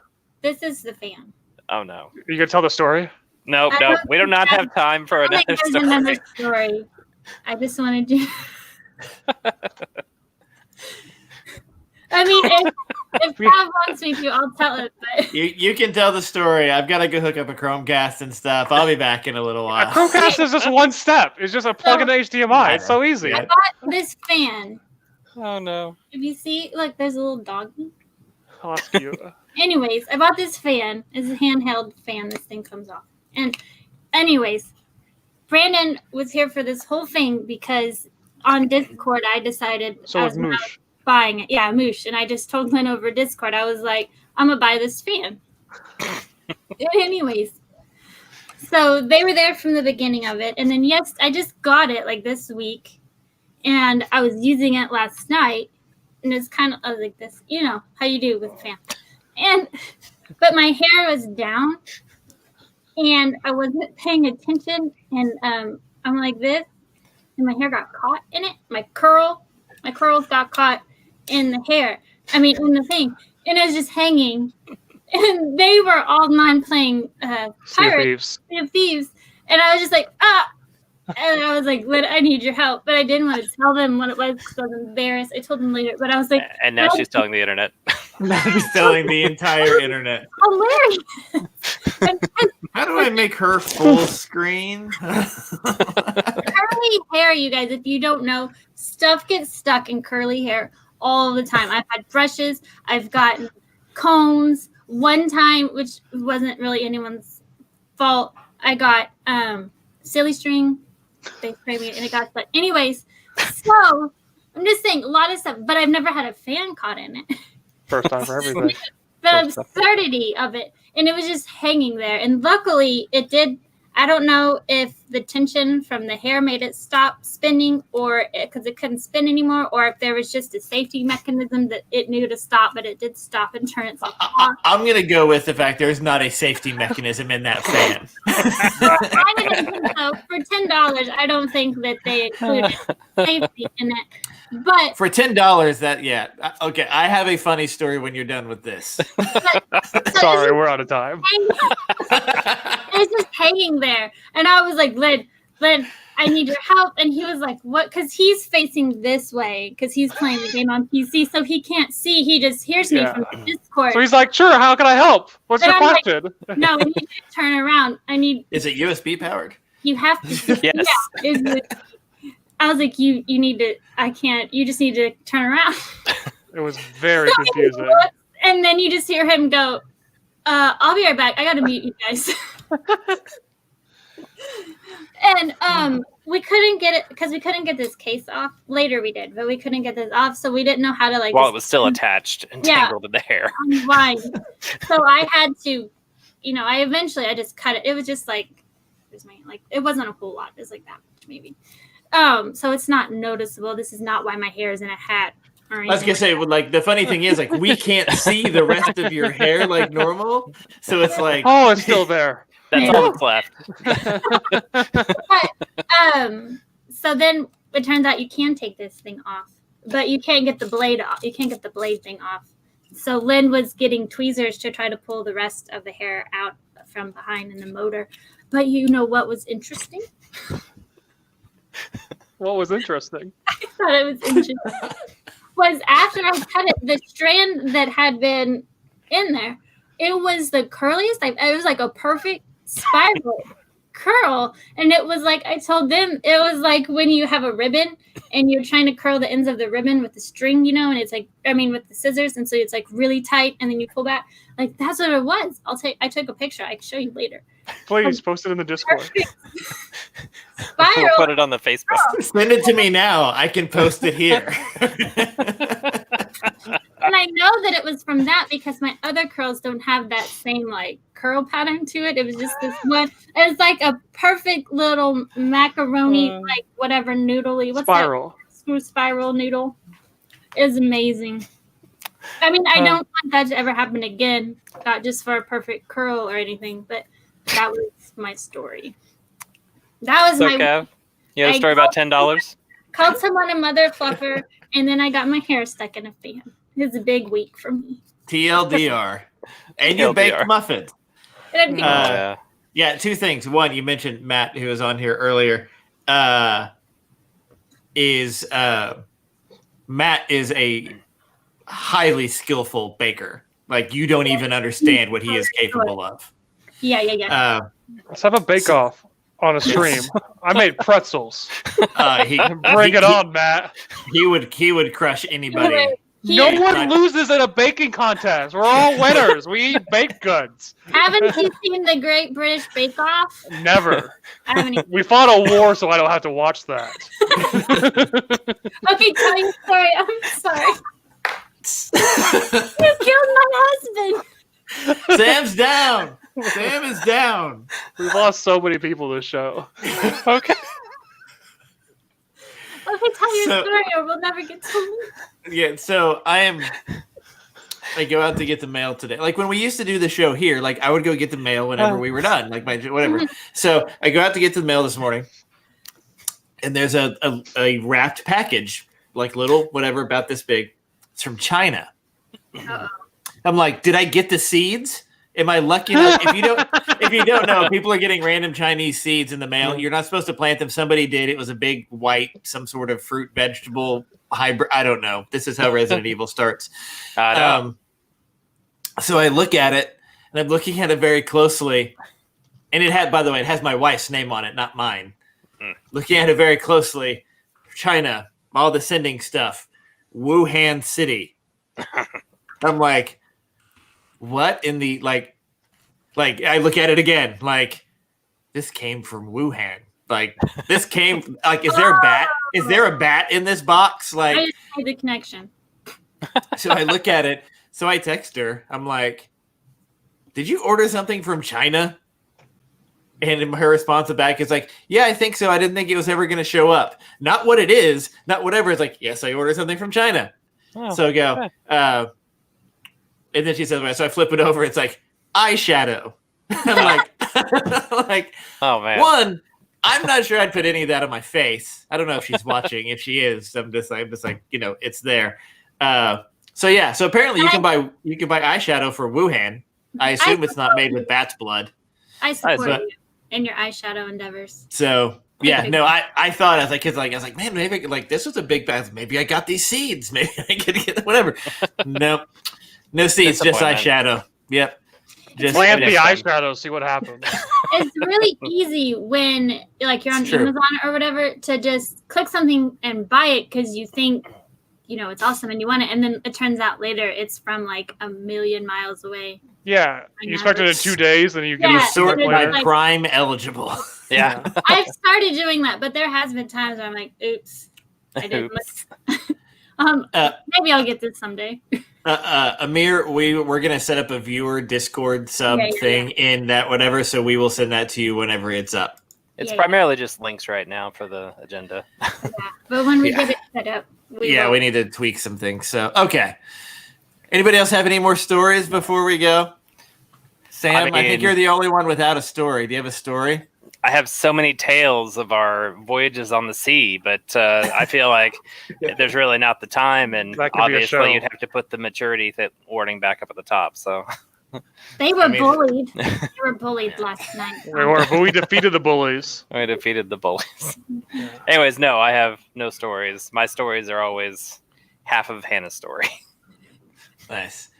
this. this is the fan. Oh, no. You can tell the story. Nope, I nope. don't We do not have time for I think another there's story. another story. I just wanted to. I mean, if Bob wants me to, I'll tell it. But You can tell the story. I've got to go hook up a Chromecast and stuff. I'll be back in a little A while. Chromecast is just one step. It's just a plug in HDMI. It's so easy. I bought this fan. Oh, no. If you see, look, there's a little doggy. Oh, that's cute. Anyways, I bought this fan. It's a handheld fan. This thing comes off. And anyways, Brandon was here for this whole thing because on Discord I decided So I was was not Moosh. buying it. Yeah, Moosh. And I just told Glenn over Discord, I was like, I'm going to buy this fan. Anyways. So they were there from the beginning of it. And then, yes, I just got it like this week. And I was using it last night. And it's kind of, I was like this, you know, how you do with a fan. But my hair was down. And I wasn't paying attention. And I'm like this. And my hair got caught in it. My curls got caught in the hair. I mean, in the thing. And it was just hanging. And they were all playing Sea of Pirates, Thieves. Sea of Thieves. And I was just like, ah. And I was like, I need your help. But I didn't want to tell them what it was because I was embarrassed. I told them later. But I was like, And now she's telling the internet. Now he's telling the entire internet. hilarious. And How do I make her full screen? curly hair, you guys, if you don't know, stuff gets stuck in curly hair all the time. I've had brushes. I've gotten combs. One time, which wasn't really anyone's fault, I got silly string. They sprayed me and it got stuck. Anyways, so I'm just saying a lot of stuff, but I've never had a fan caught in it. First time for everything. The absurdity of it. And it was just hanging there. And luckily it did. I don't know if the tension from the hair made it stop spinning or because it couldn't spin anymore, or if there was just a safety mechanism that it knew to stop, but it did stop and turn itself off. I'm going to go with the fact there's not a safety mechanism in that fan. I didn't think so. For $10, I don't think that they included safety in it. But For $10, okay. I have a funny story when you're done with this. Sorry, we're out of time. It's just hanging there, and I was like, Lynn, I need your help. And he was like, what? Because he's facing this way because he's playing the game on PC, so he can't see. He just hears me from the Discord. So he's like, sure, how can I help? What's your question? Like, no, I need you to turn around. Is it USB powered? You have to. Yes. Yeah, I was like, you need to. I can't. You just need to turn around. It was very confusing. And then you just hear him go, I'll be right back. I got to mute you guys. And we couldn't get it because we couldn't get this case off. Later we did, but we couldn't get this off, so we didn't know how to like. While it was still attached and tangled in the hair. Unwind. So I had to, I just cut it. It was just like, it wasn't a whole lot. It was like that much maybe. So it's not noticeable. This is not why my hair is in a hat. Or anything. I was gonna say, like, the funny thing is, like, we can't see the rest of your hair like normal, so it's like, oh, it's still there. That's all that's left. But, so then it turns out you can take this thing off, but you can't get the blade off. You can't get the blade thing off. So Lynn was getting tweezers to try to pull the rest of the hair out from behind in the motor. But you know what was interesting? What was interesting? I thought it was interesting. Was after I cut it, the strand that had been in there, it was the curliest. It was like a perfect spiral curl, and it was like I told them it was like when you have a ribbon and you're trying to curl the ends of the ribbon with the string, and it's like with the scissors, and so it's like really tight, and then you pull back. Like that's what it was. I took a picture. I can show you later. Please post it in the Discord. Spiral. We'll put it on the Facebook. Send it to me now. I can post it here. And I know that it was from that because my other curls don't have that same like curl pattern to it. It was just this one. It's like a perfect little macaroni, like whatever noodly. What's Spiral. that? Screw spiral noodle. It's amazing. I mean, I don't want that to ever happen again. Not just for a perfect curl or anything, but that was my story. That was So, my. Kev, you had a story about $10? Called someone a mother fluffer, and then I got my hair stuck in a fan. It was a big week for me. TLDR. And you baked TLDR. muffins. And Yeah, two things. One, you mentioned Matt, who was on here earlier. Matt is a highly skillful baker. Like, you don't even understand what he is capable of. Yeah. Let's have a bake-off on a stream. I made pretzels. Bring it on, Matt. He would crush anybody. No one loses in a baking contest. We're all winners. We eat baked goods. Haven't you seen the Great British Bake Off? Never. I haven't even. We fought a war, so I don't have to watch that. Okay, tell your story. I'm sorry. You killed my husband. Sam's down. Sam is down. We've lost so many people this show. Okay. Okay, tell your story or we'll never get to it. Yeah, so I go out to get the mail today. Like when we used to do the show here, like I would go get the mail whenever we were done, like whatever. So I go out to get the mail this morning, and there's a wrapped package, like little whatever about this big. It's from China. Uh-oh. I'm like, did I get the seeds? Am I lucky enough? If you don't know, people are getting random Chinese seeds in the mail. You're not supposed to plant them. Somebody did. It was a big white, some sort of fruit vegetable hybrid. I don't know. This is how Resident Evil starts. So I look at it, and I'm looking at it very closely. And it had, by the way, it has my wife's name on it, not mine. Looking at it very closely, China, all the sending stuff, Wuhan City. I'm like, what in the like I look at it again, like this came from Wuhan. Like this came like, is there a bat? Is there a bat in this box? Like I just made the connection. So I look at it. So I text her. I'm like, did you order something from China? And her response back is like, yeah, I think so. I didn't think it was ever going to show up. Not what it is, not whatever. It's like, yes, I ordered something from China. Oh, so I go, and then she says, well, so I flip it over. It's like eyeshadow. I'm like, oh man. One, I'm not sure I'd put any of that on my face. I don't know if she's watching. If she is, I'm just like, it's there. So apparently you can buy eyeshadow for Wuhan. I assume it's not made with bat's blood. I support you in your eyeshadow endeavors. So yeah, no, I thought as a kid, I was like, man, maybe I could, like, this was a big bag. Maybe I got these seeds. Maybe I could get whatever. Nope, no seeds, just eyeshadow. Yep. Just plant the eyeshadow, see what happens. It's really easy when like you're on Amazon or whatever to just click something and buy it because you think it's awesome and you want it, and then it turns out later it's from like a million miles away. Yeah, you expect it in 2 days, and you get it sort by Prime eligible. Yeah, I've started doing that, but there has been times where I'm like, oops, I didn't. Maybe I'll get this someday. Amir, we're gonna set up a viewer Discord sub thing in that whatever, so we will send that to you whenever it's up. It's primarily just links right now for the agenda. Yeah, but when we get it set up, we need to tweak some things. So okay. Anybody else have any more stories before we go? Sam, I think you're the only one without a story. Do you have a story? I have so many tales of our voyages on the sea, but I feel like there's really not the time, and obviously you'd have to put the maturity warning back up at the top. So they were bullied. They were bullied last night. We were, but we defeated the bullies. We defeated the bullies. Anyways, no, I have no stories. My stories are always half of Hannah's story. Nice.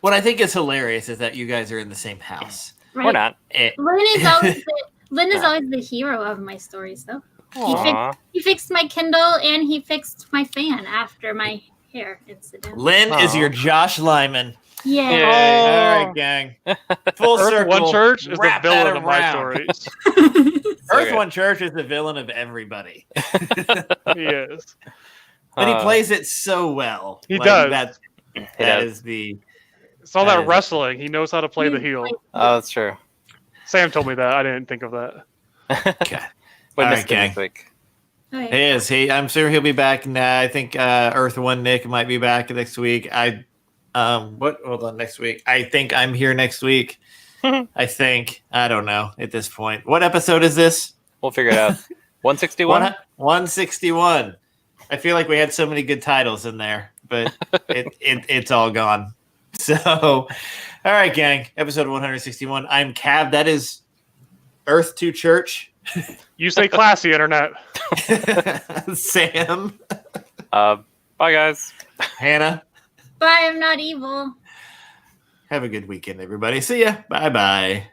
What I think is hilarious is that you guys are in the same house. Right. We're not. Lynn is always the hero of my stories, though. He fixed my Kindle and he fixed my fan after my hair incident. Lynn is your Josh Lyman. Yeah. All right, gang. Full circle. One Church is the villain of my stories. Earth One Church is the villain of everybody. He is. And he plays it so well. He does. That is the... It's all that wrestling. He knows how to play the heel. Oh, that's true. Sam told me that. I didn't think of that. Okay. All right, gang. He is. I'm sure he'll be back. I think Earth One Nick might be back next week. Hold on, next week. I think I'm here next week. I think. I don't know at this point. What episode is this? We'll figure it out. 161? 161. I feel like we had so many good titles in there, but it's all gone. So, all right, gang. Episode 161. I'm Cav. That is Earth to Church. You stay classy, Internet. Sam. Bye, guys. Hannah. Bye, I'm not evil. Have a good weekend, everybody. See ya. Bye-bye.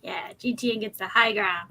Yeah, GTN gets the high ground.